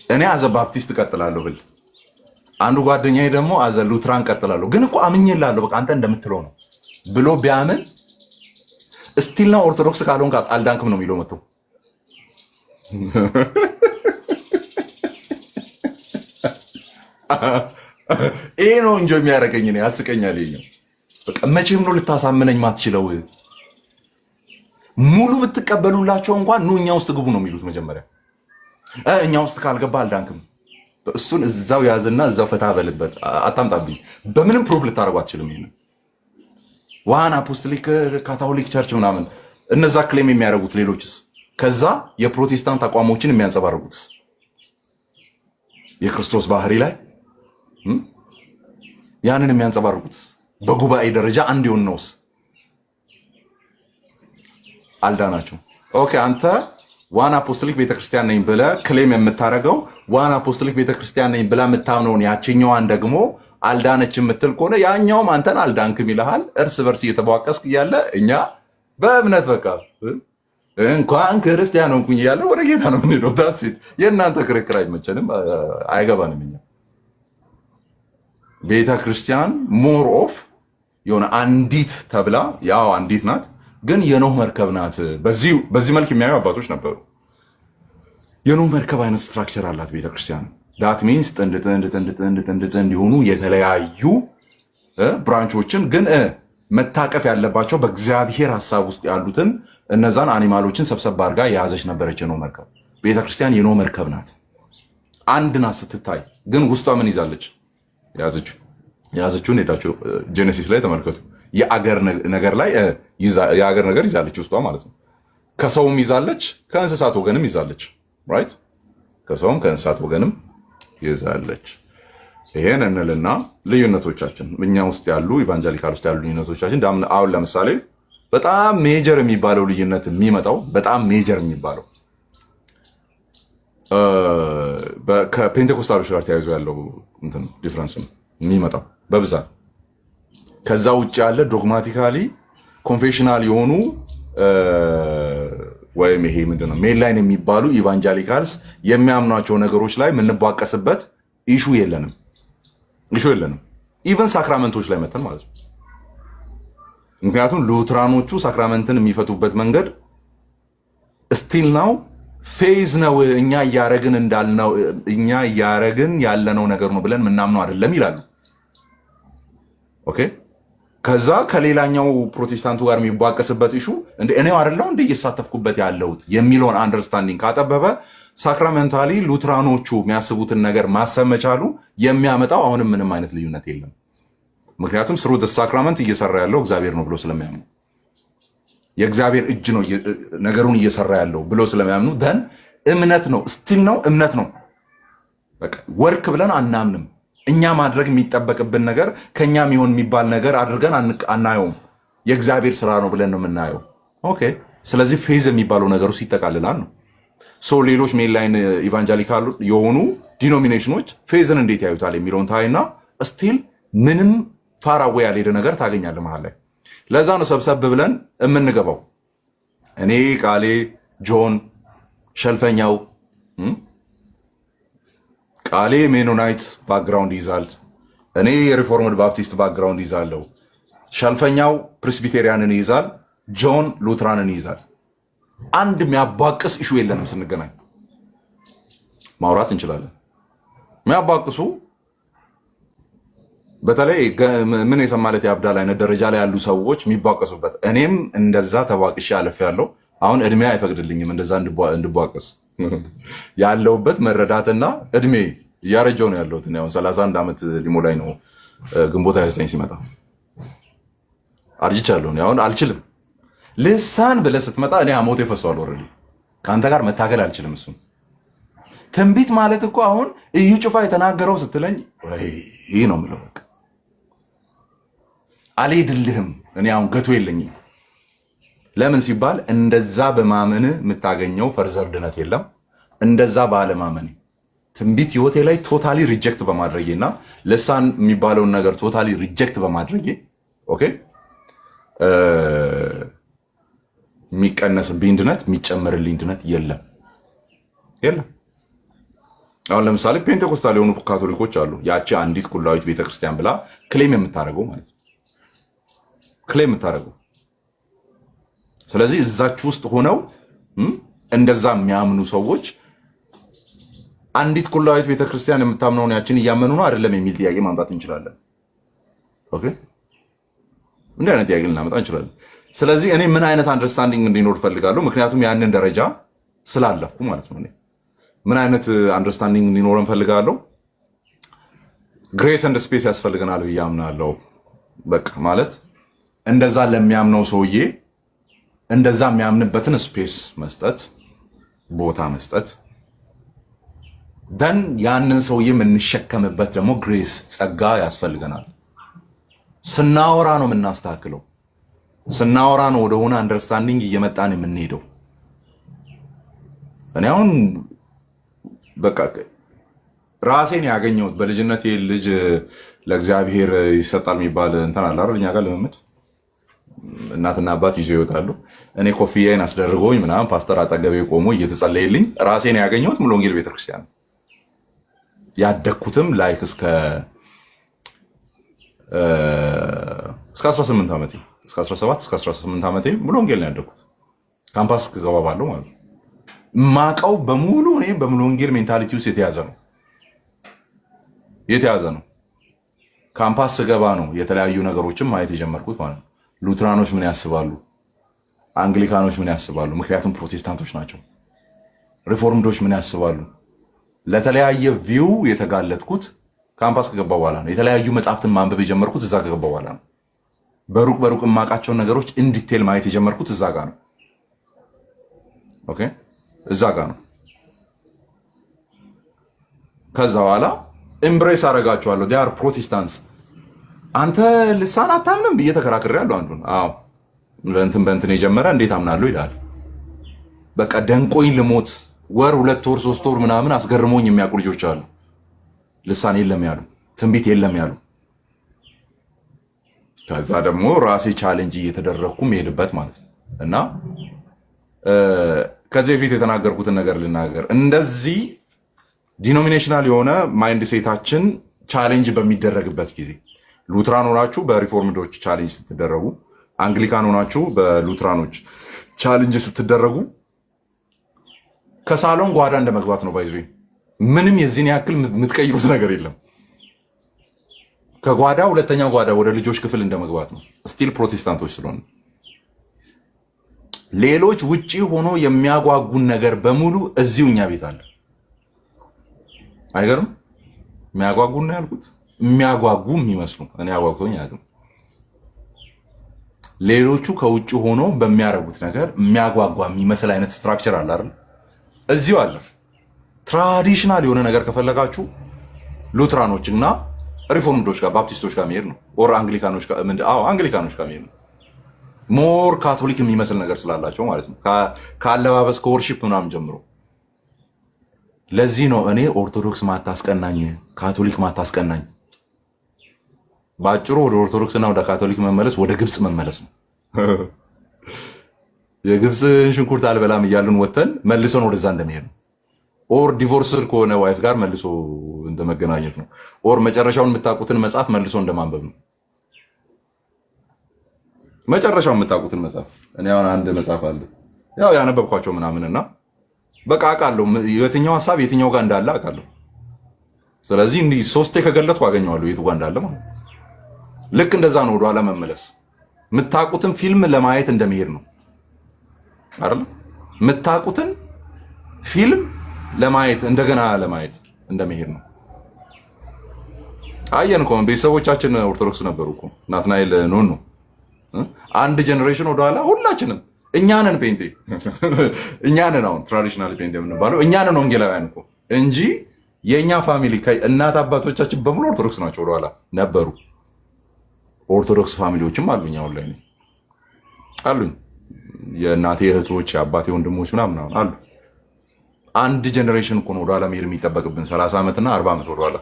Speaker 2: እኔ አዘ ባፕቲስት እቀጥላለሁ ብል፣ አንዱ ጓደኛዬ ደግሞ አዘ ሉትራን እቀጥላለሁ፣ ግን እኮ አምኜልሃለሁ በቃ አንተ እንደምትለው ነው ብሎ ቢያምን ስቲል ነው ኦርቶዶክስ ካልሆንክ አልዳንክም ነው የሚለው መጥቶ። ይሄ ነው እንጆ የሚያደርገኝ ነው ያስቀኛል። ይሄኛው በቃ መቼም ነው ልታሳምነኝ ማትችለው። ሙሉ ብትቀበሉላቸው እንኳን ኑ እኛ ውስጥ ግቡ ነው የሚሉት መጀመሪያ። እኛ ውስጥ ካልገባ አልዳንክም። እሱን እዛው ያዝና እዛው ፈታ በልበት፣ አታምጣብኝ። በምንም ፕሩፍ ልታደርጉ አትችልም። ይሄን ዋን አፖስቶሊክ ካቶሊክ ቸርች ምናምን እነዛ ክሌም የሚያደርጉት ሌሎችስ፣ ከዛ የፕሮቴስታንት አቋሞችን የሚያንጸባርቁት የክርስቶስ ባህሪ ላይ ያንን የሚያንጸባርቁት በጉባኤ ደረጃ አንድ የሆነ ነውስ አልዳናችሁ። ኦኬ አንተ ዋን አፖስቶሊክ ቤተክርስቲያን ነኝ ብለህ ክሌም የምታደርገው ዋን አፖስቶሊክ ቤተክርስቲያን ነኝ ብለህ የምታምነውን ያችኛዋን ደግሞ አልዳነች የምትል ከሆነ ያኛውም አንተን አልዳንክም ይልሃል። እርስ በርስ እየተቧቀስክ እያለ እኛ በእምነት በቃ እንኳን ክርስቲያን ሆንኩኝ እያለ ወደ ጌታ ነው የምንሄደው። ዳሴት የእናንተ ክርክር አይመቸንም፣ አይገባንም። እኛ ቤተ ክርስቲያን ሞር ኦፍ የሆነ አንዲት ተብላ ያው አንዲት ናት፣ ግን የኖህ መርከብ ናት። በዚህ መልክ የሚያዩ አባቶች ነበሩ። የኖህ መርከብ አይነት ስትራክቸር አላት ቤተ ክርስቲያን። ዳት ሚንስ ጥንድ የሆኑ የተለያዩ ብራንቾችን ግን መታቀፍ ያለባቸው በእግዚአብሔር ሀሳብ ውስጥ ያሉትን እነዛን አኒማሎችን ሰብሰብ አድርጋ የያዘች ነበረች የኖህ መርከብ። ቤተክርስቲያን የኖህ መርከብ ናት። አንድ ናት ስትታይ፣ ግን ውስጧ ምን ይዛለች? የያዘችውን ሄዳችሁ ጄኔሲስ ላይ ተመልከቱ። የአገር ነገር ላይ የአገር ነገር ይዛለች ውስጧ ማለት ነው። ከሰውም ይዛለች፣ ከእንስሳት ወገንም ይዛለች። ራይት፣ ከሰውም ከእንስሳት ወገንም ይዛለች። ይሄን እንልና ልዩነቶቻችን እኛ ውስጥ ያሉ ኢቫንጀሊካል ውስጥ ያሉ ልዩነቶቻችን አሁን ለምሳሌ በጣም ሜጀር የሚባለው ልዩነት የሚመጣው በጣም ሜጀር የሚባለው ከፔንቴኮስታሎች ጋር ተያይዞ ያለው እንትን ዲፍረንስ ነው የሚመጣው በብዛት። ከዛ ውጭ ያለ ዶግማቲካሊ ኮንፌሽናል የሆኑ ወይም ይሄ ምንድነው ሜንላይን የሚባሉ ኢቫንጀሊካልስ የሚያምኗቸው ነገሮች ላይ የምንቧቀስበት ኢሹ የለንም። ኢቨን ሳክራመንቶች ላይ መተን ማለት ነው። ምክንያቱም ሉትራኖቹ ሳክራመንትን የሚፈቱበት መንገድ ስቲል ነው ፌዝ ነው። እኛ እያረግን ያለነው ነገር ነው ብለን ምናምነው አይደለም ይላሉ። ኦኬ ከዛ ከሌላኛው ፕሮቴስታንቱ ጋር የሚቧቀስበት ኢሹ እኔው አይደለም እንደ እየሳተፍኩበት ያለሁት የሚለውን አንደርስታንዲንግ ካጠበበ ሳክራሜንታሊ ሉትራኖቹ የሚያስቡትን ነገር ማሰብ መቻሉ የሚያመጣው አሁንም ምንም አይነት ልዩነት የለም። ምክንያቱም ስሩ ሳክራመንት እየሰራ ያለው እግዚአብሔር ነው ብሎ ስለሚያምኑ የእግዚአብሔር እጅ ነው ነገሩን እየሰራ ያለው ብሎ ስለሚያምኑ ደን እምነት ነው ስቲል ነው እምነት ነው። በቃ ወርክ ብለን አናምንም። እኛ ማድረግ የሚጠበቅብን ነገር ከኛ የሚሆን የሚባል ነገር አድርገን አናየውም። የእግዚአብሔር ስራ ነው ብለን ነው የምናየው። ኦኬ። ስለዚህ ፌዝ የሚባለው ነገር ውስጥ ይጠቃልላል ነው። ሌሎች ሜንላይን ኢቫንጀሊካል የሆኑ ዲኖሚኔሽኖች ፌዝን እንዴት ያዩታል የሚለውን ታይና ስቲል ምንም ፋራዌ ያልሄደ ነገር ታገኛለህ መሀል ላይ። ለዛ ነው ሰብሰብ ብለን የምንገባው። እኔ ቃሌ ጆን ሸልፈኛው ቃሌ ሜኖናይት ባክግራውንድ ይዛል። እኔ የሪፎርምድ ባፕቲስት ባክግራውንድ ይዛለሁ። ሸልፈኛው ፕሬስቢቴሪያንን ይዛል። ጆን ሉትራንን ይዛል። አንድ የሚያባቅስ ኢሹ የለንም። ስንገናኝ ማውራት እንችላለን። የሚያባቅሱ በተለይ ምን የሰማለት ያብዳል አይነት ደረጃ ላይ ያሉ ሰዎች የሚባቀሱበት፣ እኔም እንደዛ ተባቅሼ አልፌያለሁ። አሁን እድሜ አይፈቅድልኝም እንደዛ እንድባቀስ። ያለውበት መረዳትና እድሜ እያረጀው ነው ያለሁት። አሁን 31 ዓመት ሊሞላኝ ነው ግንቦት 29 ሲመጣ። አርጅቻለሁ። አሁን አልችልም። ልሳን ብለህ ስትመጣ እኔ ሐሞቴ ፈሷል። ኦልሬዲ ከአንተ ጋር መታገል አልችልም። እሱም ትንቢት ማለት እኮ አሁን እዩ ጩፋ የተናገረው ስትለኝ ይህ ነው የምለው። በቃ አልሄድልህም። እኔ አሁን ገቶ የለኝም። ለምን ሲባል እንደዛ በማመን የምታገኘው ፈርዘር ድነት የለም። እንደዛ ባለማመን ትንቢት ህይወቴ ላይ ቶታሊ ሪጀክት በማድረጌ እና ልሳን የሚባለውን ነገር ቶታሊ ሪጀክት በማድረጌ ኦኬ የሚቀነስብኝ ድነት የሚጨመርልኝ ድነት የለም። አሁን ለምሳሌ ፔንቴኮስታል የሆኑ ካቶሊኮች አሉ። ያቺ አንዲት ኩላዊት ቤተክርስቲያን ብላ ክሌም የምታደርገው ማለት ነው። ክሌም የምታደርገው ስለዚህ እዛችሁ ውስጥ ሆነው እንደዛ የሚያምኑ ሰዎች አንዲት ኩላዊት ቤተክርስቲያን የምታምነውን ያችን እያመኑ ነው አይደለም የሚል ጥያቄ ማምጣት እንችላለን። ኦኬ እንዴ አይነት ጥያቄ ልናመጣ እንችላለን። ስለዚህ እኔ ምን አይነት አንደርስታንዲንግ እንዲኖር ፈልጋለሁ? ምክንያቱም ያንን ደረጃ ስላለፍኩ ማለት ነው። እኔ ምን አይነት አንደርስታንዲንግ እንዲኖረን ፈልጋለሁ? ግሬስ ኤንድ ስፔስ ያስፈልገናል ብዬ አምናለሁ። በቃ ማለት እንደዛ ለሚያምነው ሰውዬ እንደዛ የሚያምንበትን ስፔስ መስጠት፣ ቦታ መስጠት፣ ደን ያንን ሰውዬ የምንሸከምበት ደግሞ ግሬስ ጸጋ ያስፈልገናል። ስናወራ ነው የምናስተካክለው። ስናወራ ነው ወደሆነ አንደርስታንዲንግ እየመጣን የምንሄደው። እኔ አሁን በቃ ራሴን ያገኘሁት በልጅነቴ ልጅ ለእግዚአብሔር ይሰጣል የሚባል እንትን አለ አይደል? እኛ ጋር ልምምድ እናትና አባት ይዞ ይወጣሉ። እኔ ኮፍያዬን አስደርጎኝ ምናምን ፓስተር አጠገቤ ቆሞ እየተጸለየልኝ ራሴን ያገኘሁት ሙሉ ወንጌል ቤተክርስቲያን። ያደግኩትም ላይክ እስከ 18 ዓመቴ እስከ 17 እስከ 18 ዓመቴ ሙሉ ወንጌል ነው ያደግኩት። ካምፓስ ገባ ባለው ማለት ነው። ማቀው በሙሉ እኔ በሙሉ ወንጌል ሜንታሊቲ ውስጥ የተያዘ ነው። ካምፓስ ገባ ነው የተለያዩ ነገሮችን ማየት የጀመርኩት ማለት ነው። ሉትራኖች ምን ያስባሉ፣ አንግሊካኖች ምን ያስባሉ፣ ምክንያቱም ፕሮቴስታንቶች ናቸው። ሪፎርምዶች ምን ያስባሉ፣ ለተለያየ ቪው የተጋለጥኩት ካምፓስ ከገባ በኋላ ነው። የተለያዩ መጽሐፍትን ማንበብ የጀመርኩት እዛ ከገባ በኋላ ነው። በሩቅ የማውቃቸውን ነገሮች ኢንዲቴል ማየት የጀመርኩት እዛ ጋር ነው። ኦኬ እዛ ጋር ነው። ከዛ በኋላ ኤምብሬስ አደርጋቸዋለሁ። ዲያር ፕሮቴስታንትስ አንተ ልሳን አታምንም ብዬ ተከራክሬያለሁ። አንዱን አዎ በእንትን የጀመረ እንዴት አምናለሁ ይላል። በቃ ደንቆኝ ልሞት ወር 2 ወር 3 ወር ምናምን አስገርሞኝ የሚያውቁ ልጆች አሉ። ልሳን የለም ያሉ፣ ትንቢት የለም ያሉ። ከዛ ደግሞ ራሴ ቻሌንጅ እየተደረግኩ መሄድበት ማለት ነው። እና ከዚህ በፊት የተናገርኩትን ነገር ልናገር። እንደዚህ ዲኖሚኔሽናል የሆነ ማይንድ ሴታችን ቻሌንጅ በሚደረግበት ጊዜ ሉትራን ሆናችሁ በሪፎርምዶች ቻሌንጅ ስትደረጉ፣ አንግሊካን ሆናችሁ በሉትራኖች ቻሌንጅ ስትደረጉ ከሳሎን ጓዳ እንደመግባት ነው። ባይዞ ምንም የዚህን ያክል የምትቀይሩት ነገር የለም። ከጓዳ ሁለተኛው ጓዳ ወደ ልጆች ክፍል እንደመግባት ነው። ስቲል ፕሮቴስታንቶች ስለሆነ ሌሎች ውጪ ሆኖ የሚያጓጉን ነገር በሙሉ እዚሁ እኛ ቤት አለ። አይገርም? የሚያጓጉን ነው ያልኩት። የሚያጓጉ የሚመስሉ እኔ አጓጉቶኝ አያውቅም። ሌሎቹ ከውጪ ሆኖ በሚያረጉት ነገር የሚያጓጓ የሚመስል አይነት ስትራክቸር አለ አይደል? እዚሁ አለ። ትራዲሽናል የሆነ ነገር ከፈለጋችሁ ሉትራኖች እና ሪፎርምዶች ጋር ባፕቲስቶች ጋር መሄድ ነው። ኦር አንግሊካኖች ጋር አንግሊካኖች ጋር መሄድ ነው። ሞር ካቶሊክ የሚመስል ነገር ስላላቸው ማለት ነው። ከአለባበስ ከወርሺፕ ምናምን ጀምሮ። ለዚህ ነው እኔ ኦርቶዶክስ ማታስቀናኝ፣ ካቶሊክ ማታስቀናኝ። በአጭሩ ወደ ኦርቶዶክስ እና ወደ ካቶሊክ መመለስ ወደ ግብፅ መመለስ ነው። የግብፅን ሽንኩርት አልበላም እያሉን ወተን መልሶን ወደዛ እንደመሄድ ነው። ኦር ዲቮርስድ ከሆነ ዋይፍ ጋር መልሶ እንደመገናኘት ነው። ኦር መጨረሻውን የምታውቁትን መጽሐፍ መልሶ እንደማንበብ ነው። መጨረሻውን የምታውቁትን መጽሐፍ እኔ አሁን አንድ መጽሐፍ አለ ያው ያነበብኳቸው ምናምንና በቃ አውቃለሁ የትኛው ሐሳብ የትኛው ጋር እንዳለ አውቃለሁ። ስለዚህ እንዲህ ሶስቴ ከገለጥኩ አገኘዋለሁ የቱ ጋር እንዳለ ማለት ነው። ልክ እንደዛ ነው ወደኋላ መመለስ። የምታውቁትን ፊልም ለማየት እንደመሄድ ነው አይደል? የምታውቁትን ፊልም ለማየት እንደገና ለማየት እንደመሄድ ነው። አየን እኮ ቤተሰቦቻችን ኦርቶዶክስ ነበሩ እኮ ናትናኤል ኖን ነው አንድ ጀነሬሽን ወደኋላ ሁላችንም እኛንን ፔንቴ እኛንን አሁን ትራዲሽናል ፔንቴ የምንባለው እኛንን ወንጌላውያን እኮ እንጂ የእኛ ፋሚሊ እናት አባቶቻችን በሙሉ ኦርቶዶክስ ናቸው ወደኋላ ነበሩ። ኦርቶዶክስ ፋሚሊዎችም አሉኝ አሁን ላይ አሉኝ። የእናቴ እህቶች የአባቴ ወንድሞች ምናምን አሉ። አንድ ጀነሬሽን እኮ ነው ወደኋላ መሄድ የሚጠበቅብን 30 ዓመትና 40 ዓመት ወደኋላ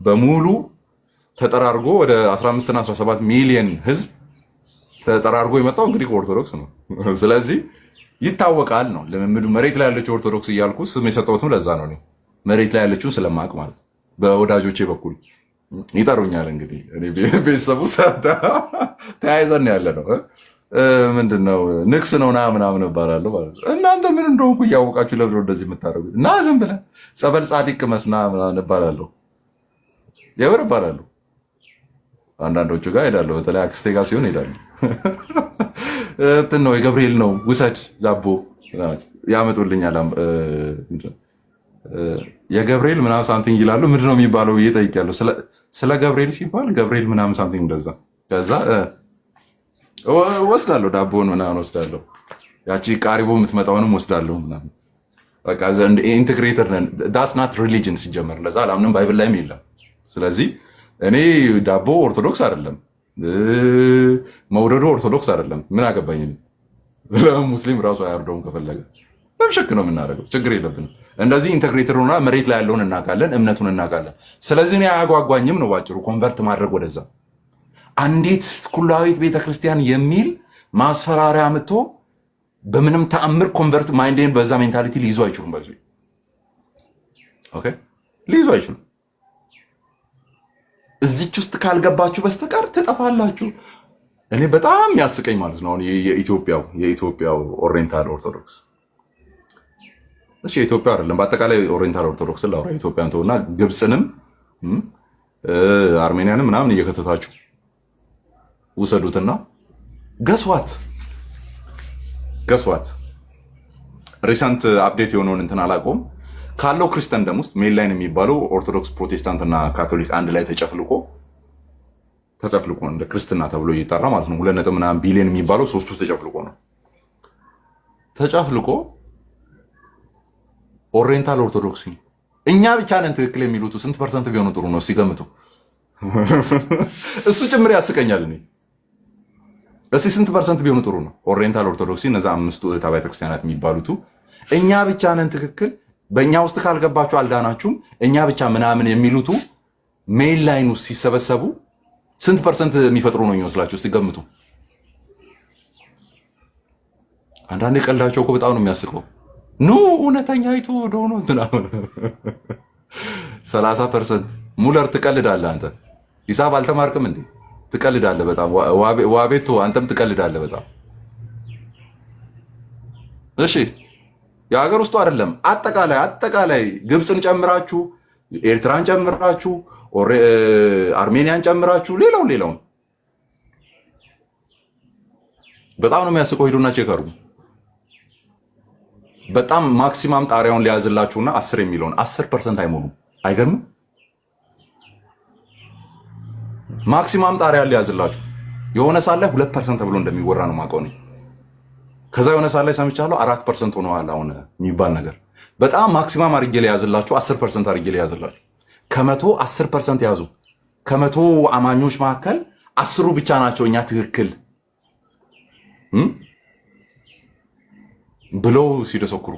Speaker 2: በሙሉ ተጠራርጎ ወደ 15 እና 17 ሚሊዮን ህዝብ ተጠራርጎ የመጣው እንግዲህ ኦርቶዶክስ ነው። ስለዚህ ይታወቃል ነው ልምምዱ። መሬት ላይ ያለችው ኦርቶዶክስ እያልኩ ስም የሰጠሁትም ለዛ ነው። እኔ መሬት ላይ ያለችውን ስለማቅ ማለት በወዳጆቼ በኩል ይጠሩኛል። እንግዲህ እኔ ቤተሰቡ ተያይዘን ያለ ነው። ምንድነው ንክስ ነው ና ምናምን እባላለሁ ማለት ነው። እናንተ ምን እንደሆንኩ እያወቃችሁ ለብሎ እንደዚህ የምታደርጉት እና ዝም ብለህ ጸበል ጻድቅ መስና ምናምን እባላለሁ። የምር እባላለሁ። አንዳንዶቹ ጋር ሄዳለሁ። በተለይ አክስቴ ጋር ሲሆን ሄዳለሁ። እንትን ነው የገብርኤል ነው ውሰድ ዳቦ ያመጡልኛል። የገብርኤል ምናምን ሳምቲንግ ይላሉ። ምንድን ነው የሚባለው ብዬ ጠይቄያለሁ። ስለ ገብርኤል ሲባል ገብርኤል ምናምን ሳምቲንግ እንደዛ። ከዛ ወስዳለሁ ዳቦን ምናምን ወስዳለሁ። ያቺ ቃሪቦ የምትመጣውንም ወስዳለሁ ምናምን። በቃ ኢንቴግሬተር ነን። ዳስ ናት ሪሊጅን ሲጀመር ለዛ አላምንም። ባይብል ላይም የለም። ስለዚህ እኔ ዳቦ ኦርቶዶክስ አይደለም መውደዶ ኦርቶዶክስ አይደለም። ምን አገባኝ? ለሙስሊም ራሱ አያርደውም ከፈለገ በምሸክ ነው የምናደርገው። ችግር የለብንም። እንደዚህ ኢንቴግሬተር ሆና መሬት ላይ ያለውን እናውቃለን፣ እምነቱን እናውቃለን። ስለዚህ እኔ አያጓጓኝም ነው ባጭሩ። ኮንቨርት ማድረግ ወደዛ አንዲት ኩላዊት ቤተክርስቲያን የሚል ማስፈራሪያ አምጥቶ በምንም ተአምር ኮንቨርት ማይንዴን በዛ ሜንታሊቲ ሊይዙ አይችሉም። በዚህ ኦኬ ሊይዙ አይችሉም። እዚች ውስጥ ካልገባችሁ በስተቀር ትጠፋላችሁ። እኔ በጣም ያስቀኝ ማለት ነው የኢትዮጵያው ኦሪየንታል ኦርቶዶክስ እሺ፣ የኢትዮጵያ አይደለም በአጠቃላይ ኦሪየንታል ኦርቶዶክስ ላውራ። ኢትዮጵያን ተውና ግብፅንም አርሜኒያንም ምናምን እየከተታችሁ ውሰዱትና ገስዋት ሪሰንት አፕዴት የሆነውን እንትን አላውቀውም። ካለው ክርስቲያን ደም ውስጥ ሜንላይን የሚባለው ኦርቶዶክስ፣ ፕሮቴስታንት እና ካቶሊክ አንድ ላይ ተጨፍልቆ እንደ ክርስትና ተብሎ እየጠራ ማለት ነው 2.9 ቢሊዮን የሚባለው ሶስቱ ተጨፍልቆ ነው። ተጨፍልቆ ኦሪየንታል ኦርቶዶክስ እኛ ብቻ ነን ትክክል የሚሉት ስንት ፐርሰንት ቢሆኑ ጥሩ ነው ሲገምቱ? እሱ ጭምር ያስቀኛል። እኔ እስኪ ስንት ፐርሰንት ቢሆኑ ጥሩ ነው? ኦሪየንታል ኦርቶዶክስ እነዛ 5ቱ አብያተ ክርስቲያናት የሚባሉት እኛ ብቻ ነን ትክክል፣ በእኛ ውስጥ ካልገባችሁ አልዳናችሁም፣ እኛ ብቻ ምናምን የሚሉት ሜን ላይን ውስጥ ሲሰበሰቡ ስንት ፐርሰንት የሚፈጥሩ ነው የሚመስላችሁ? እስቲ ገምቱ። አንዳንዴ ቀልዳቸው እኮ በጣም ነው የሚያስቀው። ኑ እውነተኛይቱ ዶኖ እንትና 30% ሙለር ትቀልዳለህ አንተ። ሂሳብ አልተማርክም እንዴ? ትቀልዳለህ በጣም ዋቤቶ፣ አንተም ትቀልዳለህ በጣም። እሺ የሀገር ውስጡ አይደለም አጠቃላይ ግብፅን ጨምራችሁ ኤርትራን ጨምራችሁ አርሜኒያን ጨምራችሁ ሌላውን በጣም ነው የሚያስቀው። ሄዱና ቼክ አድርጉ። በጣም ማክሲማም ጣሪያውን ሊያዝላችሁና 10 የሚለውን 10% አይሞሉም። አይገርምም? ማክሲማም ጣሪያ ሊያዝላችሁ የሆነ ሳለ 2% ተብሎ እንደሚወራ ነው የማውቀው እኔ። ከዛ የሆነ ሳለ ሰምቻለሁ 4% ሆነዋል አሁን የሚባል ነገር። በጣም ማክሲማም አድርጌ ሊያዝላችሁ 10% አድርጌ ሊያዝላችሁ። ከመቶ 10% ያዙ። ከመቶ አማኞች መካከል 10 ብቻ ናቸው እኛ ትክክል ብለው ሲደሰክሩ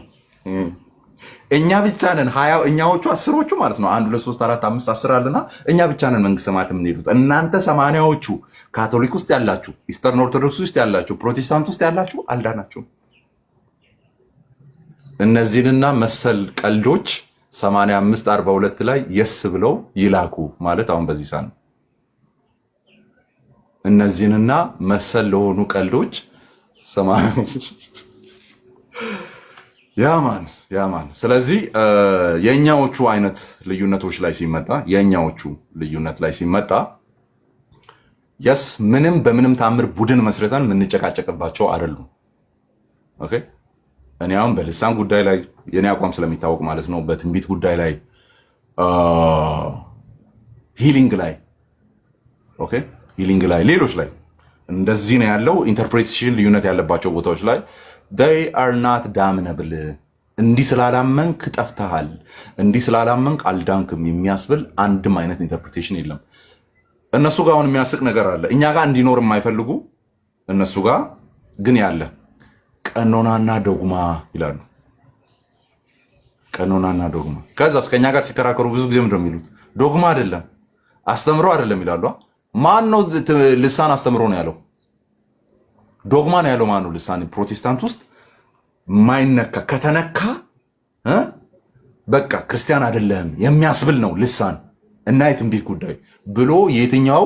Speaker 2: እኛ ብቻ ነን 20 እኛዎቹ 10ዎቹ ማለት ነው 1 2 3 4 5 10 አለና እኛ ብቻ ነን መንግስተ ሰማያት የምንሄዱት እናንተ 80ዎቹ ካቶሊክ ውስጥ ያላችሁ ኢስተርን ኦርቶዶክስ ውስጥ ያላችሁ ፕሮቴስታንት ውስጥ ያላችሁ አልዳናችሁም እነዚህንና መሰል ቀልዶች 85 42 ላይ የስ ብለው ይላኩ ማለት አሁን በዚህ ሳን እነዚህንና መሰል ለሆኑ ቀልዶች 80 ያማን ስለዚህ የኛዎቹ አይነት ልዩነቶች ላይ ሲመጣ የስ ምንም በምንም ታምር ቡድን መስርተን የምንጨቃጨቅባቸው አይደሉም ኦኬ እኔ አሁን በልሳን ጉዳይ ላይ የኔ አቋም ስለሚታወቅ ማለት ነው በትንቢት ጉዳይ ላይ ሂሊንግ ላይ ሌሎች ላይ እንደዚህ ነው ያለው ኢንተርፕሬቴሽን ልዩነት ያለባቸው ቦታዎች ላይ they are not damnable እንዲህ ስላላመንክ ጠፍተሃል እንዲህ ስላላመንክ አልዳንክም የሚያስብል አንድም አይነት ኢንተርፕሬቴሽን የለም እነሱ ጋር አሁን የሚያስቅ ነገር አለ እኛ ጋር እንዲኖር የማይፈልጉ እነሱ ጋር ግን ያለ ቀኖናና ዶግማ ይላሉ ቀኖናና ዶግማ ከዛ እስከኛ ጋር ሲከራከሩ ብዙ ጊዜ ምንድነው የሚሉት ዶግማ አይደለም አስተምሮ አይደለም ይላሉ ማን ነው ልሳን አስተምሮ ነው ያለው ዶግማ ነው ያለው ማን ነው ልሳን ፕሮቴስታንት ውስጥ ማይነካ ከተነካ በቃ ክርስቲያን አይደለም የሚያስብል ነው ልሳን እና የትንቢት ጉዳይ ብሎ የትኛው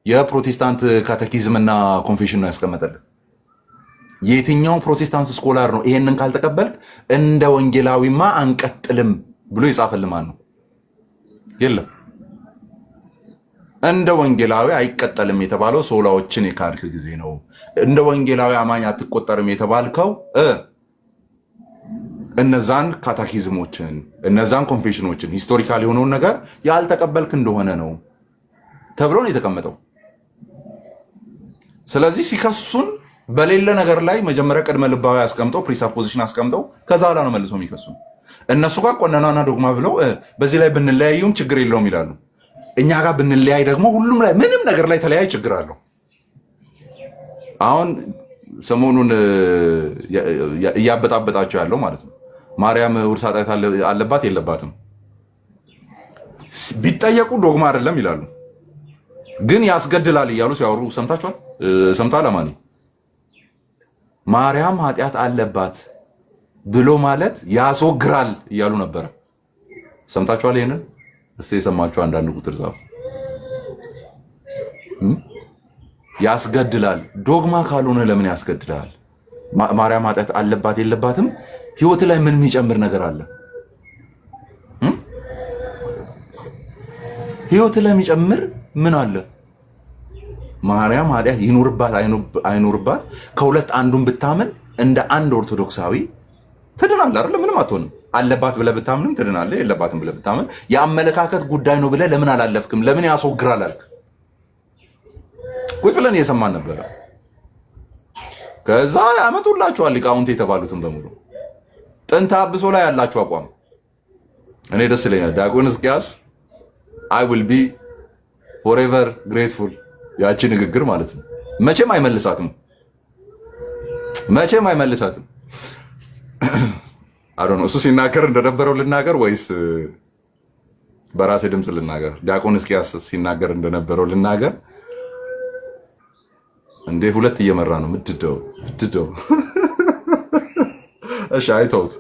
Speaker 2: የፕሮቴስታንት ካቴኪዝምና ኮንፌሽን ነው ያስቀመጠልን የትኛው ፕሮቴስታንት ስኮላር ነው ይሄንን ካልተቀበልክ እንደ ወንጌላዊማ አንቀጥልም ብሎ ይጻፈልማን ነው የለም እንደ ወንጌላዊ አይቀጠልም የተባለው ሶላዎችን የካድክ ጊዜ ነው እንደ ወንጌላዊ አማኝ አትቆጠርም የተባልከው እነዛን ካታኪዝሞችን እነዛን ኮንፌሽኖችን ሂስቶሪካል የሆነውን ነገር ያልተቀበልክ እንደሆነ ነው ተብሎ ነው የተቀመጠው ስለዚህ ሲከሱን በሌለ ነገር ላይ መጀመሪያ ቀድመ ልባዊ አስቀምጠው ፕሪሳፖዚሽን አስቀምጠው ከዛ ኋላ ነው መልሶ የሚከሱን እነሱ ጋር ቆነናና ዶግማ ብለው በዚህ ላይ ብንለያዩም ችግር የለውም ይላሉ እኛ ጋር ብንለያይ ደግሞ ሁሉም ላይ ምንም ነገር ላይ ተለያይ ችግር አለው አሁን ሰሞኑን እያበጣበጣቸው ያለው ማለት ነው ማርያም ውርስ ኃጢአት አለባት የለባትም ቢጠየቁ ዶግማ አይደለም ይላሉ ግን ያስገድላል እያሉ ሲያወሩ ሰምታችኋል ማኒ ማርያም ኃጢአት አለባት ብሎ ማለት ያስወግራል እያሉ ነበር ሰምታችኋል ይሄንን እስቲ የሰማችሁ አንዳንድ ቁጥር ጻፉ ያስገድላል ዶግማ ካልሆነ ለምን ያስገድላል ማርያም ኃጢአት አለባት የለባትም ህይወት ላይ ምን የሚጨምር ነገር አለ ህይወት ላይ የሚጨምር ምን አለ ማርያም ኃጢአት ይኑርባት አይኑርባት ከሁለት አንዱን ብታምን እንደ አንድ ኦርቶዶክሳዊ ትድናለህ አይደል ምንም አትሆንም አለባት ብለህ ብታምንም ትድናለህ የለባትም ብለህ ብታምን የአመለካከት ጉዳይ ነው ብለህ ለምን አላለፍክም ለምን ያስወግራል አልክ ቁጭ ብለን እየሰማን ነበር ከዛ ያመጡላችኋል ሊቃውንት የተባሉትን በሙሉ ጥንተ አብሶ ላይ ያላችሁ አቋም እኔ ደስ ይለኛል ዲያቆን ሕዝቅያስ I will be forever grateful ያቺ ንግግር ማለት ነው መቼም አይመልሳትም I don't know እሱ ሲናገር እንደነበረው ልናገር ወይስ በራሴ ድምጽ ልናገር ዲያቆን ሕዝቅያስ ሲናገር እንደነበረው ልናገር እንዴ ሁለት እየመራ ነው ምትደው እሺ አይተውት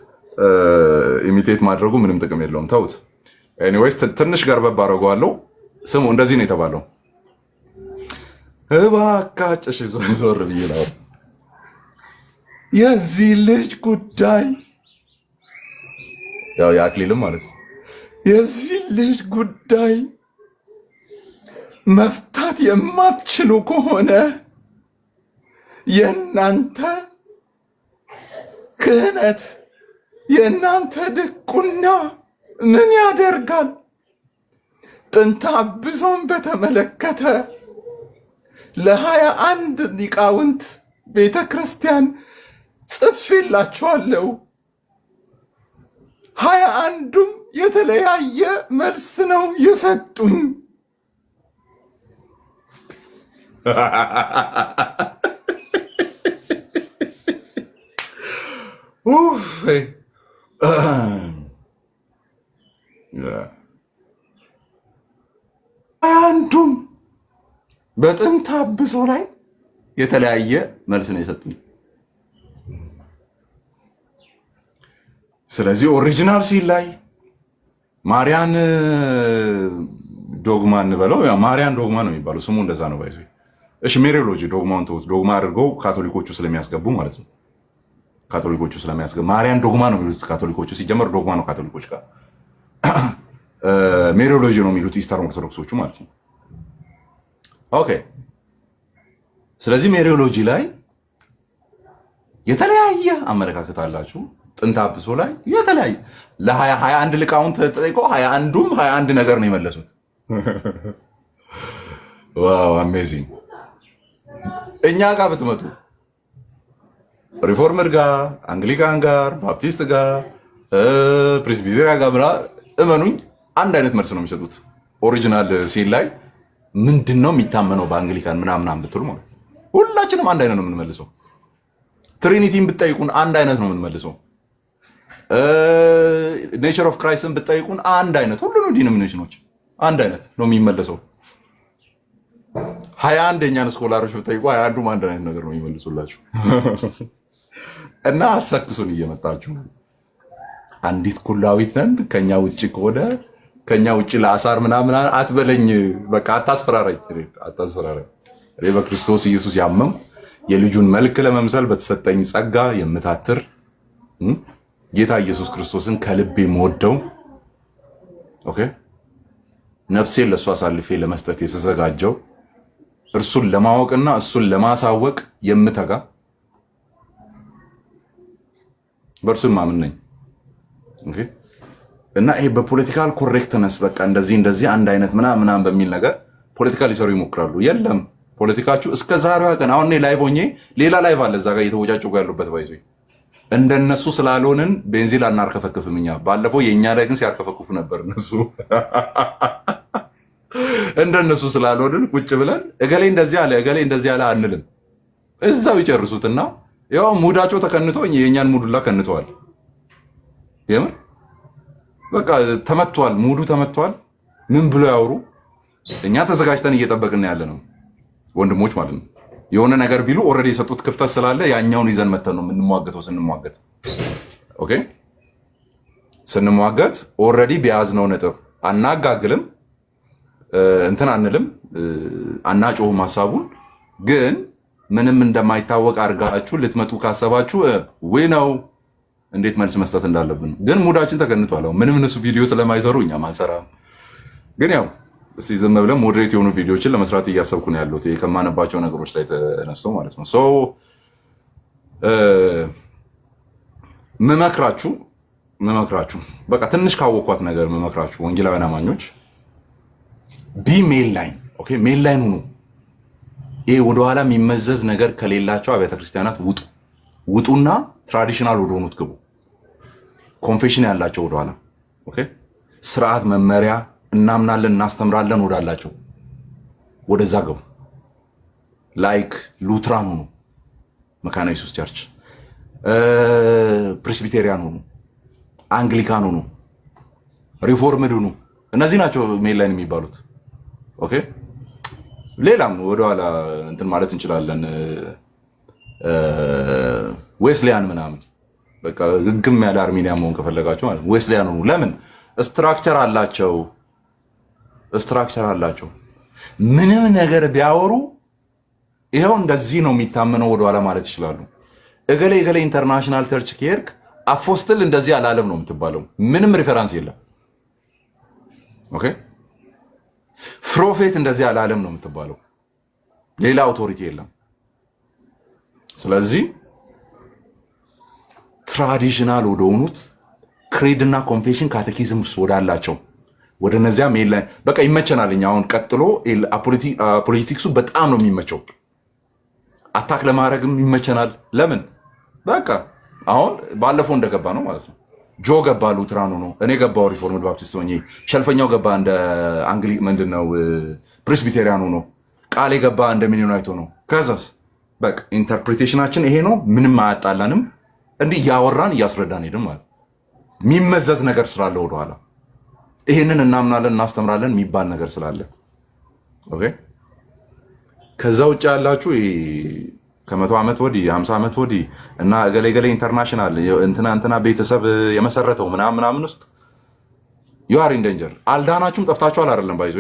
Speaker 2: ኢሚቴት ማድረጉ ምንም ጥቅም የለውም ተውት ኤኒዌይስ ትንሽ ገርበብ አደርገዋለሁ ስሙ እንደዚህ ነው የተባለው እባካጭሽ ዞር ብዬ ነው የዚህ ልጅ ጉዳይ ያው የአክሊልም ማለት ነው የዚህ ልጅ ጉዳይ መፍታት የማትችሉ ከሆነ የእናንተ ክህነት የእናንተ ድቁና ምን ያደርጋል ጥንተ አብሶን በተመለከተ ለ21 ሊቃውንት ቤተክርስቲያን ጽፌላችኋለሁ 21ዱም የተለያየ መልስ ነው የሰጡኝ አንዱም በጥንተ አብሶ ላይ የተለያየ መልስ ነው የሰጡኝ። ስለዚህ ኦሪጂናል ሲል ላይ ማርያን ዶግማ እንበለው፣ ማርያን ዶግማ ነው የሚባለው ስሙ እንደዛ ነው ባይዘ። እሺ ሜሪዮሎጂ ዶግማውን ተውት፣ ዶግማ አድርገው ካቶሊኮቹ ስለሚያስገቡ ማለት ነው። ካቶሊኮቹ ስለሚያስገቡ ማርያን ዶግማ ነው የሚሉት ካቶሊኮቹ። ሲጀመር ዶግማ ነው ካቶሊኮች ጋር፣ ሜሪዮሎጂ ነው የሚሉት ኢስተርን ኦርቶዶክሶቹ ማለት ነው። ኦኬ ስለዚህ ሜሪዮሎጂ ላይ የተለያየ አመለካከት አላችሁ። ጥንተ አብሶ ላይ የተለያየ ለ21 ሊቃውንት ተጠይቀው 21ዱም 21 ነገር ነው የመለሱት። ዋው አሜዚንግ። እኛ ጋር ብትመጡ ሪፎርመር ጋር፣ አንግሊካን ጋር፣ ባፕቲስት ጋር፣ ፕሬስቢቴሪያን ጋር እመኑኝ አንድ አይነት መልስ ነው የሚሰጡት። ኦሪጂናል ሲል ላይ ምንድን ነው የሚታመነው በአንግሊካን ምናምን ብትሉ ማለት ሁላችንም አንድ አይነት ነው የምንመልሰው። ትሪኒቲን ብትጠይቁን አንድ አይነት ነው የምንመልሰው። ኔቸር ኦፍ ክራይስትን ብትጠይቁን አንድ አይነት፣ ሁሉንም ዲኖሚኔሽኖች አንድ አይነት ነው የሚመለሰው። 21 የኛን ስኮላሮች ብትጠይቁ 21ዱም አንድ አይነት ነገር ነው የሚመልሱላችሁ። እና አሰክሱን እየመጣችሁ አንዲት ኩላዊት ነን ከኛ ውጭ ከሆነ ከኛ ውጭ ለአሳር ምናምን አትበለኝ። በቃ አታስፈራራኝ። እኔ በክርስቶስ ኢየሱስ ያመንኩ የልጁን መልክ ለመምሰል በተሰጠኝ ጸጋ የምታትር ጌታ ኢየሱስ ክርስቶስን ከልቤ የምወደው ኦኬ ነፍሴን ለእሱ አሳልፌ ለመስጠት የተዘጋጀው እርሱን ለማወቅና እሱን ለማሳወቅ የምተጋ በእርሱን ማምን ነኝ። ኦኬ እና ይሄ በፖለቲካል ኮሬክትነስ በቃ እንደዚህ አንድ አይነት ምናምን በሚል ነገር ፖለቲካ ሊሰሩ ይሞክራሉ። የለም ፖለቲካችሁ እስከ ዛሬዋ ቀን አሁን እኔ ላይቭ ሆኜ ሌላ ላይቭ አለ እዛ ጋር እየተወጫጨቁ ያሉበት ባይዞ እንደነሱ ስላልሆንን ቤንዚን አናርከፈክፍም። እኛ ባለፈው የእኛ ላይ ግን ሲያርከፈክፉ ነበር እነሱ። እንደነሱ ስላልሆንን ቁጭ ብለን እገሌ እንደዚህ አለ እገሌ እንደዚህ አለ አንልም። እዛው ይጨርሱትና ያው ሙዳቸው ተከንቶ የእኛን ሙዱላ ከንተዋል። የምር በቃ ተመቷል፣ ሙዱ ተመቷል። ምን ብሎ ያወሩ? እኛ ተዘጋጅተን እየጠበቅን ያለ ነው ወንድሞች ማለት ነው። የሆነ ነገር ቢሉ ኦልሬዲ የሰጡት ክፍተት ስላለ ያኛውን ይዘን መተን ነው የምንሟገተው። ኦኬ ስንሟገት ኦልሬዲ በያዝነው ነጥብ አናጋግልም፣ እንትን አንልም፣ አናጮህም። ሀሳቡን ግን ምንም እንደማይታወቅ አድርጋችሁ ልትመጡ ካሰባችሁ ወይ ነው እንዴት መልስ መስጠት እንዳለብን። ግን ሙዳችን ተገንቷል። ምንም እነሱ ቪዲዮ ስለማይሰሩ እኛም አንሰራም። ግን ያው እስቲ ዝም ብለን ሞዴሬት የሆኑ ቪዲዮዎችን ለመስራት እያሰብኩ ነው ያለሁት ከማነባቸው ነገሮች ላይ ተነስቶ ማለት ነው። ሶ መመክራችሁ በቃ ትንሽ ካወኳት ነገር መመክራችሁ ወንጌላውያን አማኞች ሜል ላይን ኦኬ፣ ሜል ላይን ሁኑ። ይሄ ወደኋላ የሚመዘዝ ነገር ከሌላቸው አብያተ ክርስቲያናት ውጡና ትራዲሽናል ወደሆኑት ግቡ። ኮንፌሽን ያላቸው ወደኋላ ኦኬ፣ ስርዓት መመሪያ እናምናለን እናስተምራለን ወዳላቸው ወደዛ ገቡ። ላይክ ሉትራን ሁኑ፣ መካነ ኢየሱስ ቸርች፣ ፕሬስቢቴሪያን ሁኑ፣ አንግሊካን ሁኑ፣ ሪፎርምድ ሁኑ። እነዚህ ናቸው ሜል ላይን የሚባሉት። ኦኬ ሌላም ወደኋላ እንትን ማለት እንችላለን። ዌስሊያን ምናምን በቃ ግግም ያለ አርሜኒያን መሆን ከፈለጋቸው ማለት ዌስሊያን ሁኑ። ለምን? ስትራክቸር አላቸው። ምንም ነገር ቢያወሩ ይኸው እንደዚህ ነው የሚታመነው ወደኋላ ማለት ይችላሉ። እገሌ ኢንተርናሽናል ቸርች ከሄድክ አፖስትል እንደዚህ አላለም ነው የምትባለው። ምንም ሪፈራንስ የለም። ኦኬ ፕሮፌት እንደዚህ አላለም ነው የምትባለው። ሌላ አውቶሪቲ የለም። ስለዚህ ትራዲሽናል ወደሆኑት ክሬድና ኮንፌሽን ካቴኪዝም ወዳላቸው ወደ እነዚያ ሜል ላይ በቃ ይመቸናል። እኛ አሁን ቀጥሎ ፖለቲክሱ በጣም ነው የሚመቸው። አታክ ለማድረግም ይመቸናል። ለምን? በቃ አሁን ባለፈው እንደገባ ነው ማለት ነው። ጆ ገባ ሉትራኑ ነው፣ እኔ ገባው ሪፎርምድ ባፕቲስት ሆኜ፣ ሸልፈኛው ገባ እንደ አንግሊ ምንድነው ፕሬስቢቴሪያኑ ነው። ቃል የገባ እንደሚሆን አይቶ ነው። ከዛስ በቃ ኢንተርፕሪቴሽናችን ይሄ ነው፣ ምንም አያጣላንም። እንዲህ እያወራን እያስረዳን ሄድን ማለት የሚመዘዝ ነገር ስላለ ወደኋላ ይሄንን እናምናለን እናስተምራለን የሚባል ነገር ስላለ ኦኬ። ከዛ ውጭ ያላችሁ ይሄ ከ100 ዓመት ወዲህ 50 ዓመት ወዲህ እና ገሌ ኢንተርናሽናል እንትና ቤተሰብ የመሰረተው ምናምን ውስጥ you are in danger። አልዳናችሁም ጠፍታችኋል አይደለም ባይዞ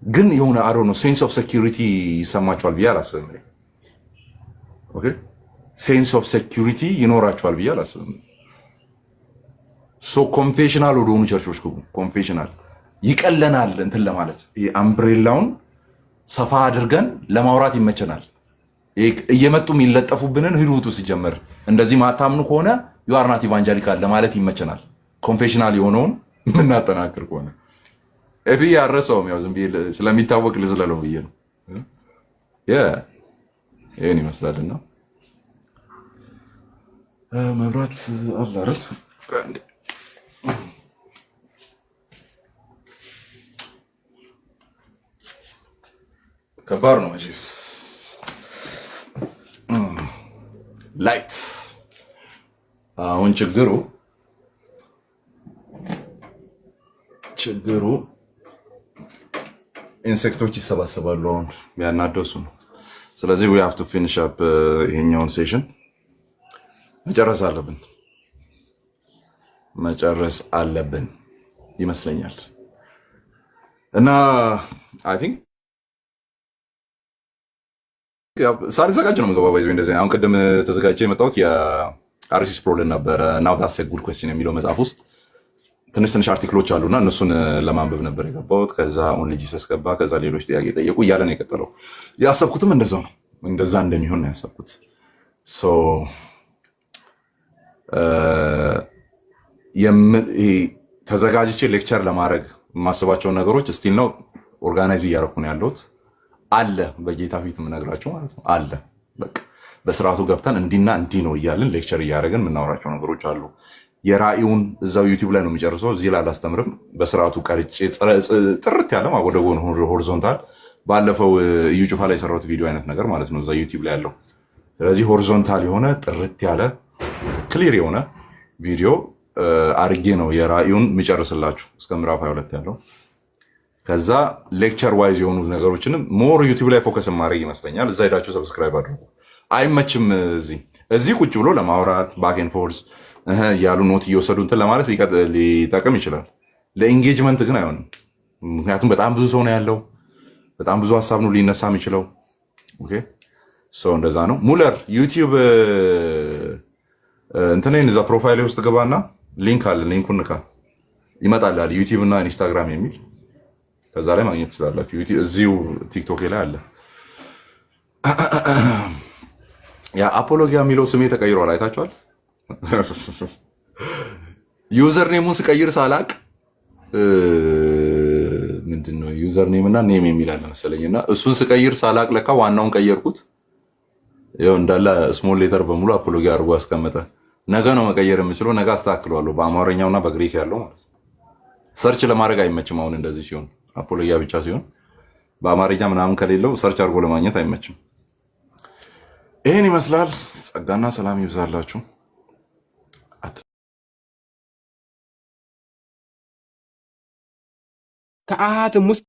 Speaker 2: ግን የሆነ አሮ ነው ሴንስ ኦፍ ሴኩሪቲ ይሰማችኋል ብዬ አላስብም። ኦኬ ሴንስ ኦፍ ሴኩሪቲ ይኖራችኋል ብዬ አላስብም። ሶ ኮንፌሽናል ወደሆኑ ቸርቾች ግቡ። ኮንፌሽናል ይቀለናል እንትን ለማለት አምብሬላውን ሰፋ አድርገን ለማውራት ይመቸናል። እየመጡ የሚለጠፉብንን ህዱቱ ሲጀመር እንደዚህ ማታምኑ ከሆነ you are not evangelical ለማለት ይመቸናል። ኮንፌሽናል የሆነውን ምናጠናክር ከሆነ እፊ ያረሰውም ያው ዝም ብዬ ስለሚታወቅ ልዝለለው ብዬ ነው። ይሄን ይመስላልና መብራት አለ አይደል? ከባድ ነው መቼስ ላይት። አሁን ችግሩ ኢንሴክቶች ይሰባሰባሉ። አሁን የሚያናደሱ ነው። ስለዚህ we have to finish up ይሄኛውን ሴሽን መጨረስ አለብን ይመስለኛል። እና I think ሳልዘጋጅ ነው የምገባው። ባይዘው እንደዚህ አሁን ቅድም ተዘጋጅቼ የመጣሁት የአርሲስ ፕሮብለም ነበረ ናው ዳትስ ኤ ጉድ ኩዌስችን የሚለው መጽሐፍ ውስጥ ትንሽ አርቲክሎች አሉና እነሱን ለማንበብ ነበር የገባሁት። ከዛ ኦንሊ ጂሰስ ገባ። ከዛ ሌሎች ጥያቄ ጠየቁ እያለ ነው የቀጠለው። ያሰብኩትም እንደዛው ነው፣ እንደዛ እንደሚሆን ነው ያሰብኩት። ሶ ተዘጋጅቼ ሌክቸር ለማድረግ የማስባቸውን ነገሮች ስቲል ነው ኦርጋናይዝ እያደረኩ ነው ያለሁት። አለ በጌታ ፊት የምነግራቸው ማለት ነው አለ። በቃ በስርዓቱ ገብተን እንዲና እንዲህ ነው እያልን ሌክቸር እያደረግን የምናወራቸው ነገሮች አሉ። የራእዩን እዛው ዩቲዩብ ላይ ነው የሚጨርሰው። እዚህ ላይ አላስተምርም። በስርዓቱ ቀርጬ ጥርት ያለ ወደ ጎን ሆሪዞንታል፣ ባለፈው እዩ ጩፋ ላይ የሰራሁት ቪዲዮ አይነት ነገር ማለት ነው እዛ ዩቲዩብ ላይ ያለው። ስለዚህ ሆሪዞንታል የሆነ ጥርት ያለ ክሊር የሆነ ቪዲዮ አርጌ ነው የራእዩን የሚጨርስላችሁ እስከ ምዕራፍ 22 ያለው። ከዛ ሌክቸር ዋይዝ የሆኑ ነገሮችንም ሞር ዩቲዩብ ላይ ፎከስ ማድረግ ይመስለኛል። እዛ ሄዳችሁ ሰብስክራይብ አድርጉ። አይመችም እዚህ ቁጭ ብሎ ለማውራት ባክ ኤንድ ፎርዝ ያሉ ኖት እየወሰዱ እንትን ለማለት ሊጠቅም ይችላል። ለኢንጌጅመንት ግን አይሆንም። ምክንያቱም በጣም ብዙ ሰው ነው ያለው፣ በጣም ብዙ ሀሳብ ነው ሊነሳ የሚችለው። ኦኬ ሶ እንደዛ ነው። ሙለር ዩቲዩብ እንትኔን እዛ ፕሮፋይል ውስጥ ገባና ሊንክ አለ፣ ሊንኩን ንካ ይመጣልሃል። ዩቲዩብ እና ኢንስታግራም የሚል ከዛ ላይ ማግኘት ትችላላችሁ። እዚሁ ቲክቶክ ላይ አለ። ያ አፖሎጊያ የሚለው ስሜ ተቀይሯል፣ አይታችኋል? ዩዘር ኔሙን ስቀይር ሳላቅ ምንድነው ዩዘር ኔም እና ኔም የሚል አለ መሰለኝና እሱን ስቀይር ሳላቅ ለካ ዋናውን ቀየርኩት። ይኸው እንዳለ ስሞል ሌተር በሙሉ አፖሎጊያ አድርጎ አስቀመጠ። ነገ ነው መቀየር የምችለው፣ ነገ አስተካክለዋለሁ። በአማርኛውና በግሪክ ያለው ማለት ነው። ሰርች ለማድረግ አይመችም። አሁን እንደዚህ ሲሆን አፖሎጊያ ብቻ ሲሆን በአማርኛ ምናምን ከሌለው ሰርች አድርጎ ለማግኘት አይመችም። ይሄን ይመስላል። ጸጋና ሰላም ይብዛላችሁ።
Speaker 8: ከአሃትም ውስጥ